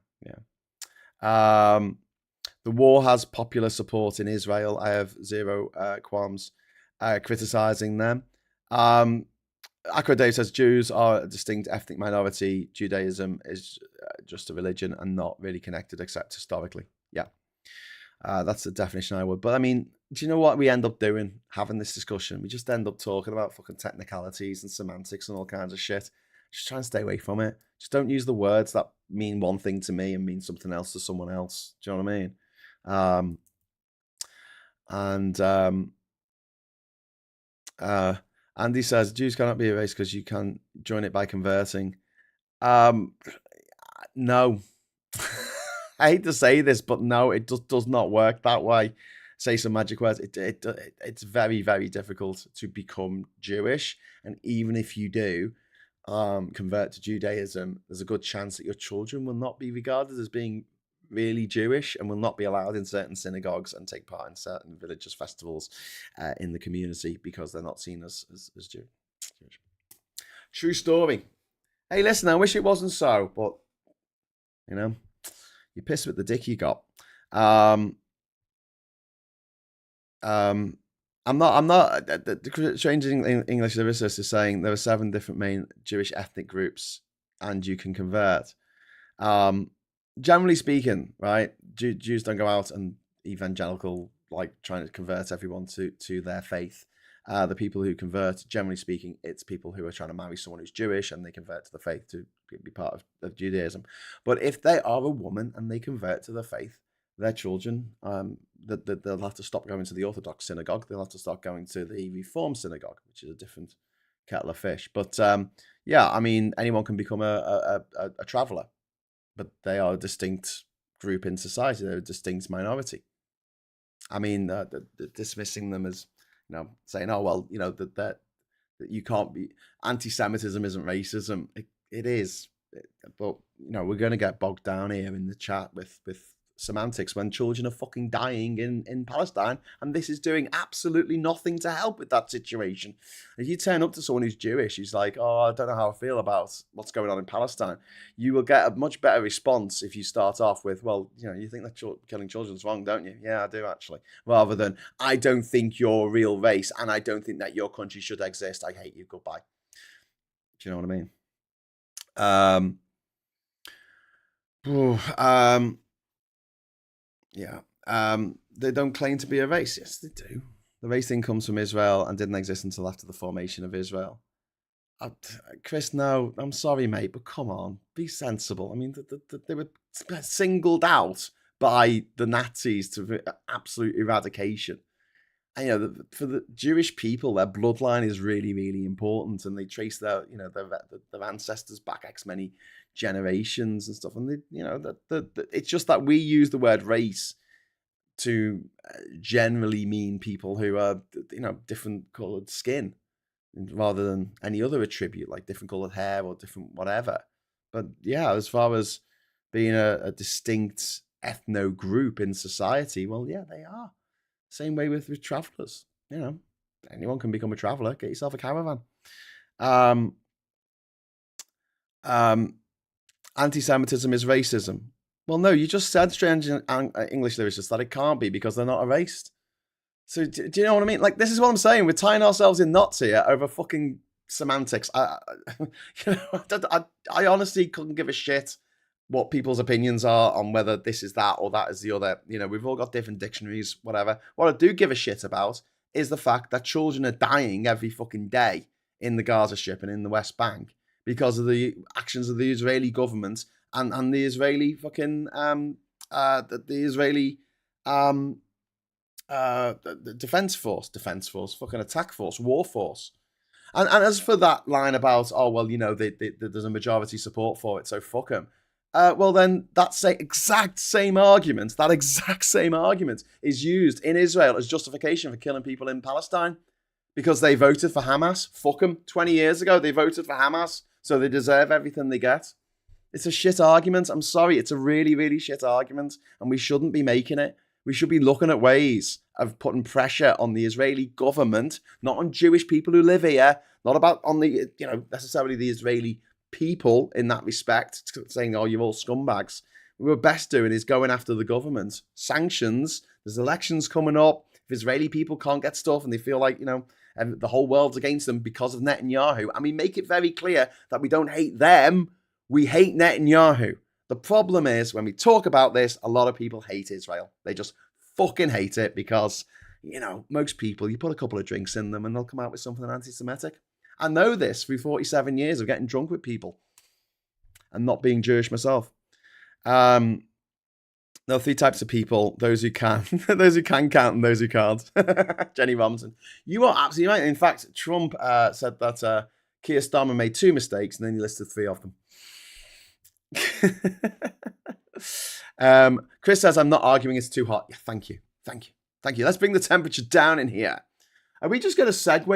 The war has popular support in Israel. I have zero qualms criticizing them. Akra Dave says Jews are a distinct ethnic minority. Judaism is just a religion and not really connected except historically. Yeah, that's the definition I would. But I mean, do you know what we end up doing? Having this discussion, we just end up talking about fucking technicalities and semantics and all kinds of shit. Just try and stay away from it. Just don't use the words that mean one thing to me and mean something else to someone else. Do you know what I mean? Andy says Jews cannot be erased because you can join it by converting. No. I hate to say this, but no, it just does not work that way. Say some magic words. It's very, very difficult to become Jewish. And even if you do convert to Judaism, there's a good chance that your children will not be regarded as being really Jewish and will not be allowed in certain synagogues and take part in certain religious festivals in the community because they're not seen as Jewish. True story. Hey, listen, I wish it wasn't so, but you know, you're pissed with the dick you got. I'm not. The Strange English Lyricist is saying there are 7 different main Jewish ethnic groups, and you can convert. Generally speaking, right, Jews don't go out and evangelical, like trying to convert everyone to their faith. The people who convert, generally speaking, it's people who are trying to marry someone who's Jewish and they convert to the faith to be part of Judaism. But if they are a woman and they convert to the faith, their children, they'll have to stop going to the Orthodox synagogue. They'll have to start going to the Reform synagogue, which is a different kettle of fish. But yeah, I mean, anyone can become a traveller. But they are a distinct group in society. They're a distinct minority. I mean, dismissing them as, saying, oh, well, that you can't be, anti-Semitism isn't racism. It is. But, we're going to get bogged down here in the chat with semantics when children are fucking dying in Palestine, and this is doing absolutely nothing to help with that situation. If you turn up to someone who's Jewish, who's like, oh, I don't know how I feel about what's going on in Palestine, you will get a much better response if you start off with, well, you think that killing children's wrong, don't you? Yeah, I do actually. Rather than, I don't think you're a real race, and I don't think that your country should exist. I hate you. Goodbye. Do you know what I mean? Yeah. They don't claim to be a race. Yes, they do. The race thing comes from Israel and didn't exist until after the formation of Israel. Chris, no, I'm sorry, mate, but come on, be sensible. I mean, they were singled out by the Nazis to absolute eradication. And, for the Jewish people, their bloodline is really, really important, and they trace their ancestors back X many generations and stuff. And it's just that we use the word race to generally mean people who are, different coloured skin, rather than any other attribute like different coloured hair or different whatever. But yeah, as far as being a distinct ethno group in society, well, yeah, they are. Same way with travellers. Anyone can become a traveller. Get yourself a caravan. Anti-Semitism is racism. Well, no, you just said, Strange English Lyricist, that it can't be because they're not erased. So do you know what I mean? Like, this is what I'm saying. We're tying ourselves in knots here over fucking semantics. I honestly couldn't give a shit what people's opinions are on whether this is that or that is the other. We've all got different dictionaries, whatever. What I do give a shit about is the fact that children are dying every fucking day in the Gaza Strip and in the West Bank because of the actions of the Israeli government and the Israeli fucking the Israeli the defense force, fucking attack force, war force. And as for that line about, oh well, there's a majority support for it, so fuck them. Well, then that exact same argument is used in Israel as justification for killing people in Palestine because they voted for Hamas. Fuck them. 20 years ago, they voted for Hamas, so they deserve everything they get. It's a shit argument. I'm sorry. It's a really, really shit argument, and we shouldn't be making it. We should be looking at ways of putting pressure on the Israeli government, not on Jewish people who live here, Not about on the, necessarily the Israeli people in that respect, saying, oh, you're all scumbags. What we're best doing is going after the government. Sanctions, there's elections coming up. If Israeli people can't get stuff and they feel like, the whole world's against them because of Netanyahu, and we make it very clear that we don't hate them, we hate Netanyahu. The problem is, when we talk about this, a lot of people hate Israel. They just fucking hate it because, most people, you put a couple of drinks in them and they'll come out with something anti-Semitic. I know this through 47 years of getting drunk with people and not being Jewish myself. There are three types of people: those who can, those who can count, and those who can't. Jenny Robinson, you are absolutely right. In fact, Trump said that Keir Starmer made 2 mistakes, and then he listed 3 of them. Chris says, I'm not arguing it's too hot. Yeah, thank you. Let's bring the temperature down in here. Are we just going to segue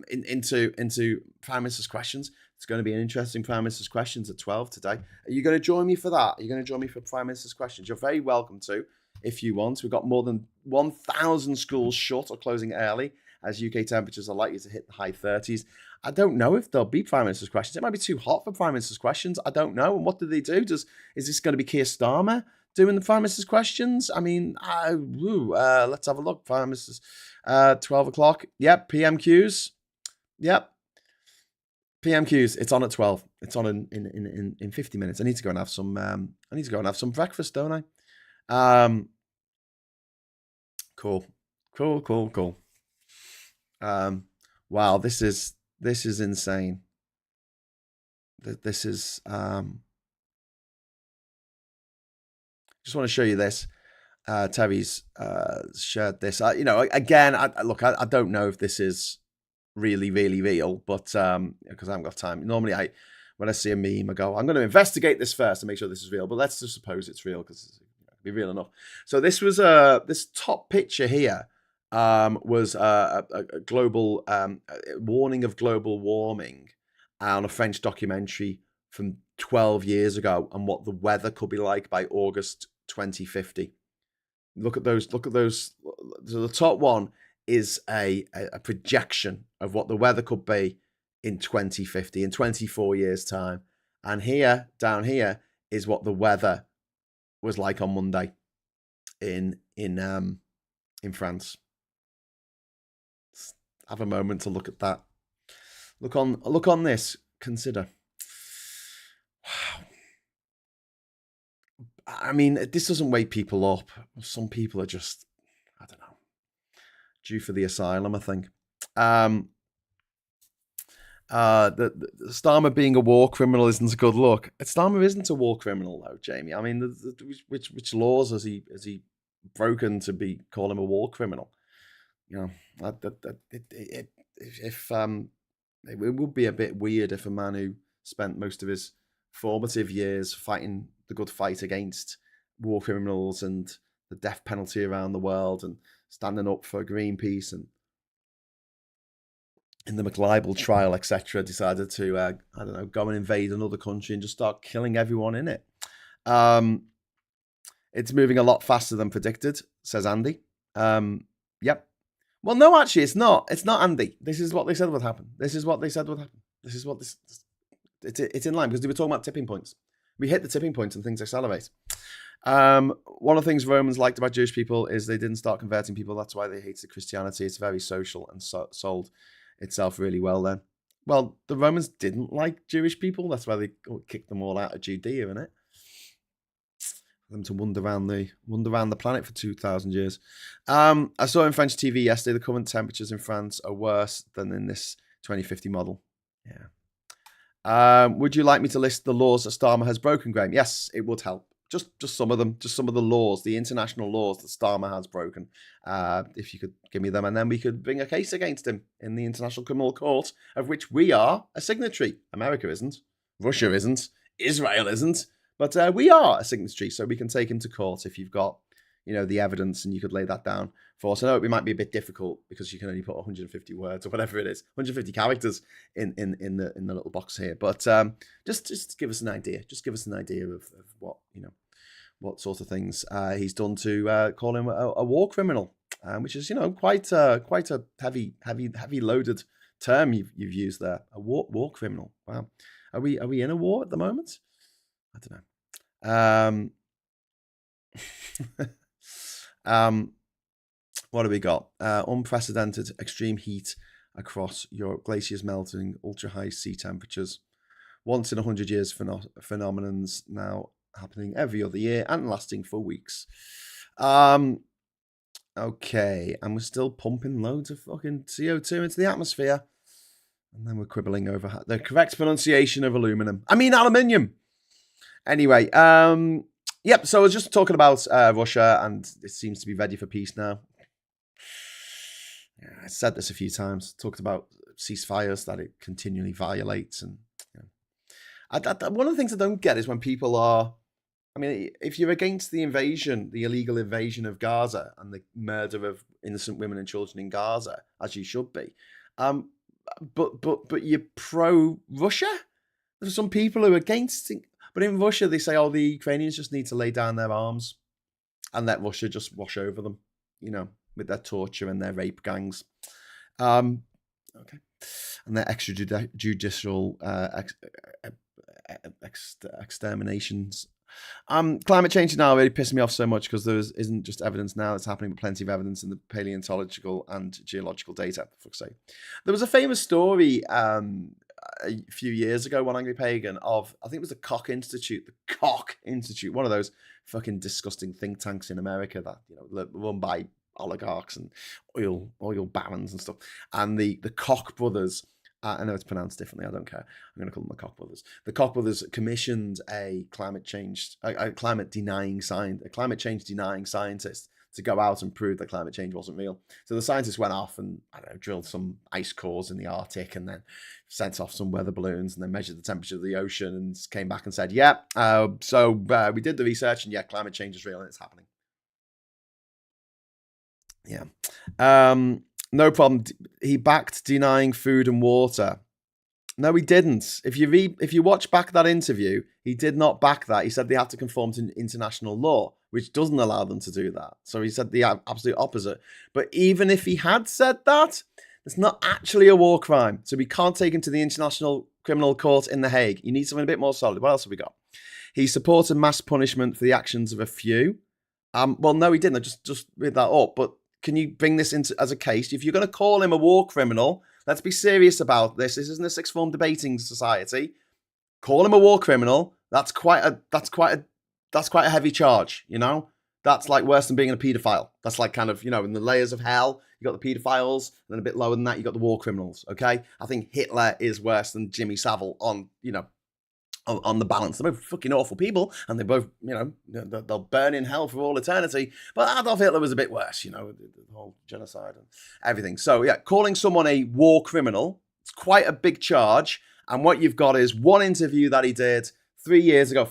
into Prime Minister's questions? It's going to be an interesting Prime Minister's questions at 12 today. Are you going to join me for that? Are you going to join me for Prime Minister's questions? You're very welcome to, if you want. We've got more than 1,000 schools shut or closing early, as UK temperatures are likely to hit the high 30s. I don't know if there'll be Prime Minister's questions. It might be too hot for Prime Minister's questions. I don't know. And what do they do? Is this going to be Keir Starmer doing the Prime Minister's questions? I mean, let's have a look. Prime Minister's 12 o'clock. Yep. PMQs. Yep. PMQs. It's on at 12. It's on in 50 minutes. I need to go and have some. I need to go and have some breakfast, don't I? Cool. Wow. This is insane. This is. Just want to show you this. Terry's shared this. Again, I don't know if this is really, really real, but because I haven't got time. Normally, when I see a meme, I go, I'm going to investigate this first and make sure this is real. But let's just suppose it's real because it's be real enough. So this was this top picture here was a global warning of global warming on a French documentary from 12 years ago and what the weather could be like by August 2050. Look at those. So the top one is a projection of what the weather could be in 2050, in 24 years' time. And here, down here, is what the weather was like on Monday in France. Have a moment to look at that. Look on this. Consider. Wow. I mean, this doesn't wake people up. Some people are just, I don't know, due for the asylum, I think. The Starmer being a war criminal isn't a good look. Starmer isn't a war criminal, though, Jamie. I mean, which laws has he broken to be call him a war criminal? It would be a bit weird if a man who spent most of his formative years fighting the good fight against war criminals and the death penalty around the world and standing up for Greenpeace and in the McLibel trial, etc., decided to, go and invade another country and just start killing everyone in it. It's moving a lot faster than predicted, says Andy. Yep. Well, no, actually, it's not. It's not, Andy. This is what they said would happen. It's in line because they were talking about tipping points. We hit the tipping point and things accelerate. One of the things Romans liked about Jewish people is they didn't start converting people. That's why they hated Christianity. It's very social and sold itself really well then. Well, the Romans didn't like Jewish people. That's why they kicked them all out of Judea, innit? For them to wander around the planet for 2,000 years. I saw in French TV yesterday the current temperatures in France are worse than in this 2050 model. Yeah. Would you like me to list the laws that Starmer has broken, Graham? Yes, it would help. Just some of them, just some of the laws, the international laws that Starmer has broken. If you could give me them, and then we could bring a case against him in the International Criminal Court, of which we are a signatory. America isn't, Russia isn't, Israel isn't, but we are a signatory, so we can take him to court if you've got, the evidence, and you could lay that down for us. I know it might be a bit difficult because you can only put 150 words or whatever it is, 150 characters in the little box here. But just give us an idea. Just give us an idea of what what sort of things he's done to call him a war criminal, which is quite a heavy loaded term you've used there. A war criminal. Wow. Are we in a war at the moment? I don't know. What have we got? Unprecedented extreme heat across Europe. Glaciers melting. Ultra high sea temperatures. Once in 100 years phenomenons now happening every other year and lasting for weeks. Okay, and we're still pumping loads of fucking CO2 into the atmosphere. And then we're quibbling over the correct pronunciation of aluminium. Anyway, yep, so I was just talking about Russia, and it seems to be ready for peace now. Yeah, I said this a few times, talked about ceasefires that it continually violates. And one of the things I don't get is when people are, I mean, if you're against the invasion, the illegal invasion of Gaza and the murder of innocent women and children in Gaza, as you should be, but you're pro-Russia? There's some people who are against it. But in Russia, they say, the Ukrainians just need to lay down their arms and let Russia just wash over them, with their torture and their rape gangs. Okay. And their extrajudicial exterminations. Climate change is now really pissing me off so much because there isn't just evidence now that's happening, but plenty of evidence in the paleontological and geological data, for fuck's sake. There was a famous story a few years ago, one Angry Pagan, of, I think it was the Koch Institute, one of those fucking disgusting think tanks in America that, run by oligarchs and oil barons and stuff. And the Koch brothers, I know it's pronounced differently, I don't care. I'm going to call them the Koch brothers. The Koch brothers commissioned a climate change denying scientist to go out and prove that climate change wasn't real. So the scientists went off and, drilled some ice cores in the Arctic and then sent off some weather balloons and then measured the temperature of the ocean and came back and said, we did the research and climate change is real and it's happening. Yeah. No problem. He backed denying food and water. No, he didn't. If you watch back that interview, he did not back that. He said they have to conform to international law, which doesn't allow them to do that. So he said the absolute opposite. But even if he had said that, it's not actually a war crime. So we can't take him to the International Criminal Court in The Hague. You need something a bit more solid. What else have we got? He supported mass punishment for the actions of a few. Well, no, he didn't. I just read that up. But can you bring this into as a case? If you're going to call him a war criminal, let's be serious about this. This isn't a sixth form debating society. Call him a war criminal. That's quite a heavy charge, That's like worse than being a paedophile. That's like kind of, in the layers of hell, you got the paedophiles, and then a bit lower than that, you got the war criminals, okay? I think Hitler is worse than Jimmy Savile on the balance. They're both fucking awful people, and they both, they'll burn in hell for all eternity. But Adolf Hitler was a bit worse, the whole genocide and everything. So calling someone a war criminal, it's quite a big charge. And what you've got is one interview that he did 4 years ago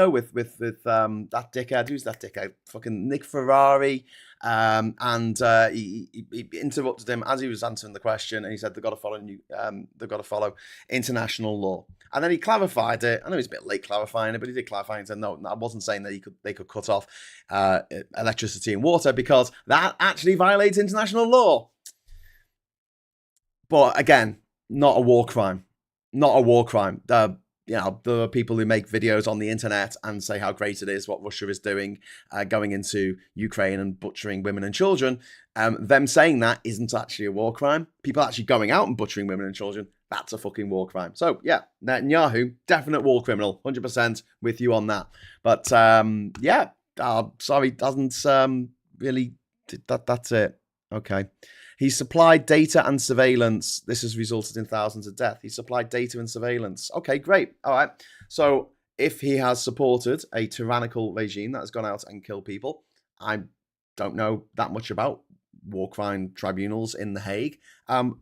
with that dickhead. Who's that dickhead? Fucking Nick Ferrari. He interrupted him as he was answering the question, and he said they've got to follow international law. And then he clarified it. I know he's a bit late clarifying it, but he did clarify and said, no, I wasn't saying that they could cut off electricity and water because that actually violates international law. But again, not a war crime. Not a war crime. There are people who make videos on the internet and say how great it is what Russia is doing, going into Ukraine and butchering women and children. Them saying that isn't actually a war crime. People actually going out and butchering women and children, that's a fucking war crime. So, Netanyahu, definite war criminal, 100% with you on that. But, sorry, doesn't really, that's it. Okay. He supplied data and surveillance. This has resulted in thousands of deaths. He supplied data and surveillance. Okay, great. All right. So if he has supported a tyrannical regime that has gone out and killed people, I don't know that much about war crime tribunals in The Hague.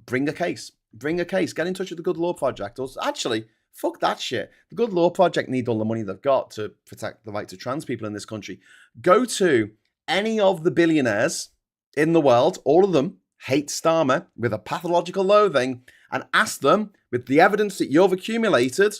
Bring a case. Bring a case. Get in touch with the Good Law Project. Or actually, fuck that shit. The Good Law Project need all the money they've got to protect the right to trans people in this country. Go to any of the billionaires in the world, all of them, hate Starmer with a pathological loathing, and ask them, with the evidence that you've accumulated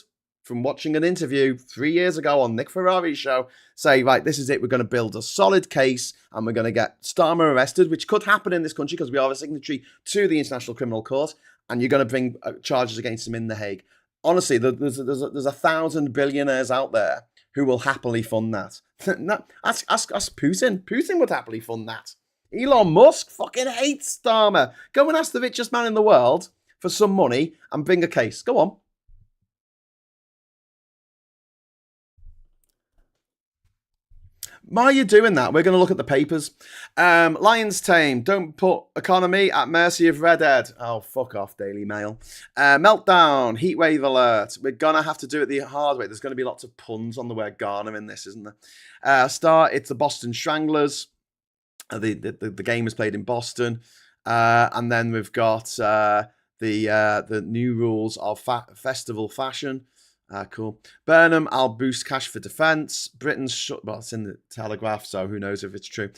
from watching an interview 3 years ago on Nick Ferrari's show, say, right, this is it. We're going to build a solid case and we're going to get Starmer arrested, which could happen in this country because we are a signatory to the International Criminal Court. and you're going to bring charges against him in The Hague. Honestly, there's 1,000 billionaires out there who will happily fund that. ask Putin. Putin would happily fund that. Elon Musk fucking hates Starmer. Go and ask the richest man in the world for some money and bring a case. Go on. While you're doing that, we're going to look at the papers. Lions Tame, don't put economy at mercy of redhead. Oh, fuck off, Daily Mail. Meltdown, heatwave alert. We're going to have to do it the hard way. There's going to be lots of puns on the word Ghana in this, isn't there? Star, it's the Boston Stranglers. The game is played in Boston. And then we've got the new rules of festival fashion. Cool. Burnham, I'll boost cash for defence. Britain's well, it's in the Telegraph, so who knows if it's true.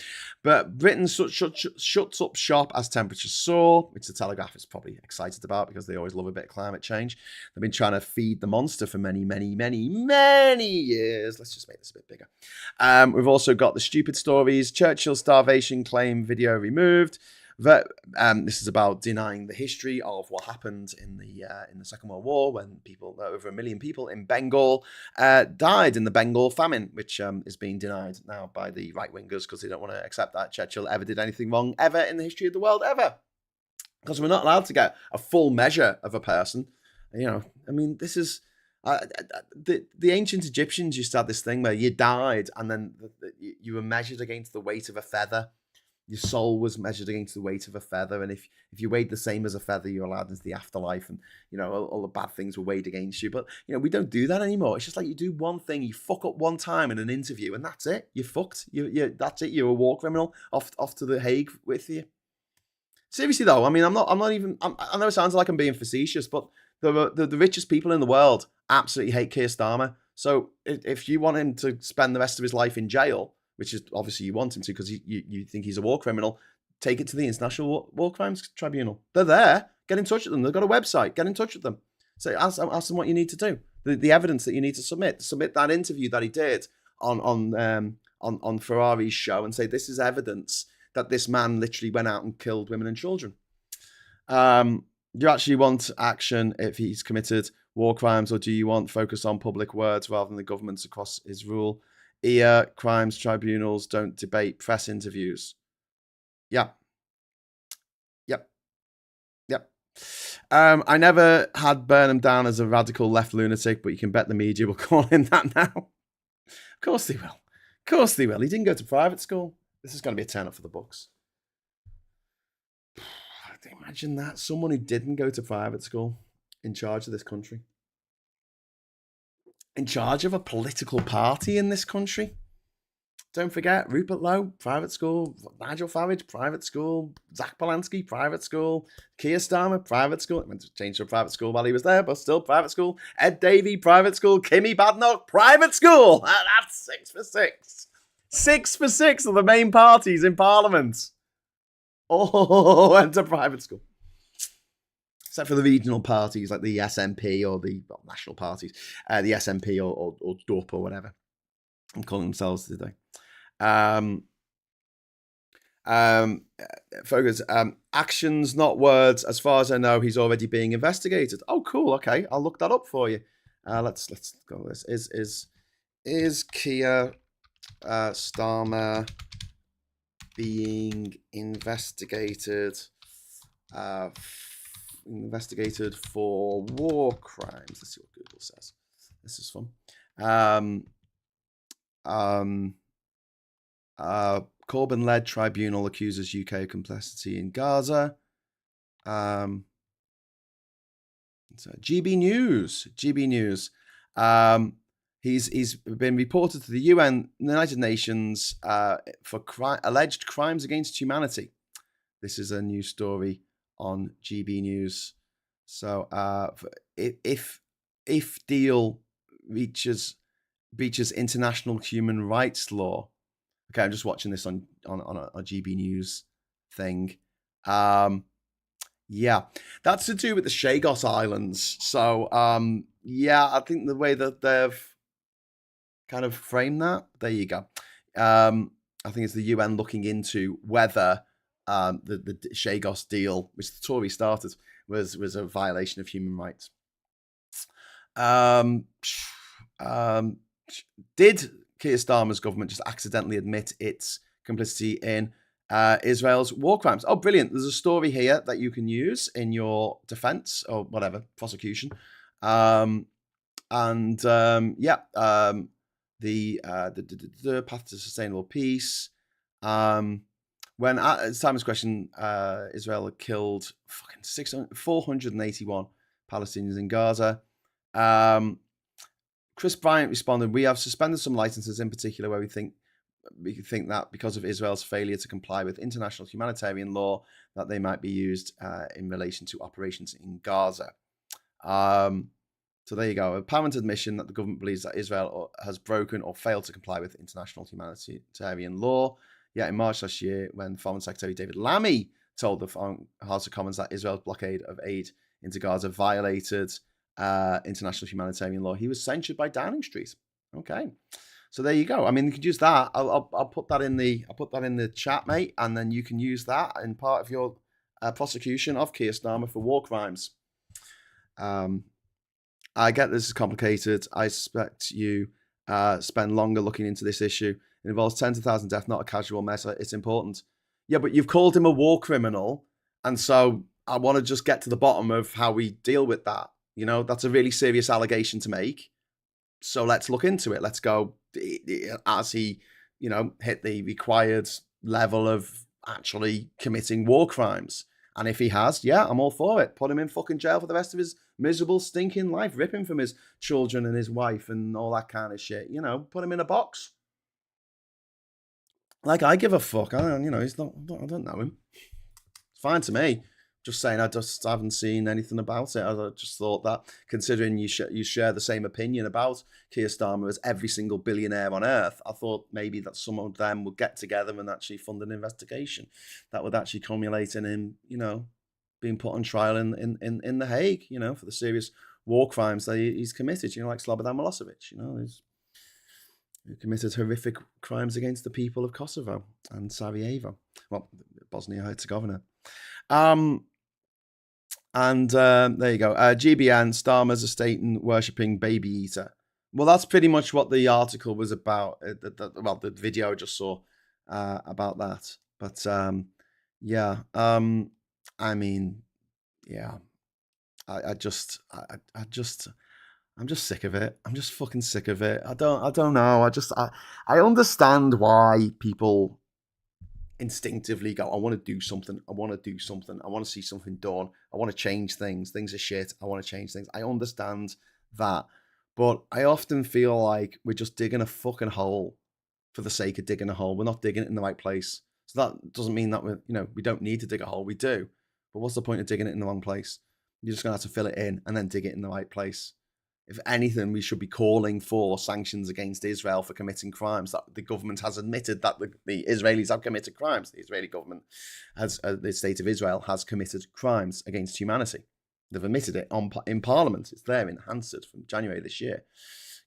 But Britain shuts up shop as temperatures soar, which the Telegraph is probably excited about because they always love a bit of climate change. They've been trying to feed the monster for many, many, many, many years. Let's just make this a bit bigger. We've also got the stupid stories. Churchill starvation claim video removed. This is about denying the history of what happened in the Second World War when over 1 million people in Bengal died in the Bengal famine, which is being denied now by the right wingers because they don't want to accept that Churchill ever did anything wrong ever in the history of the world ever. Because we're not allowed to get a full measure of a person. You know, I mean, this is the ancient Egyptians used to have this thing where you died and then you were measured against the weight of a feather. Your soul was measured against the weight of a feather, and if you weighed the same as a feather, you're allowed into the afterlife, and you know all the bad things were weighed against you. But you know we don't do that anymore. It's just like you do one thing, you fuck up one time in an interview, and that's it. You're fucked. That's it. You're a war criminal. Off to the Hague with you. Seriously though, I mean, I'm not even. I know it sounds like I'm being facetious, but the richest people in the world absolutely hate Keir Starmer. So if you want him to spend the rest of his life in jail, which is obviously you want him to because you think he's a war criminal, take it to the International War Crimes Tribunal. They're there. Get in touch with them. They've got a website. Get in touch with them. So ask them what you need to do. The evidence that you need to submit. Submit that interview that he did on Ferrari's show and say this is evidence that this man literally went out and killed women and children. Do you actually want action if he's committed war crimes, or do you want focus on public words rather than the governments across his rule? Crimes tribunals don't debate press interviews. Yeah. Yep. I never had Burnham down as a radical left lunatic, but you can bet the media will call him that now. Of course they will. He didn't go to private school. This is going to be a turn up for the books. Imagine that. Someone who didn't go to private school in charge of this country. In charge of a political party in this country. Don't forget, Rupert Lowe, private school. Nigel Farage, private school. Zach Polanski, private school. Keir Starmer, private school. He went to change to a private school while he was there, but still private school. Ed Davey, private school. Kimmy Badenoch, private school. That's 6 for 6. 6 for 6 of the main parties in Parliament. All went to private school. Except for the regional parties like the SNP or the national parties, the SNP or DUP or whatever I'm calling themselves today. Focus. Actions, not words. As far as I know, he's already being investigated. Oh, cool. Okay, I'll look that up for you. Let's go with this. Is Keir Starmer being investigated for war crimes? Let's see what Google says. This is fun. Corbyn-led tribunal accuses UK complicity in Gaza. So GB News. He's been reported to the UN, the United Nations, for alleged crimes against humanity. This is a news story on GB News. So if deal breaches international human rights law. Okay, I'm just watching this on a GB News thing. Yeah, that's to do with the Chagos Islands. So yeah, I think the way that they've kind of framed that, there you go. I think it's the UN looking into whether the Chagos deal, which the Tories started, was a violation of human rights. Did Keir Starmer's government just accidentally admit its complicity in Israel's war crimes? Oh, brilliant. There's a story here that you can use in your defense or whatever, prosecution. The path to sustainable peace. When at Simon's question, Israel had killed fucking 481 Palestinians in Gaza. Chris Bryant responded, "We have suspended some licenses, in particular where we think that because of Israel's failure to comply with international humanitarian law, that they might be used in relation to operations in Gaza." So there you go. Apparent admission that the government believes that Israel has broken or failed to comply with international humanitarian law. Yet in March last year, when Foreign Secretary David Lammy told the House of Commons that Israel's blockade of aid into Gaza violated international humanitarian law, he was censured by Downing Street. Okay, so there you go. I mean, you could use that. I'll put that in the chat, mate, and then you can use that in part of your prosecution of Keir Starmer for war crimes. I get this is complicated. I suspect you spend longer looking into this issue. It involves tens of thousands of deaths, not a casual matter. It's important. Yeah, but you've called him a war criminal, and so I want to just get to the bottom of how we deal with that. You know, that's a really serious allegation to make. So let's look into it. Let's go, as he, hit the required level of actually committing war crimes. And if he has, yeah, I'm all for it. Put him in fucking jail for the rest of his miserable, stinking life. Rip him from his children and his wife and all that kind of shit. Put him in a box. Like, I give a fuck. He's not. I don't know him. It's fine to me. Just saying, I just haven't seen anything about it. I just thought that, considering you share the same opinion about Keir Starmer as every single billionaire on earth, I thought maybe that some of them would get together and actually fund an investigation that would actually culminate in him, being put on trial in The Hague, for the serious war crimes that he's committed. Like Slobodan Milosevic, who committed horrific crimes against the people of Kosovo and Sarajevo, well, Bosnia-Herzegovina. There you go. GBN, Starmer's a Satan worshipping baby eater. Well, that's pretty much what the article was about. The video I just saw about that. But yeah. I'm just sick of it. I'm just fucking sick of it. I don't know. I understand why people instinctively go, I want to do something. I want to see something done. I want to change things. Things are shit. I want to change things. I understand that. But I often feel like we're just digging a fucking hole for the sake of digging a hole. We're not digging it in the right place. So that doesn't mean that we don't need to dig a hole. We do. But what's the point of digging it in the wrong place? You're just going to have to fill it in and then dig it in the right place. If anything, we should be calling for sanctions against Israel for committing crimes. That the government has admitted that the Israelis have committed crimes. The Israeli government, the state of Israel, has committed crimes against humanity. They've admitted it in Parliament. It's there in Hansard from January this year.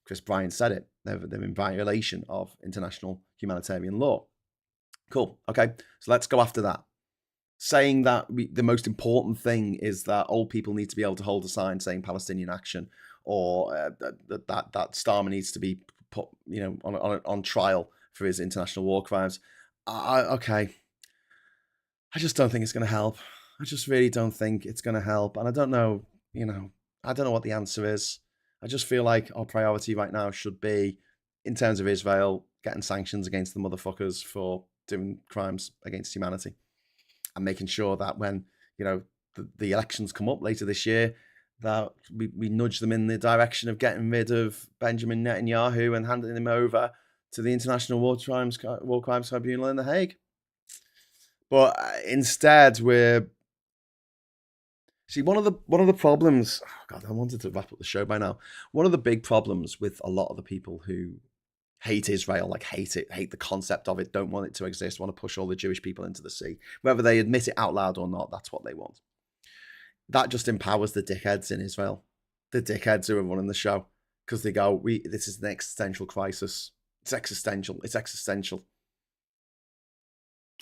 Chris Bryant said it. They're in violation of international humanitarian law. Cool. Okay, so let's go after that. Saying that the most important thing is that old people need to be able to hold a sign saying Palestinian action, or that Starmer needs to be put, on trial for his international war crimes. Okay. I just don't think it's going to help. I just really don't think it's going to help. And I don't know, I don't know what the answer is. I just feel like our priority right now should be, in terms of Israel, getting sanctions against the motherfuckers for doing crimes against humanity. And making sure that when, the elections come up later this year, that we nudge them in the direction of getting rid of Benjamin Netanyahu and handing him over to the International War Crimes Tribunal in The Hague. But instead, one of the problems. Oh God, I wanted to wrap up the show by now. One of the big problems with a lot of the people who hate Israel, hate the concept of it, don't want it to exist, want to push all the Jewish people into the sea, whether they admit it out loud or not, that's what they want. That just empowers the dickheads in Israel, the dickheads who are running the show, because they go, this is an existential crisis. It's existential.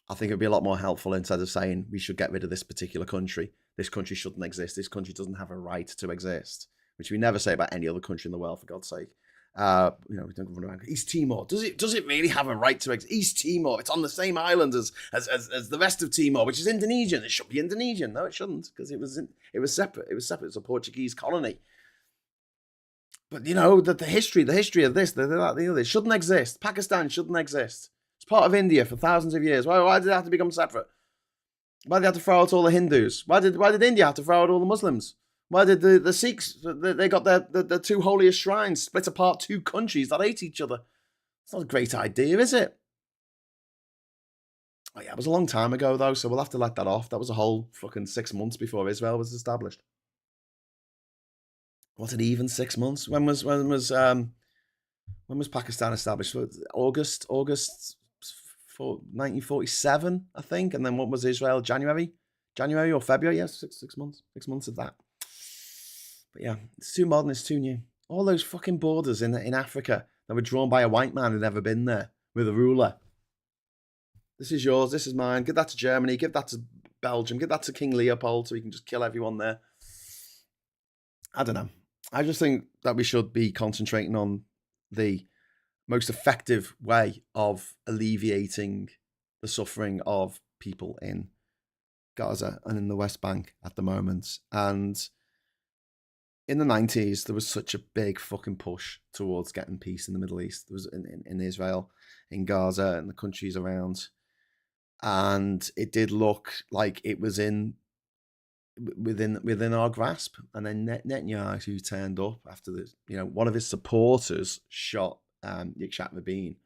I think it would be a lot more helpful instead of saying we should get rid of this particular country. This country shouldn't exist. This country doesn't have a right to exist, which we never say about any other country in the world, for God's sake. We don't run around. East Timor, does it really have a right to exist? East Timor, it's on the same island as the rest of Timor, which is Indonesian. It should be Indonesian. No, it shouldn't, because it was separate. It was separate. It's a Portuguese colony. But the history of this, it shouldn't exist. Pakistan shouldn't exist. It's part of India for thousands of years. Why did it have to become separate? Why did they have to throw out all the Hindus? Why did India have to throw out all the Muslims? Why did the Sikhs, they got their two holiest shrines split apart, two countries that hate each other? It's not a great idea, is it? Oh yeah, it was a long time ago though, so we'll have to let that off. That was a whole fucking 6 months before Israel was established. Was it even 6 months? When was Pakistan established? August 1947, I think. And then what was Israel? January or February? Yes, 6 months. 6 months of that. But yeah, it's too modern, it's too new. All those fucking borders in Africa that were drawn by a white man who'd never been there with a ruler. This is yours, this is mine. Give that to Germany, give that to Belgium, give that to King Leopold so he can just kill everyone there. I don't know. I just think that we should be concentrating on the most effective way of alleviating the suffering of people in Gaza and in the West Bank at the moment. And in the 90s, there was such a big fucking push towards getting peace in the Middle East. There was in Israel, in Gaza, and the countries around. And it did look like it was within our grasp. And then Netanyahu, who turned up after one of his supporters shot Yitzhak Rabin,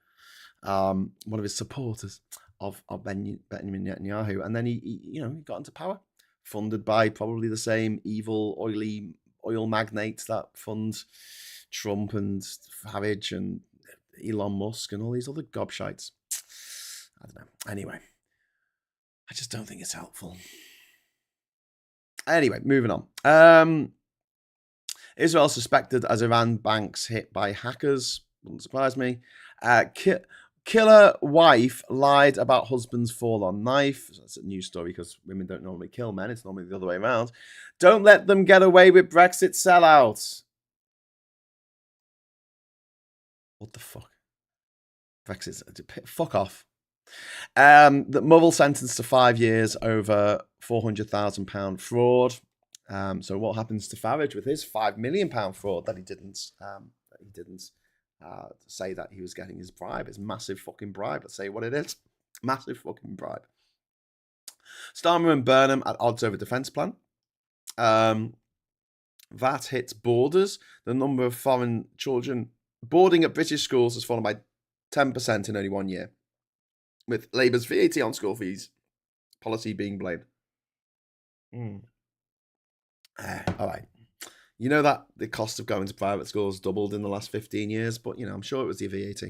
one of his supporters of Benjamin Netanyahu, and then he got into power, funded by probably the same evil oil magnates that fund Trump and Farage and Elon Musk and all these other gobshites. I don't know. Anyway, I just don't think it's helpful. Anyway, moving on. Israel suspected as Iran banks hit by hackers. Wouldn't surprise me. Killer wife lied about husband's fall on knife. That's a news story because women don't normally kill men. It's normally the other way around. Don't let them get away with Brexit sellouts. What the fuck? Brexit. Fuck off. The Mull sentenced to 5 years over £400,000 fraud. So what happens to Farage with his £5 million fraud that he didn't say that he was getting his bribe, his massive fucking bribe? Let's say what it is. Massive fucking bribe. Starmer and Burnham at odds over defence plan. VAT hits borders. The number of foreign children boarding at British schools has fallen by 10% in only 1 year, with Labour's VAT on school fees policy being blamed. All right. You know that the cost of going to private schools doubled in the last 15 years, but, I'm sure it was the VAT.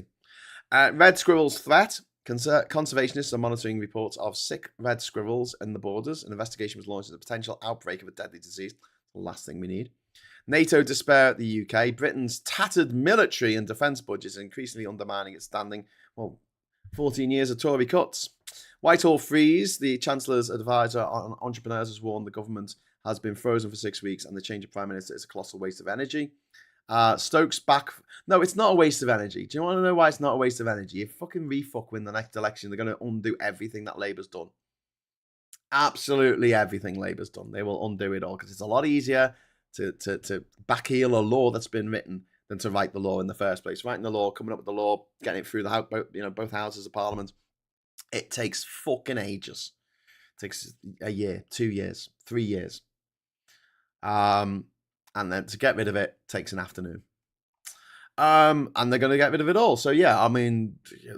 Red squirrels threat. Conservationists are monitoring reports of sick red squirrels in the borders. An investigation was launched into a potential outbreak of a deadly disease. The last thing we need. NATO despair at the UK. Britain's tattered military and defence budget is increasingly undermining its standing. 14 years of Tory cuts. Whitehall freeze. The Chancellor's advisor on entrepreneurs has warned the government has been frozen for 6 weeks and the change of Prime Minister is a colossal waste of energy. Stokes back. No, it's not a waste of energy. Do you want to know why it's not a waste of energy? If fucking refuck win the next election, they're going to undo everything that Labour's done. Absolutely everything Labour's done. They will undo it all because it's a lot easier to backheel a law that's been written than to write the law in the first place. Writing the law, coming up with the law, getting it through the house, both houses of Parliament. It takes fucking ages. It takes a year, 2 years, 3 years. And then to get rid of it takes an afternoon. And they're going to get rid of it all. So yeah,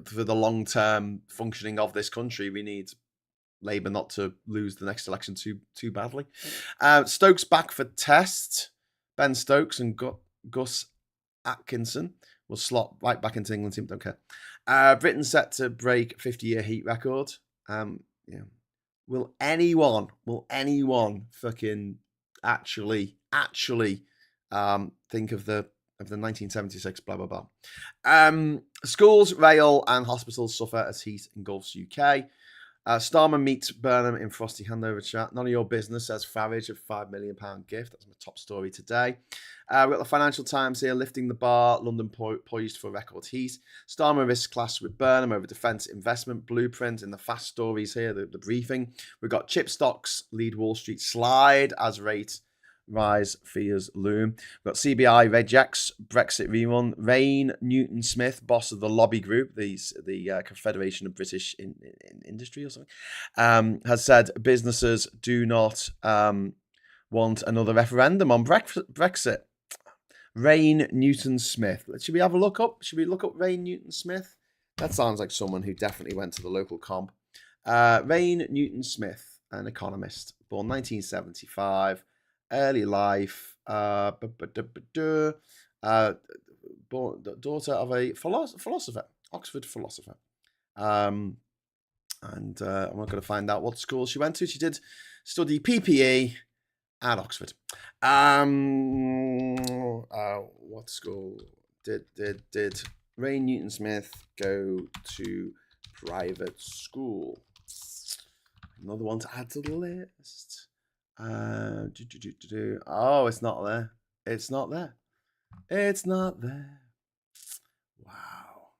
for the long-term functioning of this country, we need Labour not to lose the next election too badly. Stokes back for test. Ben Stokes and Gus Atkinson will slot right back into England team. Don't care. Britain set to break 50-year heat record. Will anyone fucking actually think of the 1976 blah blah blah? Schools, rail, and hospitals suffer as heat engulfs UK. Starmer meets Burnham in frosty handover chat. None of your business, says Farage, a £5 million gift. That's my top story today. We've got the Financial Times here, lifting the bar. London poised for record heat. Starmer risks clash with Burnham over defence investment blueprint. In the fast stories here, the briefing. We've got chip stocks lead Wall Street slide as rates rise, fears loom. We've got CBI rejects Brexit rerun. Rain Newton-Smith, boss of the lobby group, the Confederation of British Industry or something, has said businesses do not want another referendum on Brexit. Rain Newton-Smith. Should we have a look up? Should we look up Rain Newton-Smith? That sounds like someone who definitely went to the local comp. Rain Newton-Smith, an economist, born 1975. Early life, daughter of a philosopher, Oxford philosopher. And I'm not going to find out what school she went to. She did study PPE at Oxford. What school did Rain Newton-Smith go to? Private school. Another one to add to the list. Oh, it's not there. It's not there. It's not there. Wow.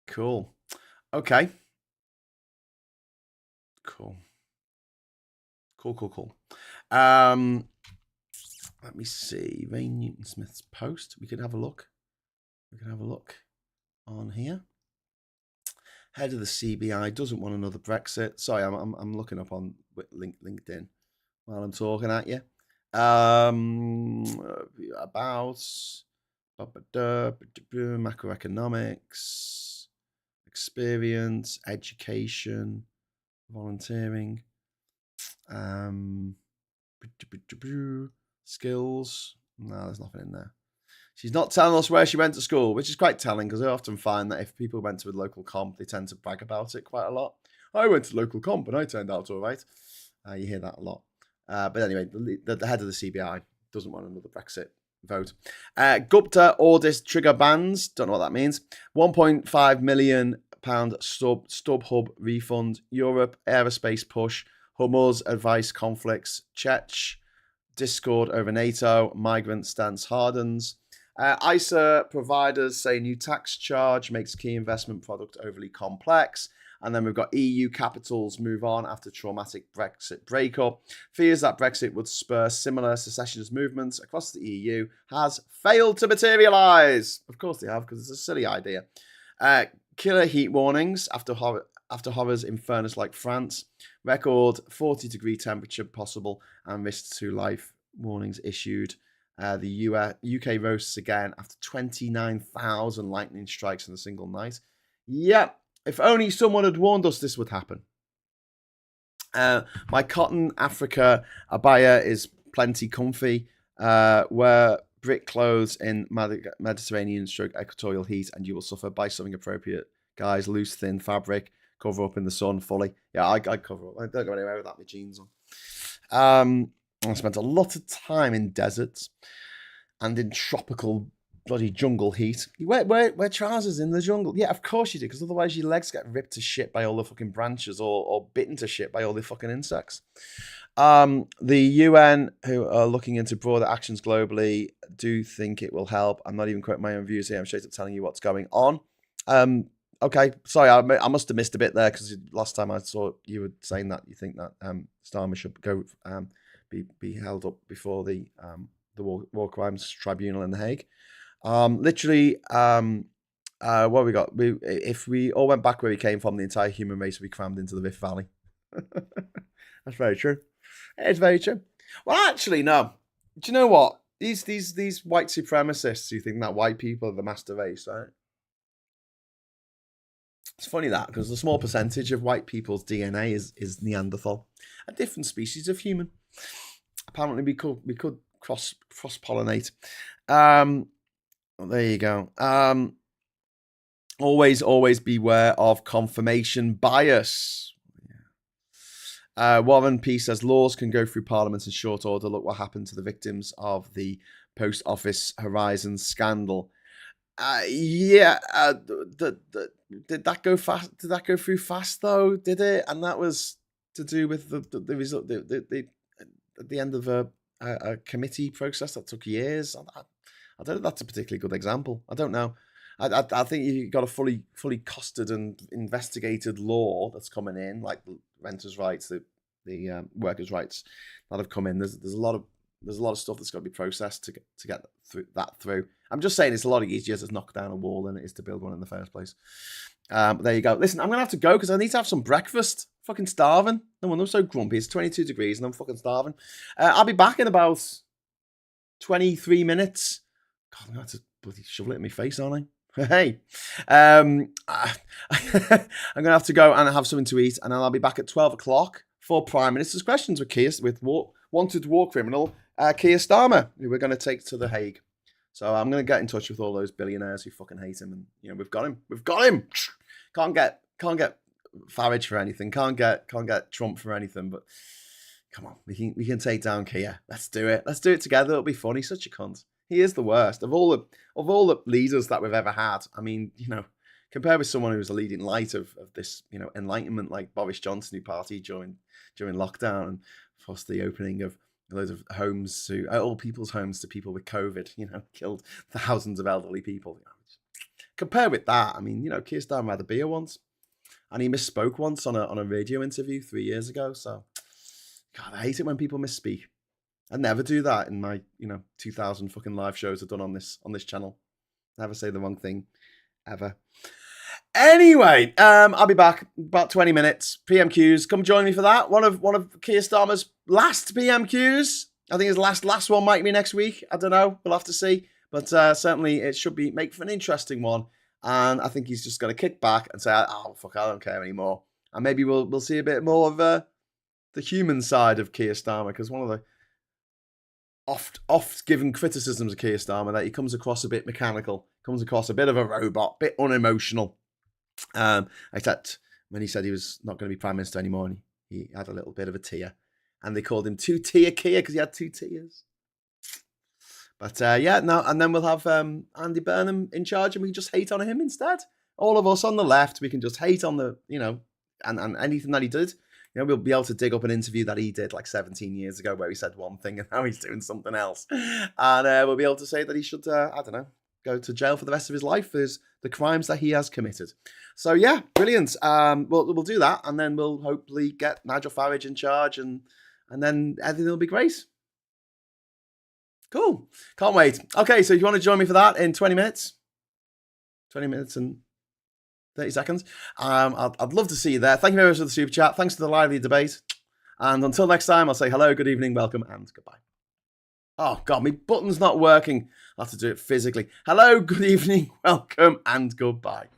Cool. Okay. Cool. Let me see. Rain Newton-Smith's post. We could have a look. On here. Head of the CBI doesn't want another Brexit. Sorry, I'm looking up on LinkedIn while I'm talking at you. About macroeconomics, experience, education, volunteering, skills. No, there's nothing in there. She's not telling us where she went to school, which is quite telling because I often find that if people went to a local comp, they tend to brag about it quite a lot. I went to local comp and I turned out all right. You hear that a lot. But anyway, the head of the CBI doesn't want another Brexit vote. Gupta audit trigger bans. Don't know what that means. £1.5 million StubHub refund. Europe aerospace push. Hummels advice conflicts. Czech discord over NATO. Migrant stance hardens. ISA providers say new tax charge makes key investment product overly complex. And then we've got EU capitals move on after traumatic Brexit breakup. Fears that Brexit would spur similar secessionist movements across the EU has failed to materialise. Of course they have, because it's a silly idea. Killer heat warnings after horrors in furnace like France. Record 40-degree temperature possible and risk to life warnings issued. The UK roasts again after 29,000 lightning strikes in a single night. Yep. If only someone had warned us this would happen. My cotton Africa abaya is plenty comfy. Wear brick clothes in Mediterranean stroke equatorial heat and you will suffer. Buy something appropriate. Guys, loose, thin fabric. Cover up in the sun fully. Yeah, I cover up. I don't go anywhere without my jeans on. I spent a lot of time in deserts and in tropical bloody jungle heat. You wear trousers in the jungle. Yeah, of course you do, because otherwise your legs get ripped to shit by all the fucking branches or bitten to shit by all the fucking insects. The UN, who are looking into broader actions globally, do think it will help. I'm not even quoting my own views here. I'm straight up telling you what's going on. Okay, sorry, I must have missed a bit there, because last time I saw you were saying that you think that Starmer should go be held up before the War Crimes Tribunal in The Hague. Literally, what have we got? If we all went back where we came from, the entire human race would be crammed into the Rift Valley. That's very true. It's very true. Well, actually, no. Do you know what? These white supremacists who think that white people are the master race, right? It's funny that, because a small percentage of white people's DNA is Neanderthal, a different species of human. Apparently, we could cross-pollinate. There you go. Always beware of confirmation bias. Warren P says laws can go through Parliament in short order. Look what happened to the victims of the Post Office Horizon scandal. Yeah. Did that go fast? Did that go through fast though? Did it? And that was to do with the result. At the end of a committee process that took years. I don't know if that's a particularly good example. I don't know. I think you've got a fully costed and investigated law that's coming in, like the renters' rights, the workers' rights that have come in. There's a lot of stuff that's got to be processed to get through. I'm just saying it's a lot easier to knock down a wall than it is to build one in the first place. There you go. Listen, I'm gonna have to go because I need to have some breakfast. Fucking starving. No wonder I'm so grumpy. It's 22 degrees and I'm fucking starving. I'll be back in about 23 minutes. God, I'm gonna have to bloody shovel it in my face, aren't I? Hey, I'm gonna have to go and have something to eat, and then I'll be back at 12 o'clock for Prime Minister's Questions with wanted war criminal Keir Starmer, who we're going to take to The Hague. So I'm going to get in touch with all those billionaires who fucking hate him, and we've got him. Can't get Farage for anything. Can't get Trump for anything. But come on, we can take down Keir. Let's do it. Let's do it together. It'll be fun. He's such a cunt. He is the worst of all the leaders that we've ever had. I mean, compared with someone who was a leading light of this, enlightenment, like Boris Johnson, who partied during lockdown and forced the opening of loads of homes to all people's homes to people with COVID. Killed thousands of elderly people. Compared with that, I mean, Keir Starmer had a beer once, and he misspoke once on a radio interview 3 years ago. So, God, I hate it when people misspeak. I never do that in my 2,000 fucking live shows I've done on this channel. Never say the wrong thing ever. Anyway, I'll be back about 20 minutes. PMQs, come join me for that. One of Keir Starmer's last PMQs. I think his last one might be next week. I don't know. We'll have to see. But certainly it should make for an interesting one. And I think he's just going to kick back and say, "Oh fuck, I don't care anymore." And maybe we'll see a bit more of the human side of Keir Starmer, because one of the oft given criticisms of Keir Starmer that he comes across a bit mechanical, comes across a bit of a robot, a bit unemotional. Except when he said he was not going to be Prime Minister anymore, and he had a little bit of a tear, and they called him two-tier Keir because he had 2 tiers. But and then we'll have Andy Burnham in charge, and we can just hate on him instead. All of us on the left, we can just hate on the and anything that he did. We'll be able to dig up an interview that he did like 17 years ago where he said one thing and now he's doing something else. And we'll be able to say that he should, go to jail for the rest of his life for the crimes that he has committed. So, yeah, brilliant. We'll do that, and then we'll hopefully get Nigel Farage in charge, and then everything will be great. Cool. Can't wait. Okay, so if you want to join me for that in 20 minutes and 30 seconds. I'd love to see you there. Thank you very much for the super chat. Thanks for the lively debate. And until next time, I'll say hello, good evening, welcome, and goodbye. Oh, God, my button's not working. I'll have to do it physically. Hello, good evening, welcome, and goodbye.